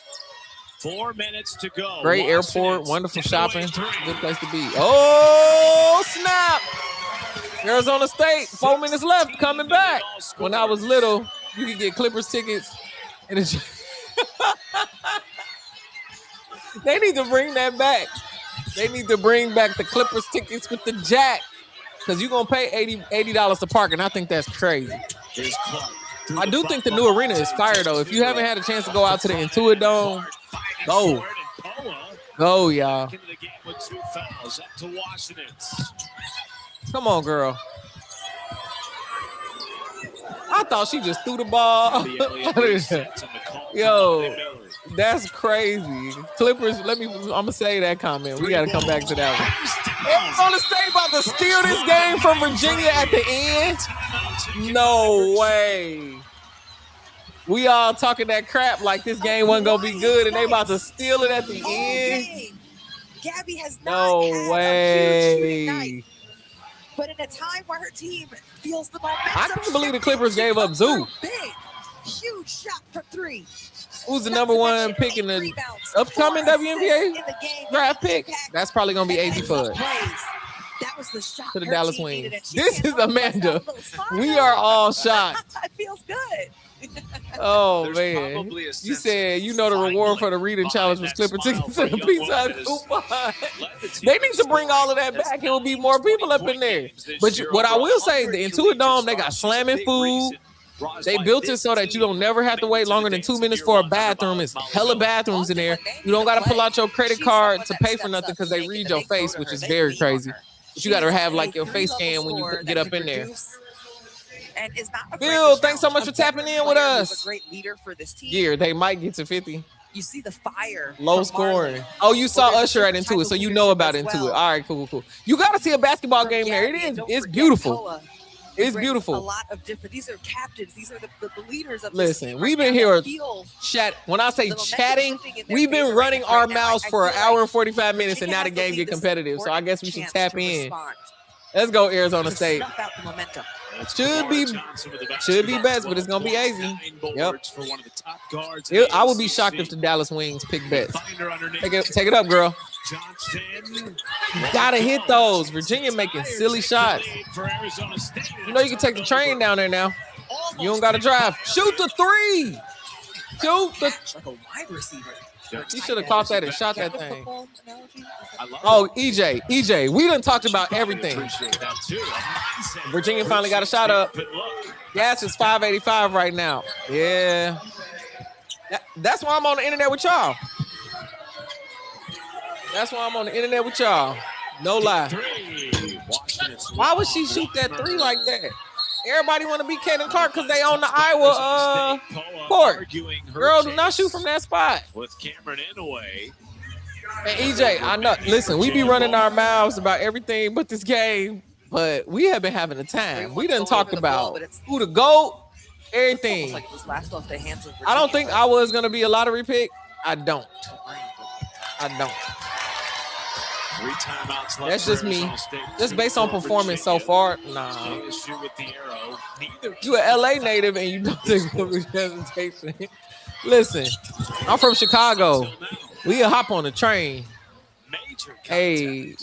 4 minutes to go. Great airport, wonderful shopping, good place to be. Oh, snap. Arizona State, 4 minutes left, coming back. When I was little, you could get Clippers tickets. They need to bring that back. They need to bring back the Clippers tickets with the jack. Because you're going to pay $80 to park, and I think that's crazy. I do think the new arena is fire, though. If you haven't had a chance to go out to the Intuit Dome, go. Go, y'all. Come on, girl. I thought she just threw the ball. Yo, that's crazy. Clippers, I'm going to say that comment. We got to come back to that one. Arizona State about to steal this game from Virginia at the end? No way. We all talking that crap like this game wasn't going to be good, and they about to steal it at the end? Gabby has not had a huge night. But in a time where her team feels the momentum, I can't believe the Clippers gave up Zoo. Big, huge shot for 3. Who's the #1 pick in the upcoming WNBA draft pick? That's probably going to be AG Fudd. That was the shot to the Dallas Wings. This is Amanda. We are all shocked. It feels good. Oh, man. You said, the reward for the reading challenge was Clipper tickets and a pizza coupon. They need to bring all of that back. It will be more people up in there. But what I will say, the Intuit Dome, they got slamming food. They built it so that you don't never have to wait longer than 2 minutes for a bathroom. It's hella bathrooms in there. You don't got to pull out your credit card to pay for nothing because they read your face, which is very crazy. But you got to have like your face scan when you get up in there. And is not Bill, thanks so much for tapping in with us. A great leader for this team. Yeah, they might get to 50. You see the fire. Low scoring. Oh, you saw Usher at Intuit, so you know about Intuit. All right, cool. You got to see a basketball game there. It's beautiful. It's beautiful. A lot of different. These are captains. These are the leaders of. Listen, we've been here chat. When I say chatting, we've been running our mouths for an hour and 45 minutes, and now the game get competitive. So I guess we should tap in. Let's go, Arizona State. Should be best, but it's gonna be easy. Yep. I would be shocked if the Dallas Wings pick bets. Take it up, girl. You gotta hit those. Virginia making silly shots. You know you can take the train down there now. You don't gotta drive. Shoot the three. Shoot the. Like a wide receiver. You should have caught that and shot that thing. Oh, EJ, we done talked about everything. Virginia finally got a shot up. Gas is 585 right now. Yeah. That's why I'm on the internet with y'all. No lie. Why would she shoot that three like that? Everybody want to be Kaden Clark because they on the Iowa court. Girl, do not shoot from that spot. With Cameron Inouye. And EJ, I know. Listen, we be running our mouths about everything but this game, but we have been having a time. We done talked about who the GOAT, everything. I don't think Iowa is going to be a lottery pick. I don't. That's just me. Just based on performance so far, nah. You an LA native and you don't take public transportation. Listen, I'm from Chicago. We'll hop on the train. Hey,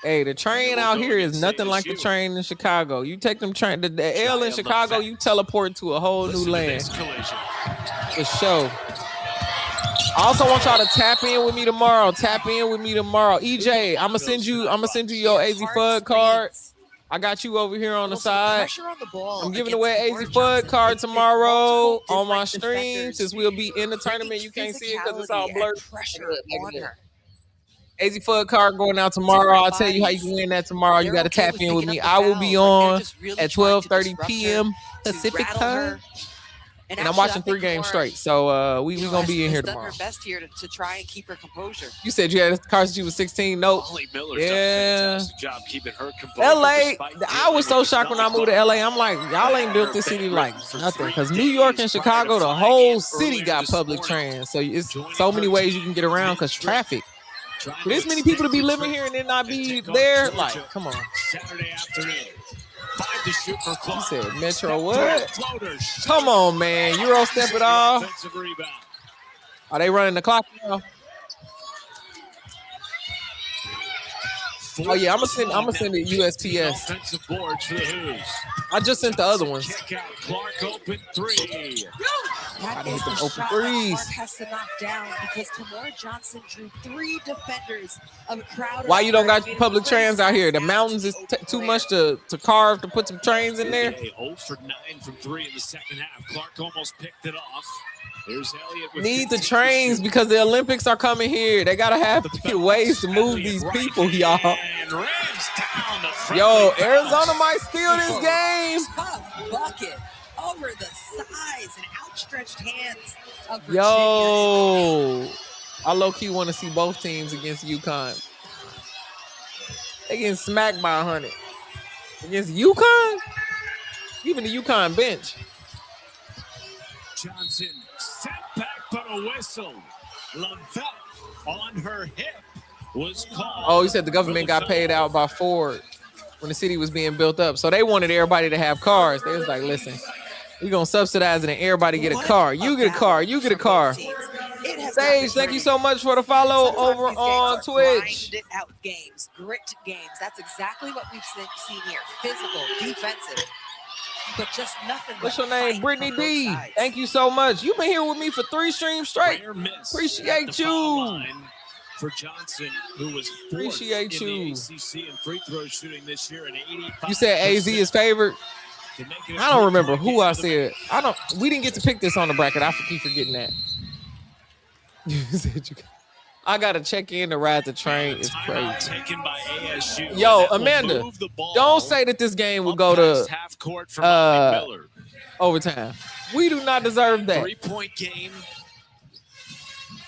the train out here is nothing like the train in Chicago. You take them train, the L in Chicago, you teleport to a whole new land. For sure. I also want y'all to tap in with me tomorrow. EJ, I'm gonna send you your AZ Fudd card. I got you over here on the side. I'm giving away AZ Fudd card tomorrow on my stream. Since we'll be in the tournament, you can't see it because it's all blurred. AZ Fudd card going out tomorrow. I'll tell you how you can win that tomorrow. You got to tap in with me. I will be on at 12:30 p.m. Pacific time. And I'm watching 3 games straight, so we gonna be in here tomorrow. Done her best here to try and keep her composure. You said you had a car since you was 16. Nope. Yeah. Job keeping her composure. LA. I was so shocked when I moved to LA. I'm like, y'all ain't built this city like nothing. Because New York and Chicago, the whole city got public trans. So it's so many ways you can get around because traffic. For this many people to be living here and then not be there, like, come on. Saturday afternoon. He said Metro what? Come on, man. Euro step it off. Are they running the clock now? Oh yeah, I'm gonna send it USPS. I just sent the other ones. Clark open 3. I hit them open threes. Clark has to knock down because Tamora Johnson drew 3 defenders of a crowd. Why you don't got public trans out here? The mountains is too much to carve to put some trains in there. 0 for 9 from 3 in the second half. Clark almost picked it off. There's Elliott with need the trains because the Olympics are coming here. They gotta have ways to move these people, y'all. Yo, Arizona might steal this game. Tough bucket over the size and outstretched hands of Virginia. Yo, I low-key want to see both teams against UConn. They getting smacked by 100. Against UConn? Even the UConn bench. Johnson sent back but a whistle. Lavette on her hip was called. Oh, he said the government got paid out by Ford when the city was being built up. So they wanted everybody to have cars. They was like, listen, we're going to subsidize it and everybody get a car. You get a car. You get a car. Sage, thank you so much for the follow over on Twitch. Grinded out games, grit games. That's exactly what we've seen here. Physical, defensive. But just nothing. What's your name? Brittany D. Thank you so much. You've been here with me for 3 streams straight. Appreciate you. For Johnson, who was appreciate you. In the ACC and free throw shooting this year, 85%. You said AZ is favored. I don't remember who I said. We didn't get to pick this on the bracket. I keep forgetting that. You said I gotta check in to ride the train. It's crazy. Yo, Amanda, don't say that this game will go to overtime. We do not deserve that. 3-point game.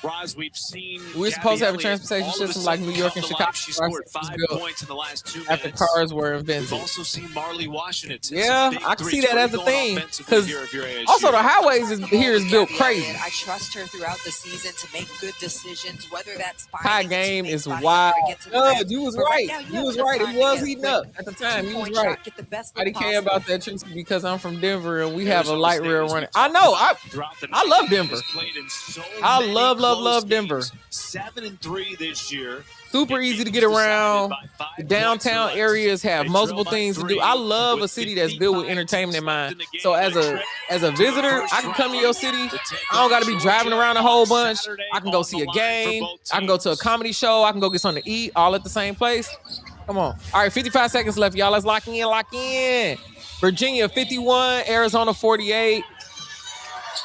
Roz, we've seen we're supposed to have a transportation system like New York and Chicago. She scored 5 points in the last 2 minutes. After cars were invented. We've also seen Marley Washington. Yeah, I can see that as a thing. Because also the highways here is built crazy. I trust her throughout the season to make good decisions, whether that's high game is wild. You was right. You was right. It was heating up at the time. You was right. I didn't care about that because I'm from Denver and we have a light rail running. I know. I love Denver. I love Denver. 7-3 this year. Super easy to get around. The downtown areas have multiple things to do. I love a city that's built with entertainment in mind. So as a visitor, I can come to your city. I don't got to be driving around a whole bunch. I can go see a game. I can go to a comedy show. I can go get something to eat all at the same place. Come on. All right, 55 seconds left, y'all. Let's lock in. Virginia 51, Arizona 48.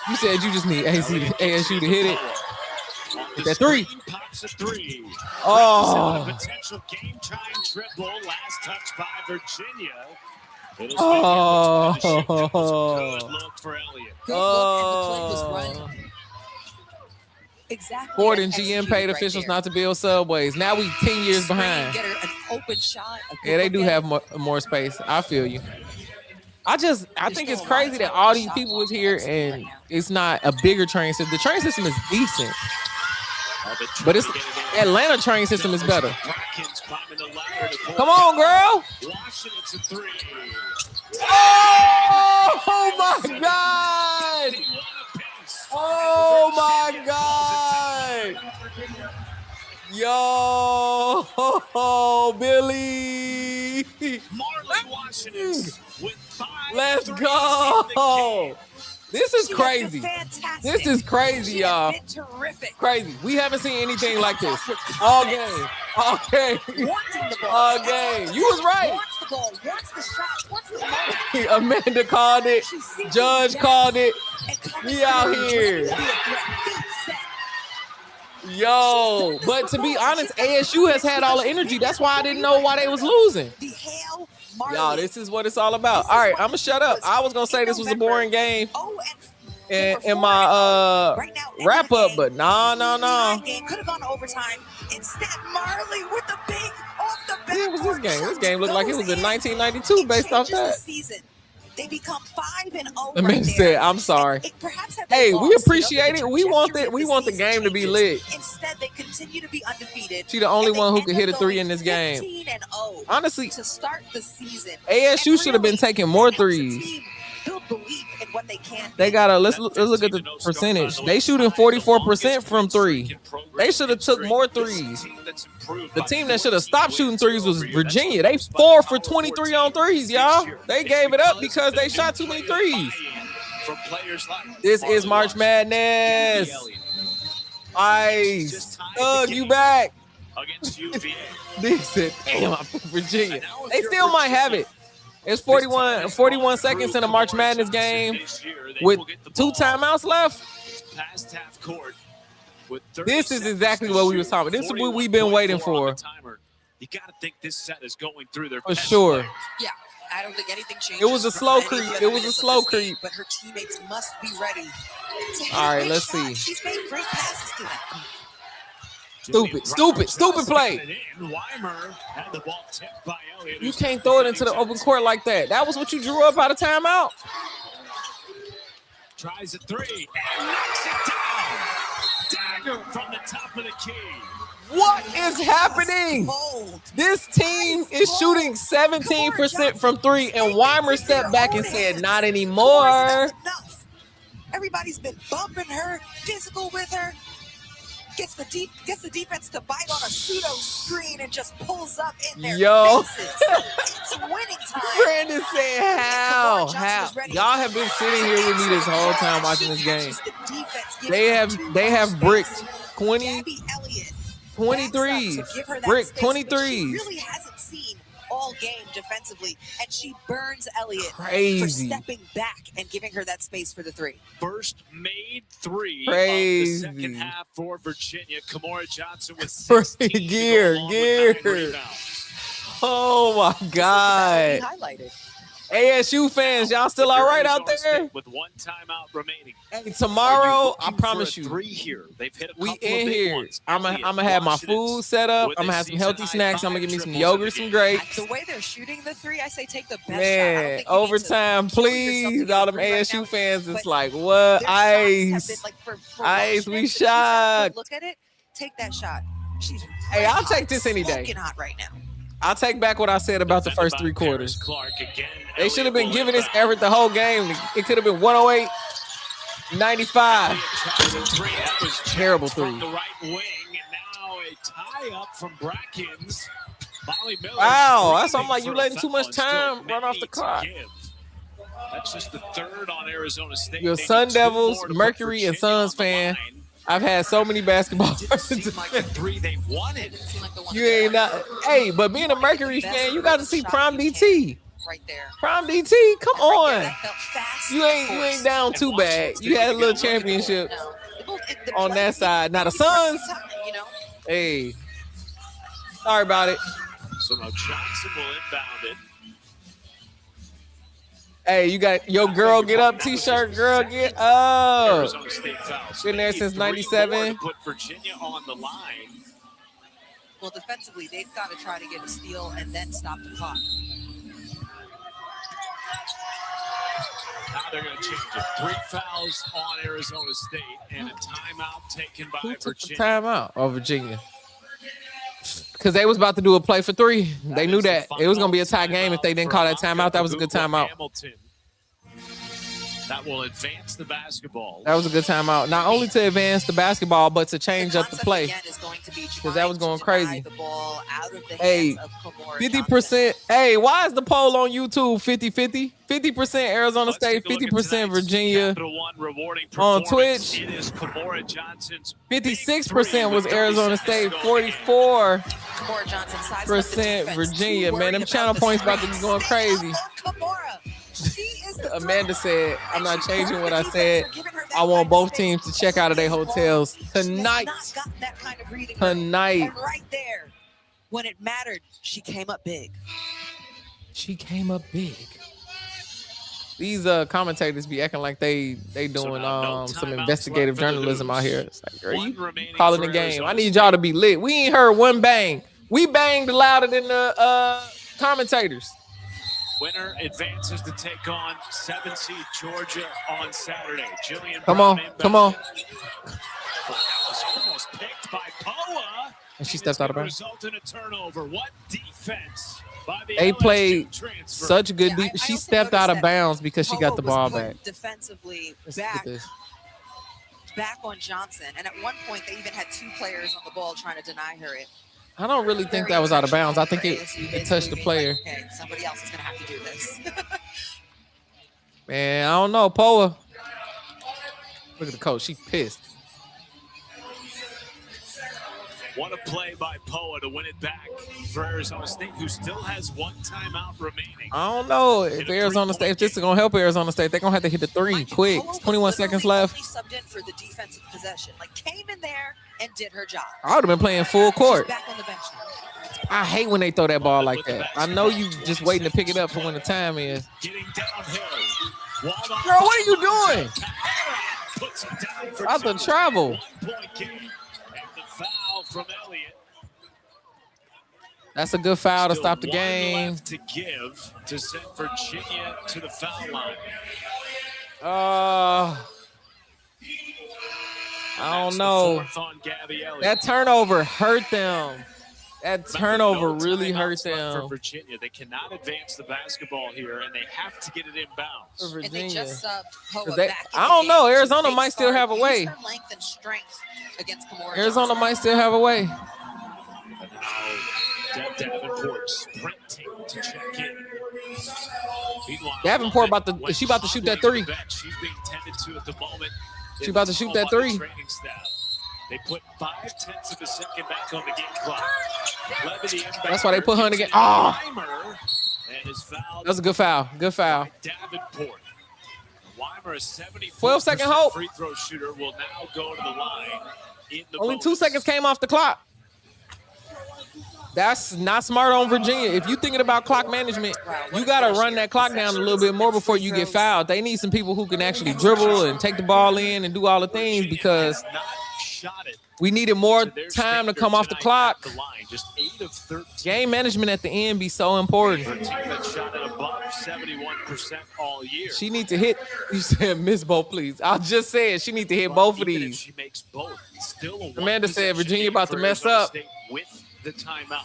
You said you just need ASU to hit it. Hit that three. Pops a three. Oh. Potential game-time triple. Last touch by Virginia. Oh. Good look for Elliott. Good look, and the play was run exactly. Ford and GM paid officials not to build subways. Now we 10 years behind. Get her an open shot. Yeah, they do have more space. I feel you. I think it's crazy that all these people is here and it's not a bigger train system. The train system is decent, but it's Atlanta train system is better. Come on, girl. Oh my God. Oh my God. Yo, Billy. Marley Washington with 5. Let's go. This is crazy. This is crazy, y'all. Crazy. We haven't seen anything like this all game. All game. All game. You was right. Amanda called it. Judge called it. We out here. Yo, but to be honest, ASU has had all the energy. That's why I didn't know why they was losing. Y'all, this is what it's all about. All right, I'm gonna shut up. I was gonna say this was a boring game in my wrap up, but no. Could have gone to overtime. Instead, Marley with the big off the back. What was this game? This game looked like it was in 1992 based off that. They become 5-0. The man said, "I'm sorry." Hey, we appreciate it. We want the game to be lit. Instead, they continue to be undefeated. She the only one who could hit a three in this game. 15-0 honestly, to start the season, ASU should have been taking more threes. They gotta let's look at the percentage. They shooting 44% from three. They should have took more threes. The team that should have stopped shooting threes was Virginia. They 4 for 23 on threes, y'all. They gave it up because they shot too many threes. This is March Madness. Ice. Doug, you back. This is damn, I think Virginia. They still might have it. It's 41 seconds in a March Madness game with 2 timeouts left. This is exactly what we was talking about. This is what we've been waiting for. You got to think this set is going through their for sure. Yeah, I don't think anything changes. It was a slow creep. It was a slow creep. But her teammates must be ready. All right, let's see. She's made great passes to them. Stupid play. You can't throw it into the open court like that. That was what you drew up out of timeout. Tries a three and knocks it down. Dagger from the top of the key. What is happening? This team is shooting 17% from three, and Weimer stepped back and said, "Not anymore." Everybody's been bumping her, physical with her. Gets the defense to bite on a pseudo screen and just pulls up in their faces. It's winning time. Brandon said, "How? Y'all have been sitting here with me this whole time watching this game. They have bricked 23s. Brick 23s. Really hasn't seen all game defensively, and she burns Elliott for stepping back and giving her that space for the three. First made three of the second half for Virginia. Kamora Johnson with 16 gear. Oh my God! Highlighted. ASU fans, y'all still all right out there? With one timeout remaining. Hey, tomorrow, I looking promise for a you, three here. They've hit a we couple in of big here. ones. I'm gonna have my food set up. I'm gonna have some healthy snacks. I'm gonna give me some yogurt, some grapes. The way they're shooting the three, I say take the best shot. I don't Man, think you need overtime, to kill yourself to please. get All a them three right ASU now, fans, it's but like, what? their shots have been, Ice. like, for Ice, Washington, we if she's got a good shocked. look at it. Take that shot. She's Hey, red I'll hot, take this any day. smoking hot right now. I'll take back what I said about the first three quarters. Clark again. They should have been giving this Everett the whole game. It could have been 108-95. Terrible three. From the right wing, and now a tie-up from Brackens. Molly Miller. Wow, that's I'm like, you letting too much time run off the clock. That's just the third on Arizona State. You're a Sun Devils, Mercury, and Suns fan. I've had so many basketball. Like the three they wanted. You ain't not. Hey, but being a Mercury fan, you got to see Prime DT. Right there. Prime DT, come on. You ain't down too bad. You had a little championship on that side. Now the Suns. Hey, sorry about it. So now Johnson will inbound it. Hey, you got your girl get up t-shirt, girl get up. Arizona State fouls. Been there since 97. Put Virginia on the line. Well, defensively, they've got to try to get a steal and then stop the clock. Now they're going to change it. 3 fouls on Arizona State and a timeout taken by Virginia. Timeout of Virginia. Because they was about to do a play for 3. They knew that. It was going to be a tie game if they didn't call that timeout. That was a good timeout. That will advance the basketball. That was a good timeout. Not only to advance the basketball, but to change up the play. Because that was going crazy. Hey, 50%. Hey, why is the poll on YouTube 50-50? 50% Arizona State, 50% Virginia. On Twitch, 56% was Arizona State, 44% Virginia. Man, them channel points about to be going crazy. Amanda said, I'm not changing what I said. I want both teams to check out of their hotels tonight. Tonight. And right there, when it mattered, she came up big. She came up big. These commentators be acting like they doing some investigative journalism out here. It's like, girl, you calling the game. I need y'all to be lit. We ain't heard one bang. We banged louder than the commentators. Winner advances to take on 7 seed Georgia on Saturday. Jillian come Brown on, come on. That was almost picked by Poa. And she stepped out of bounds. Result in a turnover. What defense by the They LSU played transfer. such good defense. She stepped out of bounds because she got the ball back. Defensively back on Johnson. And at one point, they even had 2 players on the ball trying to deny her it. I don't really think that was out of bounds. I think it touched the player. Like, okay, somebody else is going to have to do this. Man, I don't know. Poa. Look at the coach. She pissed. What a play by Poa to win it back for Arizona State, who still has 1 timeout remaining. I don't know if Arizona State, if this is going to help Arizona State, they're going to have to hit the 3 quick. It's 21 seconds left. Subbed in for the defensive possession. Like, came in there and did her job. I would have been playing full court. She's back on the bench now. I hate when they throw that ball like that. I know you just waiting to pick it up for when the time is. Getting downhill. Girl, what are you doing? Out the travel. 1 point game. And the foul from Elliott. That's a good foul to stop the game. Left to give to send Virginia to the foul line. I don't know. That turnover hurt them. That turnover really hurt them. For Virginia, they cannot advance the basketball here, and they have to get it inbounds. For Virginia. And they just Poa back I don't know. Arizona might still have a way. Her length and strength against Kimora Arizona Johnson. might still have a way. Davenport sprinting to check in. Meanwhile, Davenport about to shoot that 3. She's being tended to at the moment. She about to shoot that 3. They put 0.5 of a second back on the game clock. That's why they put her in the game. Oh, that was a good foul. Good foul. Davenport. Weimer, a 12-second hope. Free throw shooter, will now go to the line. Only 2 seconds came off the clock. That's not smart on Virginia. If you're thinking about clock management, you got to run that clock down a little bit more before you get fouled. They need some people who can actually dribble and take the ball in and do all the things because we needed more time to come off the clock. Just 8 of 13. Game management at the end be so important. For a team that shot at above 71% all year. She needs to hit. You said miss both, please. I just said she needs to hit both of these. If she makes both, still Amanda said Virginia about to mess up. With the timeout.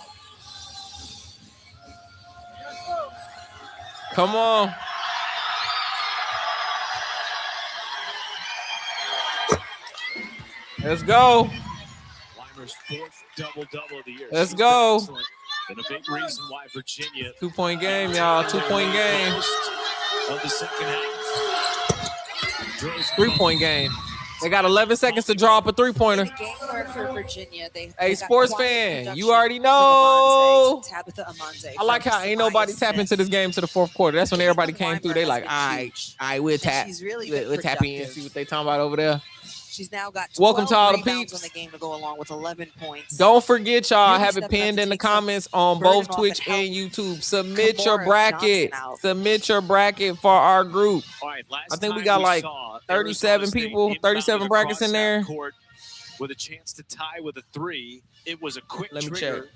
Come on. Let's go. Weimer's 4th double-double of the year. Let's go. And a big reason why Virginia 2-point game, y'all. 2-point game. Of the second half. 3-point game. They got 11 seconds to draw up a three-pointer. For Virginia, hey, sports fan, you already know. I like how ain't nobody tap into this game to the fourth quarter. That's when everybody came through. They like, all right, we'll tap. We'll tap in and see what they talking about over there. She's now got welcome to all the peeps on the game to go along with 11 points. Don't forget, y'all, have it pinned in the comments on both Twitch and YouTube. Submit your bracket. Submit your bracket for our group. Right, I think we got like 37 people, 37 brackets in there. With a chance to tie with a 3. It was a quick trigger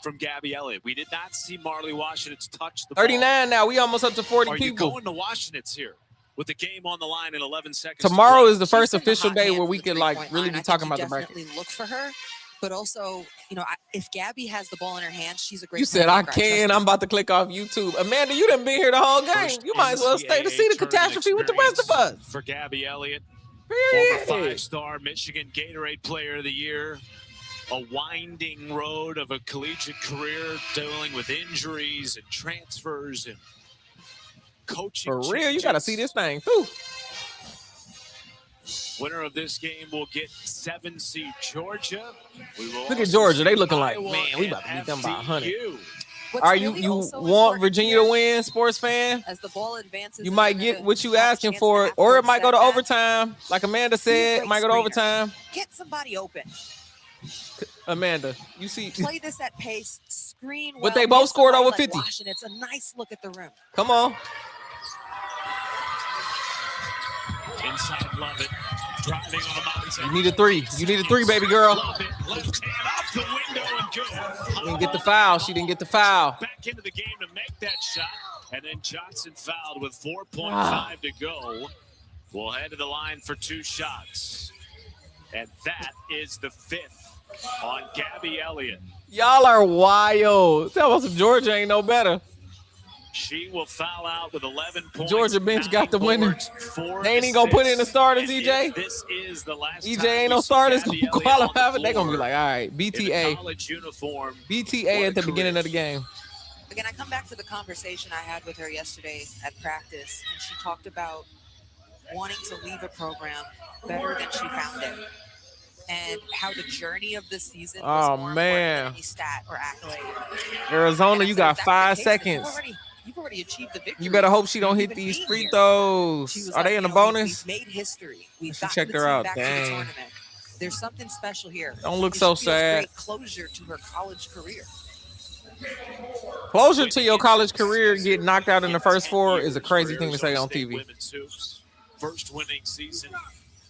from Gabby Elliott. We did not see Marley Washington's touch the 39 ball. now. We almost up to 40 Are people. You going to Washington's here? With the game on the line in 11 seconds. Tomorrow is the first official day where we can like really be talking about the bracket. Definitely look for her, but also, you know, if Gabby has the ball in her hand, she's a great. You said I can. I'm about to click off YouTube. Amanda, you done been here the whole game. You might as well stay to see the catastrophe with the rest of us. For Gabby Elliott, former 5-star Michigan Gatorade Player of the Year. A winding road of a collegiate career, dealing with injuries and transfers and coaching. For real, you gotta see this thing too. Winner of this game will get 7 seed Georgia. Look at Georgia. They looking like, man, we about to beat them by 100. Are you want Virginia to win, sports fan? As the ball advances, you might get what you asking for, or it might go to overtime. Like Amanda said, it might go to overtime. Get somebody open. Amanda, you see, play this at pace, screen. But they both scored over 50. It's a nice look at the rim. Come on. Inside, love it. Driving on the mountain. You need a 3. You need a 3, baby girl. Love it. Left hand off the window and good. She didn't get the foul. She didn't get the foul. Back into the game to make that shot. And then Johnson fouled with 4.5 to go. We'll head to the line for 2 shots. And that is the 5th on Gabby Elliott. Y'all are wild. Tell us if Georgia ain't no better. She will foul out with 11 points. Georgia bench got the winner. They ain't even gonna put in the starters, EJ. This is the last EJ ain't no starters gonna qualify, but they're gonna be like, all right, BTA. College uniform. BTA at the beginning of the game. Again, I come back to the conversation I had with her yesterday at practice, and she talked about wanting to leave a program better than she found it. And how the journey of the season was more important than any stat or accolade. Arizona, you got 5 seconds. You've already achieved the victory. You better hope she don't hit these free throws. Are they in the bonus? We've made history. We've she checked her out. Dang. There's something special here. Don't look so sad. Great closure to her college career. Closure to your college career, get knocked out in the first 4 is a crazy thing to say on TV. First winning season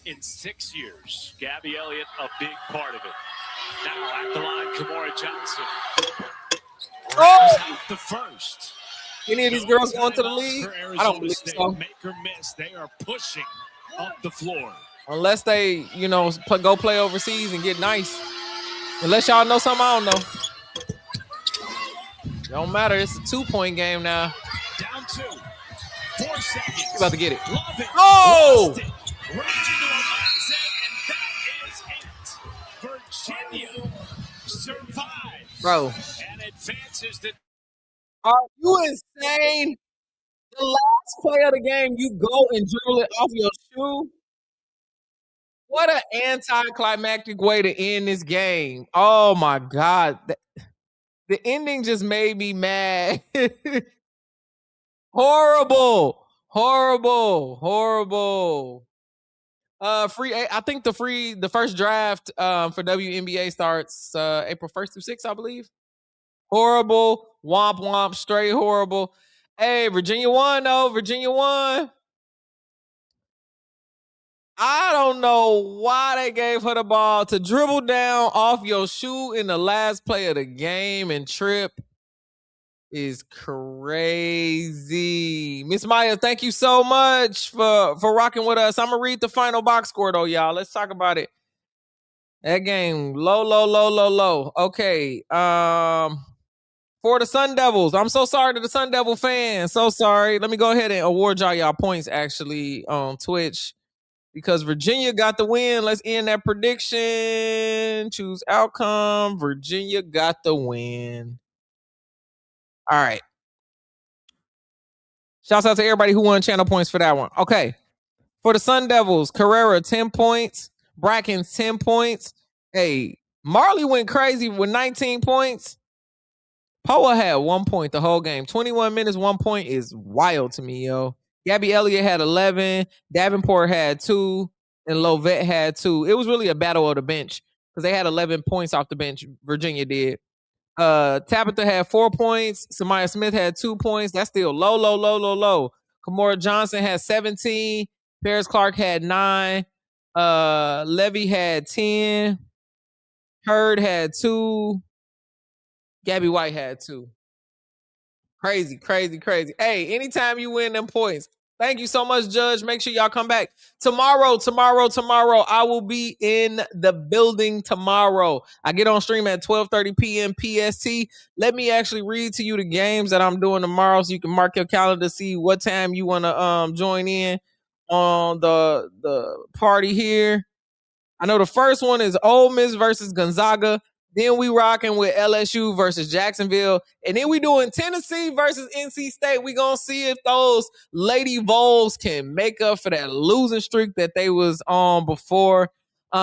in 6 years. Gabby Elliott, a big part of it. Now at the line, Kimora Johnson. Oh! The first. Any of these girls going to the league? I don't believe so. Make or miss. They are pushing up the floor. Unless they, you know, go play overseas and get nice. Unless y'all know something I don't know. Don't matter. It's a 2-point game now. Down 2. 4 seconds. You about to get it. Love it. Oh! Virginia survives. Bro. And advances the. Are you insane? The last play of the game, you go and dribble it off your shoe? What an anticlimactic way to end this game. Oh, my God. The ending just made me mad. Horrible. Horrible. Horrible. I think the first draft for WNBA starts April 1st through 6th, I believe. Horrible. Womp womp. Straight horrible. Hey, Virginia won though. Virginia won. I don't know why they gave her the ball to dribble down off your shoe in the last play of the game and trip is crazy. Miss Maya, thank you so much for rocking with us. I'm going to read the final box score though, y'all. Let's talk about it. That game, low. Okay. For the Sun Devils, I'm so sorry to the Sun Devil fans. So sorry. Let me go ahead and award y'all points actually on Twitch. Because Virginia got the win. Let's end that prediction. Choose outcome. Virginia got the win. All right. Shouts out to everybody who won channel points for that one. Okay. For the Sun Devils, Carrera, 10 points. Brackens, 10 points. Hey, Marley went crazy with 19 points. Poa had 1 point the whole game. 21 minutes, 1 point is wild to me, yo. Gabby Elliott had 11, Davenport had 2, and Lovett had 2. It was really a battle of the bench because they had 11 points off the bench. Virginia did. Tabitha had 4 points. Samaya Smith had 2 points. That's still low. Kamora Johnson had 17. Paris Clark had 9. Levy had 10. Hurd had 2. Gabby White had 2. Crazy. Hey, anytime you win them points, thank you so much, Judge. Make sure y'all come back tomorrow. I will be in the building tomorrow. I get on stream at 12:30 p.m. PST. Let me actually read to you the games that I'm doing tomorrow so you can mark your calendar, see what time you want to join in on the party here. I know the first one is Ole Miss versus Gonzaga. Then we rocking with LSU versus Jacksonville. And then we doing Tennessee versus NC State. We gonna see if those Lady Vols can make up for that losing streak that they was on before.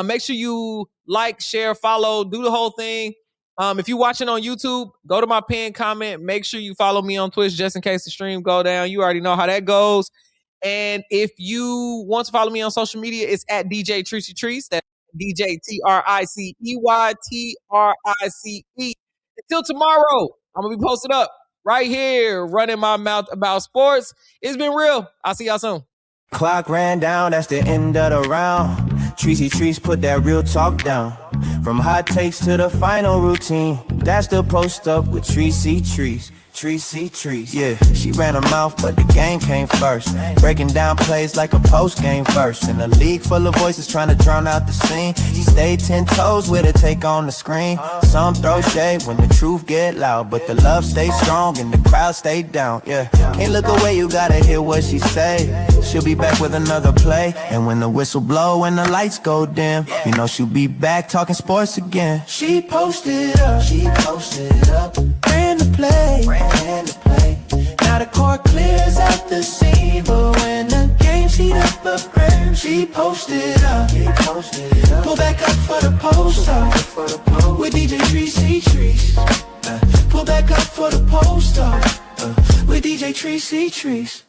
Make sure you like, share, follow, do the whole thing. If you're watching on YouTube, go to my pinned comment. Make sure you follow me on Twitch just in case the stream go down. You already know how that goes. And if you want to follow me on social media, it's at DJ Tricey Trees. That's DJ TRICEY TRICE. Until tomorrow, I'm gonna be posted up right here, running my mouth about sports. It's been real. I'll see y'all soon. Clock ran down, that's the end of the round. Tricey Trees put that real talk down. From hot takes to the final routine, that's the post up with Tricey Trees. Tricey Trees, yeah, she ran her mouth, but the game came first. Breaking down plays like a post game verse. In a league full of voices trying to drown out the scene, she stayed 10 toes with her take on the screen. Some throw shade when the truth get loud, but the love stays strong and the crowd stay down, yeah. Can't look away, you gotta hear what she say. She'll be back with another play, and when the whistle blow and the lights go dim, you know she'll be back talking sports again. She posted up, ran the play. Now the court clears out the scene, but when the game's heat up a frame, she posted up. Pull back up for the post up with DJ Tricey Trees. Pull back up for the post up with DJ Tricey Trees.